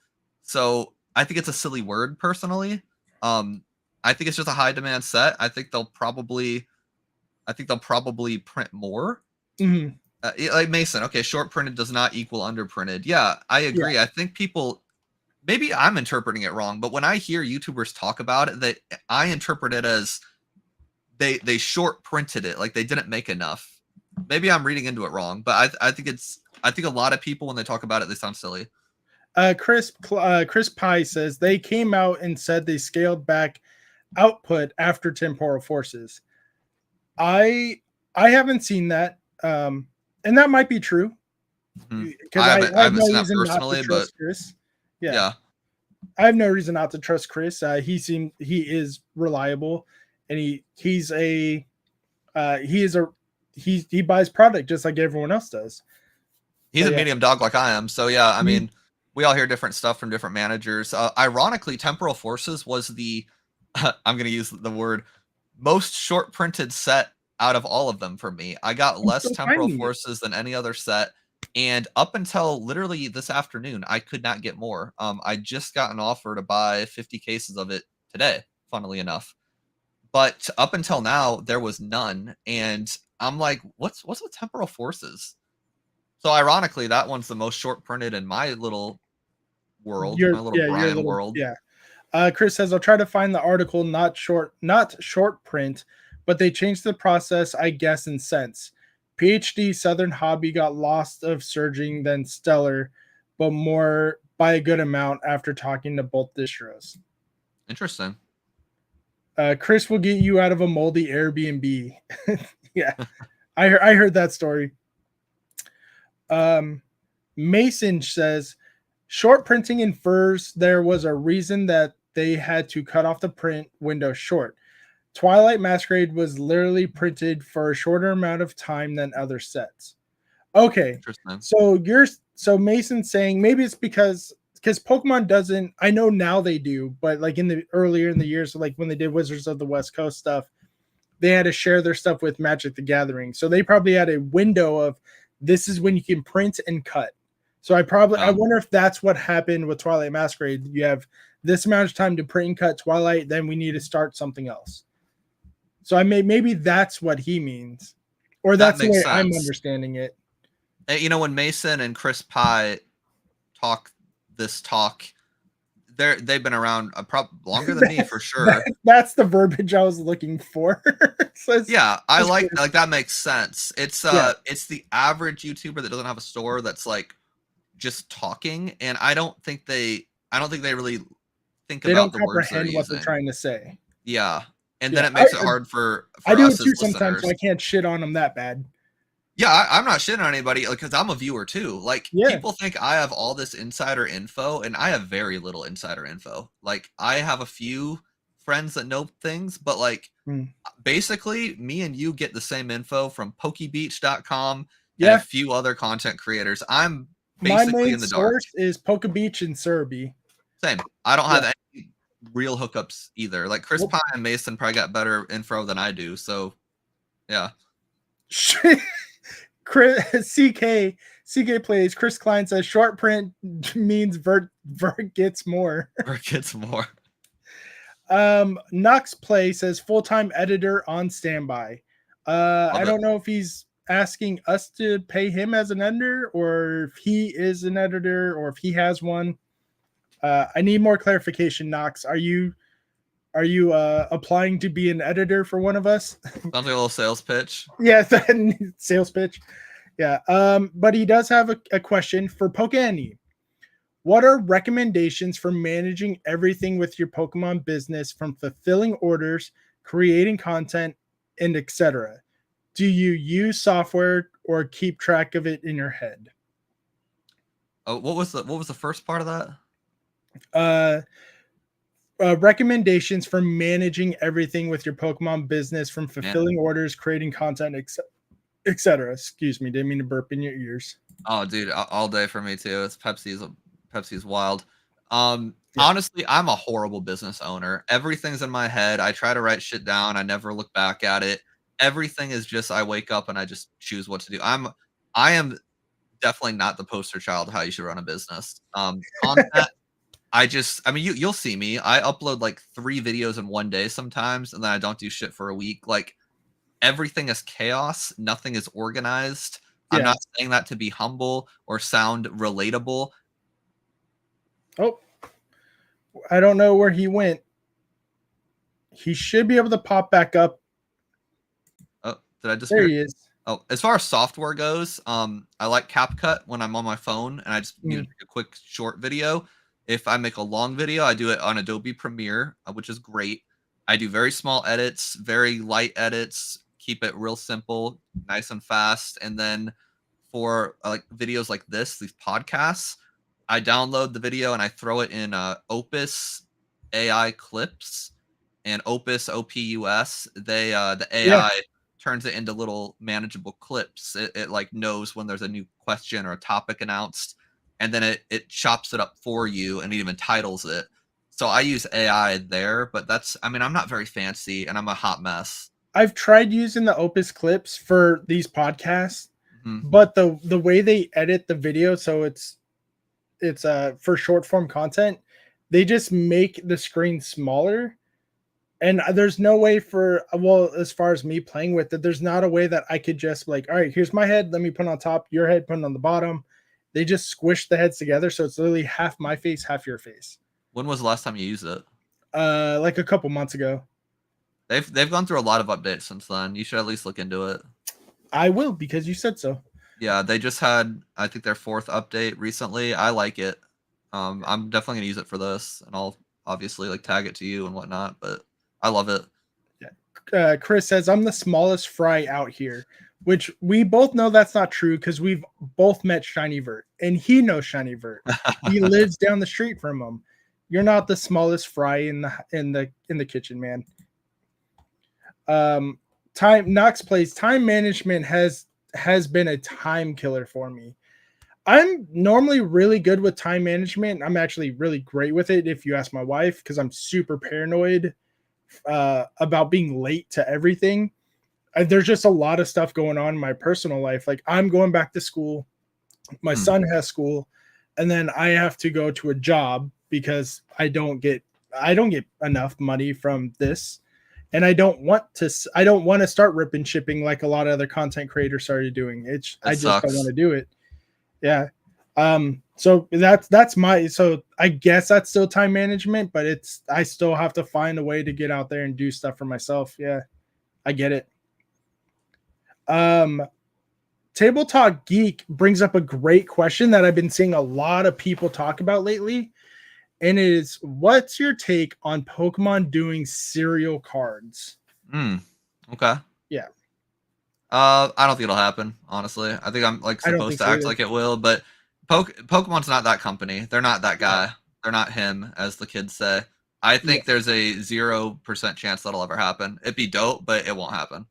So I think it's a silly word, personally. I think it's just a high demand set. I think they'll probably print more. Like Mason, okay, short printed does not equal underprinted. Yeah, I agree. Yeah. I think people, maybe I'm interpreting it wrong, but when I hear YouTubers talk about it, that I interpret it as they short printed it, like they didn't make enough. Maybe I'm reading into it wrong, but I think a lot of people, when they talk about it, they sound silly. Chris Pye says they came out and said they scaled back output after temporal forces. I haven't seen that, and that might be true. I haven't seen that personally, but Chris. Yeah. I have no reason not to trust Chris. He is reliable, and he buys product just like everyone else does. He's a medium dog like I am. So yeah, I mean, we all hear different stuff from different managers. Ironically, Temporal Forces was the I'm going to use the word most short printed set out of all of them for me. I got less Temporal Forces than any other set. And up until literally this afternoon, I could not get more. I just got an offer to buy 50 cases of it today, funnily enough. But up until now, there was none. And I'm like, what's with Temporal Forces? So ironically, that one's the most short printed in my little world, my little Brian world. Yeah. Chris says, I'll try to find the article, not short print, but they changed the process, I guess, in sense. PhD Southern Hobby got lost of surging than Stellar, but more by a good amount after talking to both distros. Interesting. Chris will get you out of a moldy Airbnb. Yeah, I heard that story. Mason says, short printing infers there was a reason that they had to cut off the print window short. Twilight Masquerade was literally printed for a shorter amount of time than other sets. Okay, so Mason's saying maybe it's because Pokemon doesn't. I know now they do, but like earlier in the years, like when they did Wizards of the West Coast stuff, they had to share their stuff with Magic the Gathering. So they probably had a window of this is when you can print and cut. So I wonder if that's what happened with Twilight Masquerade. You have this amount of time to print and cut Twilight, then we need to start something else. So maybe that's what he means, or that's the way I'm understanding it. You know, when Mason and Chris Pye talk this talk, they've been around longer than me for sure. That's the verbiage I was looking for. So yeah, I like that makes sense. It's the average YouTuber that doesn't have a store that's like just talking, and I don't think they really think about the words they're using. What they're trying to say. Yeah. And then it makes it hard for I do it too sometimes, so I can't shit on them that bad. Yeah, I'm not shitting on anybody because I'm a viewer too. Like people think I have all this insider info, and I have very little insider info. Like I have a few friends that know things, but like basically me and you get the same info from PokeBeach.com and a few other content creators. I'm basically in the dark. My main source is PokeBeach and Surby. Same. I don't have any real hookups either. Like Chris Pye and Mason probably got better info than I do. So yeah. CK plays. Chris Klein says short print means Vert gets more. Vert gets more. Nux Play says full-time editor on standby. I don't know if he's asking us to pay him as an editor, or if he is an editor, or if he has one. I need more clarification, Knox. Are you applying to be an editor for one of us? Sounds like a little sales pitch. Yeah, sales pitch. Yeah. But he does have a question for Pokeani. What are recommendations for managing everything with your Pokemon business, from fulfilling orders, creating content, and etc.? Do you use software or keep track of it in your head? Oh, what was the first part of that? Recommendations for managing everything with your Pokemon business, from fulfilling orders, creating content, etc. Excuse me, didn't mean to burp in your ears. Oh, dude, all day for me too. It's Pepsi's wild. Honestly, I'm a horrible business owner. Everything's in my head. I try to write shit down. I never look back at it. Everything is just I wake up and I just choose what to do. I am definitely not the poster child of how you should run a business. Content. I mean, you'll see me. I upload like 3 videos in one day sometimes, and then I don't do shit for a week. Like everything is chaos. Nothing is organized. Yeah. I'm not saying that to be humble or sound relatable. Oh, I don't know where he went. He should be able to pop back up. Oh, did I just? There he is. Oh, as far as software goes, I like CapCut when I'm on my phone and I just need to make a quick short video. If I make a long video, I do it on Adobe Premiere, which is great. I do very small edits, very light edits, keep it real simple, nice and fast. And then for like videos like this, these podcasts, I download the video and I throw it in Opus AI clips, and Opus OPUS. The AI turns it into little manageable clips. It like knows when there's a new question or a topic announced, and then it chops it up for you and it even titles it. So I use AI there, but I'm not very fancy and I'm a hot mess. I've tried using the Opus clips for these podcasts, but the way they edit the video, so it's for short form content, they just make the screen smaller. And there's no way as far as me playing with it, there's not a way that I could just like, all right, here's my head, let me put on top, your head, put it on the bottom. They just squish the heads together, so it's literally half my face, half your face. When was the last time you used it? Like a couple months ago. They've gone through a lot of updates since then. You should at least look into it. I will, because you said so. Yeah, they just had, I think, their 4th update recently. I like it. I'm definitely gonna use it for this, and I'll obviously like tag it to you and whatnot. But I love it. Yeah. Chris says I'm the smallest fry out here, which we both know that's not true because we've both met Shiny Vert, and he knows Shiny Vert. He lives down the street from him. You're not the smallest fry in the kitchen, man. Knox plays time management has been a time killer for me. I'm normally really good with time management. I'm actually really great with it if you ask my wife, because I'm super paranoid about being late to everything. There's just a lot of stuff going on in my personal life. Like I'm going back to school. My son has school, and then I have to go to a job because I don't get enough money from this. And I don't want to start ripping shipping like a lot of other content creators started doing. I just don't want to do it. Yeah. So so I guess that's still time management, but I still have to find a way to get out there and do stuff for myself. Yeah. I get it. Table Talk Geek brings up a great question that I've been seeing a lot of people talk about lately. And it is, what's your take on Pokemon doing serial cards? Okay. Yeah. I don't think it'll happen, honestly. I think I'm like supposed to act like it will, but Pokemon's not that company. They're not that guy. They're not him, as the kids say. I think there's a 0% chance that'll ever happen. It'd be dope, but it won't happen.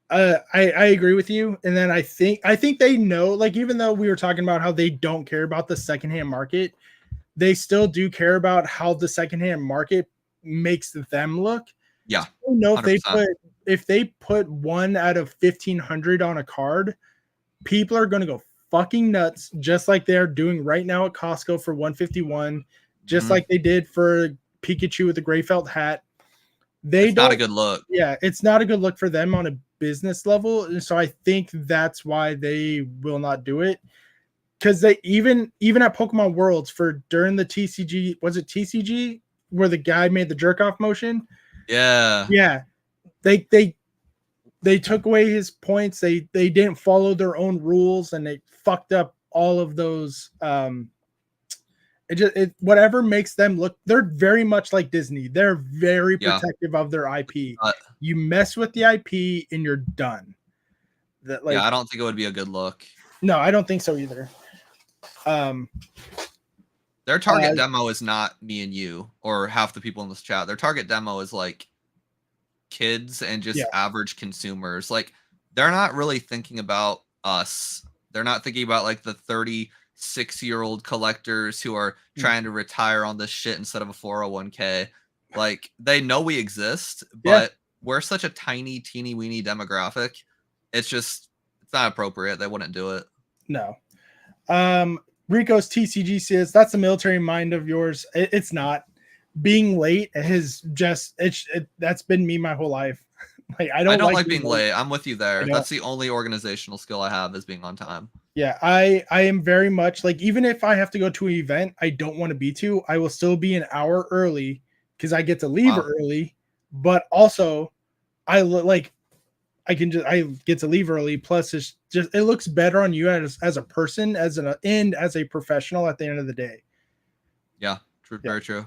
I agree with you. And then I think they know, like, even though we were talking about how they don't care about the secondhand market, they still do care about how the secondhand market makes them look. Yeah. So you know, if they put 1 out of 1,500 on a card, people are going to go fucking nuts, just like they're doing right now at Costco for 151, just like they did for Pikachu with the gray felt hat. It's not a good look. Yeah, it's not a good look for them on a business level. And so I think that's why they will not do it. Because they even at Pokemon Worlds during the TCG, was it TCG where the guy made the jerk off motion? Yeah. They took away his points. They didn't follow their own rules, and they fucked up all of those. Whatever makes them look. They're very much like Disney. They're very protective of their IP. You mess with the IP, and you're done. I don't think it would be a good look. No, I don't think so either. Their target demo is not me and you or half the people in this chat. Their target demo is like kids and just average consumers. Like they're not really thinking about us. They're not thinking about like the 36-year-old collectors who are trying to retire on this shit instead of a 401k. Like they know we exist, but we're such a tiny, teeny weeny demographic. It's not appropriate. They wouldn't do it. No. Rico's TCG says that's the military mind of yours. It's not. Being late has that's been me my whole life. Like I don't like being late. I'm with you there. That's the only organizational skill I have, is being on time. Yeah, I am very much like, even if I have to go to an event I don't want to be to, I will still be an hour early because I get to leave early. But also, I get to leave early. Plus, it looks better on you as a person, as a professional at the end of the day. Yeah, true, very true.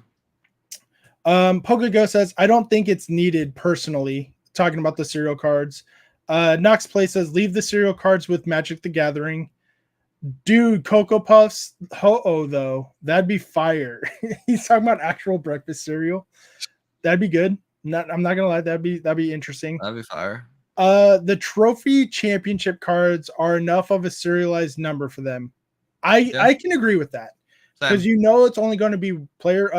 Pokego says, I don't think it's needed personally, talking about the serial cards. Knox Play says, leave the serial cards with Magic the Gathering. Dude, Cocoa Puffs, ho-oh though, that'd be fire. He's talking about actual breakfast cereal. That'd be good. I'm not gonna lie, that'd be interesting. That'd be fire. The trophy championship cards are enough of a serialized number for them. I can agree with that because it's only going to be player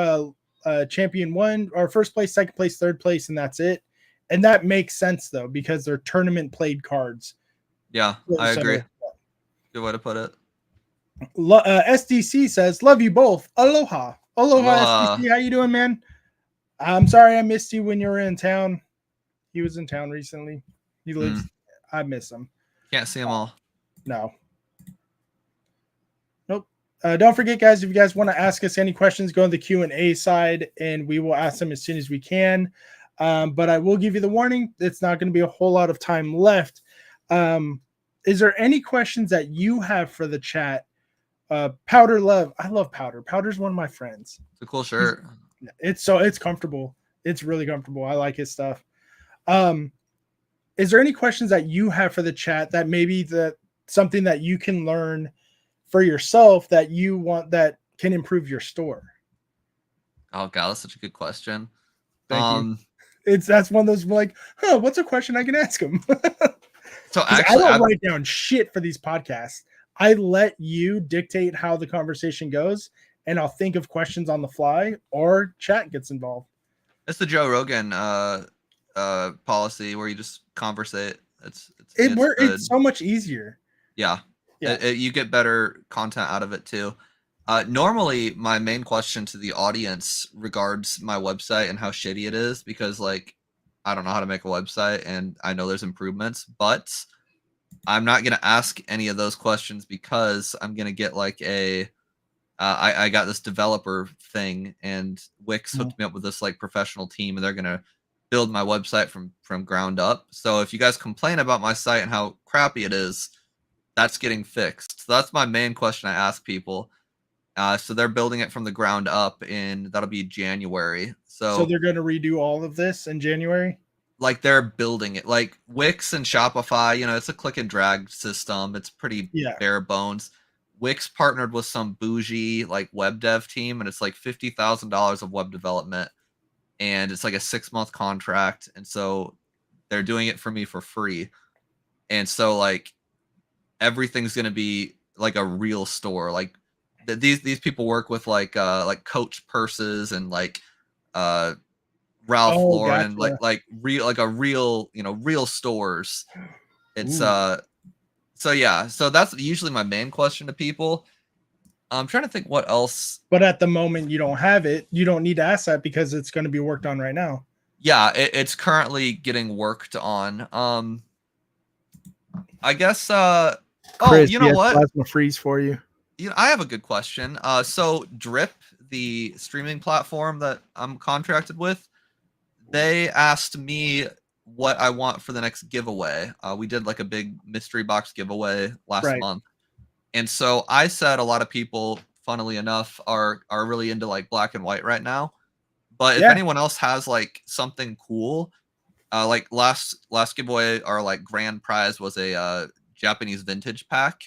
champion 1 or first place, second place, third place, and that's it. And that makes sense though because they're tournament played cards. Yeah, I agree. Good way to put it. SDC says, "Love you both. Aloha, SDC. How you doing, man? I'm sorry I missed you when you were in town. He was in town recently. He lives. I miss him. Can't see them all. No. Nope. Don't forget, guys, if you guys want to ask us any questions, go on the Q&A side, and we will ask them as soon as we can. But I will give you the warning. It's not going to be a whole lot of time left. Is there any questions that you have for the chat? Powder Love. I love Powder. Powder's one of my friends. It's a cool shirt. It's comfortable. It's really comfortable. I like his stuff. Is there any questions that you have for the chat that maybe something that you can learn for yourself that you want that can improve your store? Oh God, that's such a good question. Thank you. That's one of those like, what's a question I can ask him? So actually, I don't write down shit for these podcasts. I let you dictate how the conversation goes, and I'll think of questions on the fly, or chat gets involved. It's the Joe Rogan policy where you just conversate. It's so much easier. Yeah. You get better content out of it too. Normally, my main question to the audience regards my website and how shitty it is because, like, I don't know how to make a website and I know there's improvements, but I'm not going to ask any of those questions because I'm going to get like I got this developer thing and Wix hooked me up with this like professional team and they're going to build my website from ground up. So if you guys complain about my site and how crappy it is, that's getting fixed. So that's my main question I ask people. So they're building it from the ground up and that'll be January. So they're going to redo all of this in January? Like they're building it like Wix and Shopify, it's a click and drag system. It's pretty bare bones. Wix partnered with some bougie like web dev team and it's like $50,000 of web development and it's like a 6-month contract. And so they're doing it for me for free. And so like everything's going to be like a real store. Like these people work with like Coach purses and like Ralph Lauren, gotcha. like real stores. It's so that's usually my main question to people. I'm trying to think what else. But at the moment you don't have it. You don't need to ask that because it's going to be worked on right now. Yeah, it's currently getting worked on. I guess Chris, you know what? Plasma freeze for you. I have a good question. So Drip, the streaming platform that I'm contracted with, they asked me what I want for the next giveaway. We did like a big mystery box giveaway last month. And so I said a lot of people, funnily enough, are really into like black and white right now. But if anyone else has like something cool, like last giveaway, our like grand prize was a Japanese vintage pack.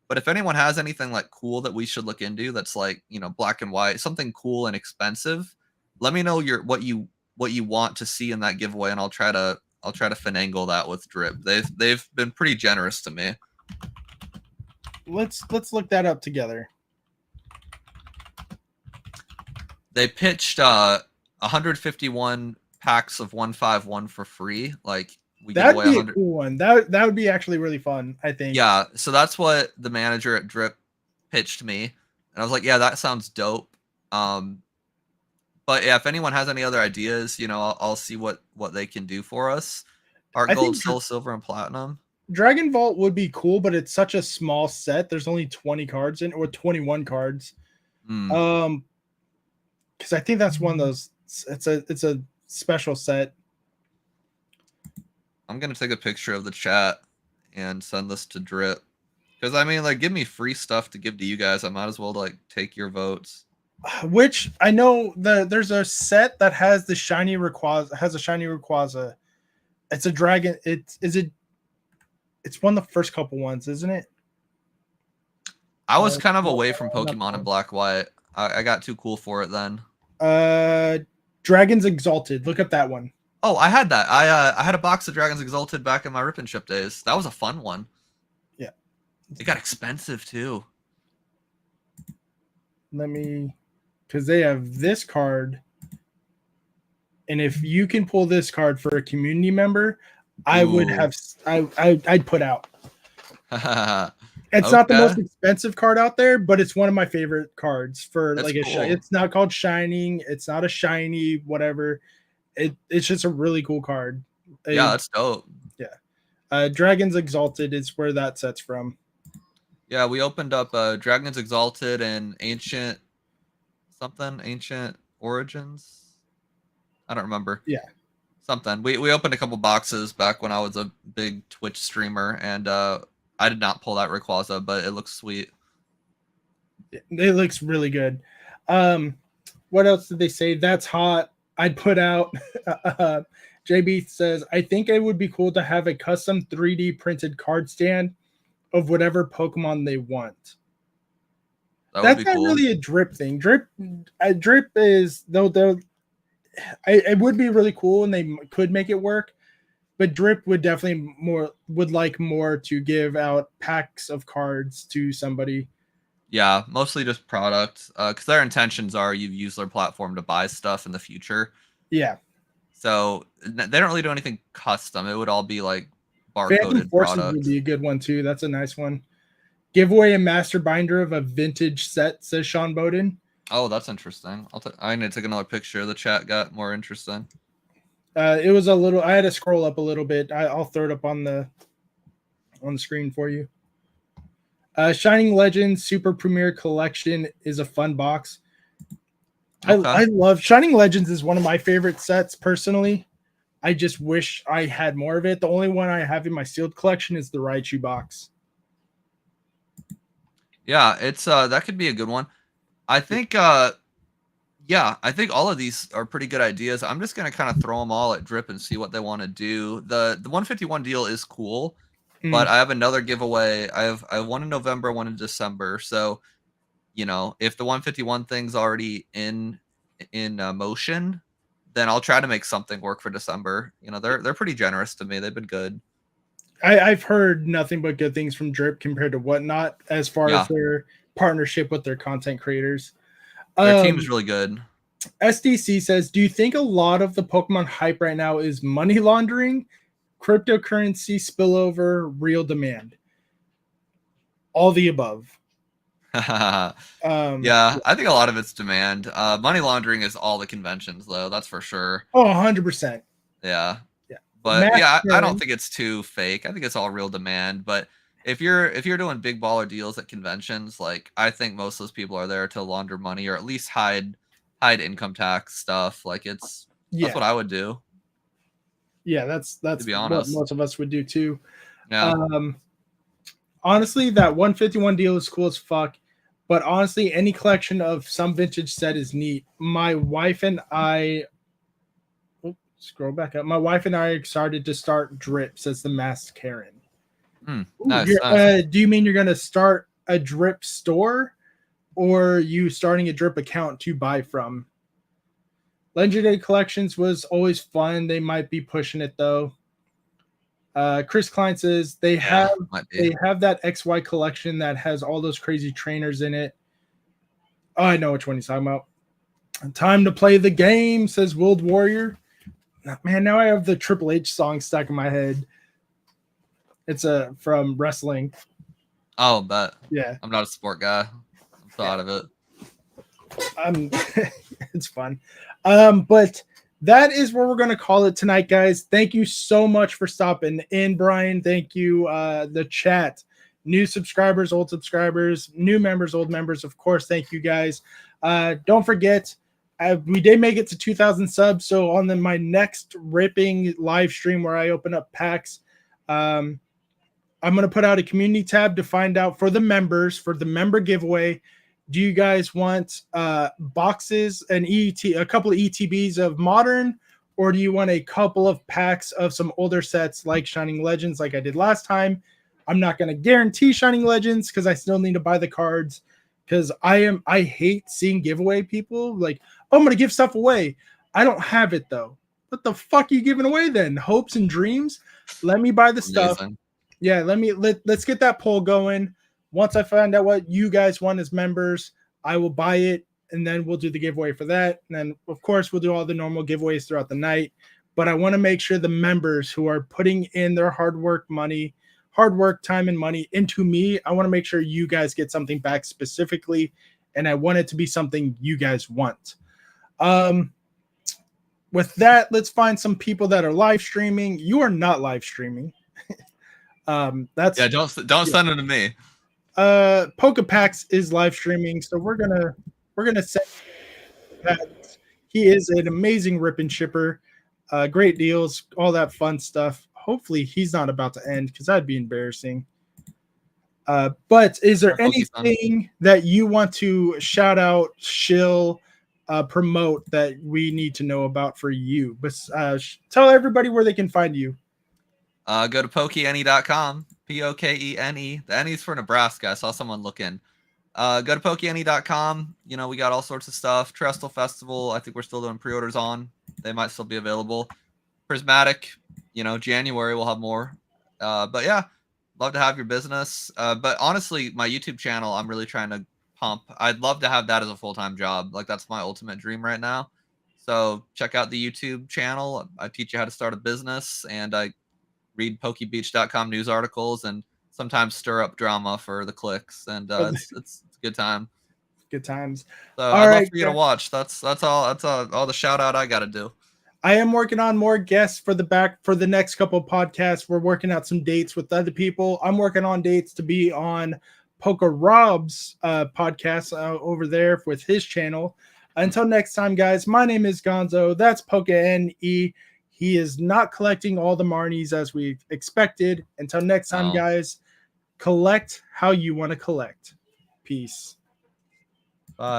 But if anyone has anything like cool that we should look into that's like, black and white, something cool and expensive, let me know what you want to see in that giveaway and I'll try to finagle that with Drip. They've been pretty generous to me. Let's look that up together. They pitched 151 packs of 151 for free. Like that'd be a cool one. That would be actually really fun, I think. Yeah, so that's what the manager at Drip pitched me, and I was like, yeah, that sounds dope. But yeah, if anyone has any other ideas, I'll see what they can do for us. Art, gold, silver, and platinum. Dragon Vault would be cool, but it's such a small set. There's only 20 cards in, or 21 cards. Because I think that's one of those. It's a special set. I'm gonna take a picture of the chat and send this to Drip. Because I mean, like, give me free stuff to give to you guys. I might as well like take your votes. Which I know there's a set that has the shiny Rayquaza. It's a dragon. It's one of the first couple ones, isn't it? I was kind of away from Pokemon in Black White. I got too cool for it then. Dragons Exalted. Look up that one. Oh, I had that. I had a box of Dragons Exalted back in my Rip and Ship days. That was a fun one. Yeah. It got expensive too. Because they have this card. And if you can pull this card for a community member, I would have, I'd put out. It's not the most expensive card out there, but it's one of my favorite cards for That's cool. It's not called Shining. It's not a shiny, whatever. It's just a really cool card. Yeah, that's dope. Yeah. Dragons Exalted is where that set's from. Yeah, we opened up Dragons Exalted and Ancient Origins. I don't remember. Yeah. Something. We opened a couple boxes back when I was a big Twitch streamer, and I did not pull that Rayquaza, but it looks sweet. It looks really good. What else did they say? That's hot. I'd put out. JB says, I think it would be cool to have a custom 3D printed card stand of whatever Pokemon they want. That's not really a Drip thing. Drip is it would be really cool, and they could make it work. But Drip would definitely like more to give out packs of cards to somebody. Yeah, mostly just product, because their intentions are you use their platform to buy stuff in the future. Yeah. So they don't really do anything custom. It would all be like barcoded products. Would be a good one too. That's a nice one. Give away a master binder of a vintage set, says Sean Bowden. Oh, that's interesting. I need to take another picture. The chat got more interesting. It was a little. I had to scroll up a little bit. I'll throw it up on the screen for you. Shining Legends Super Premier Collection is a fun box. Okay. I love Shining Legends. Is one of my favorite sets personally. I just wish I had more of it. The only one I have in my sealed collection is the Raichu box. Yeah, it's that could be a good one. I think yeah, I think all of these are pretty good ideas. I'm just gonna kind of throw them all at Drip and see what they want to do. The 151 deal is cool, but I have another giveaway. I have one in November, one in December. So, you know, if the 151 thing's already in motion, then I'll try to make something work for December. You know, they're pretty generous to me. They've been good. I've heard nothing but good things from Drip compared to Whatnot as far as their partnership with their content creators. Their team is really good. SDC says, do you think a lot of the Pokemon hype right now is money laundering, cryptocurrency spillover, real demand? All the above. Yeah, I think a lot of it's demand. Money laundering is all the conventions, though. That's for sure. Oh, 100%. Yeah. But I don't think it's too fake. I think it's all real demand. But if you're doing big baller deals at conventions, like I think most of those people are there to launder money or at least hide income tax stuff. Like that's what I would do. Yeah, that's to be honest. What most of us would do too. Yeah. Honestly, that 151 deal is cool as fuck. But honestly, any collection of some vintage set is neat. My wife and I. Scroll back up. My wife and I are excited to start Drip, says the masked Karen. Nice. Do you mean you're going to start a Drip store, or you starting a Drip account to buy from? Legendary Collections was always fun. They might be pushing it though. Chris Klein says they have that XY collection that has all those crazy trainers in it. Oh, I know which one he's talking about. Time to play the game, says World Warrior. Man, now I have the Triple H song stuck in my head. It's from wrestling. Oh, but yeah, I'm not a sport guy. I'm so out of it. It's fun. But that is where we're going to call it tonight, guys. Thank you so much for stopping in, Brian. Thank you, the chat, new subscribers, old subscribers, new members, old members. Of course, thank you guys. Don't forget. We did make it to 2,000 subs, so on my next ripping live stream where I open up packs, I'm going to put out a community tab to find out for the members, for the member giveaway. Do you guys want boxes, a couple of ETBs of modern, or do you want a couple of packs of some older sets like Shining Legends like I did last time? I'm not going to guarantee Shining Legends because I still need to buy the cards. Because I hate seeing giveaway people like, oh, I'm going to give stuff away. I don't have it though. What the fuck are you giving away then? Hopes and dreams? Let me buy the stuff. Yeah, let's get that poll going. Once I find out what you guys want as members, I will buy it, and then we'll do the giveaway for that. And then, of course, we'll do all the normal giveaways throughout the night. But I want to make sure the members who are putting in their hard work, time, and money into me, I want to make sure you guys get something back specifically, and I want it to be something you guys want. With that, let's find some people that are live streaming. You are not live streaming. That's don't send it to me. PokePax is live streaming, so we're gonna send that. He is an amazing rip and shipper, great deals, all that fun stuff. Hopefully he's not about to end because that'd be embarrassing. But is there anything that you want to shout out, shill, promote that we need to know about for you? But tell everybody where they can find you. Go to pokene.com, Pokene. The N is for Nebraska. I saw someone look in. Go to pokene.com. You know, we got all sorts of stuff. Trestle Festival, I think we're still doing pre-orders on. They might still be available. Prismatic, you know, January we'll have more. But yeah, love to have your business. But honestly, my YouTube channel, I'm really trying to pump. I'd love to have that as a full-time job. Like, that's my ultimate dream right now. So check out the YouTube channel. I teach you how to start a business, and I read pokebeach.com news articles and sometimes stir up drama for the clicks. And it's a good time. Good times. So I'd love for you to watch. That's all the shout out I got to do. I am working on more guests for the next couple of podcasts. We're working out some dates with other people. I'm working on dates to be on PolishRob's podcast over there with his channel. Until next time, guys, my name is Gonzo. That's PokeNE. He is not collecting all the Marnies as we expected. Until next time, guys, collect how you want to collect. Peace.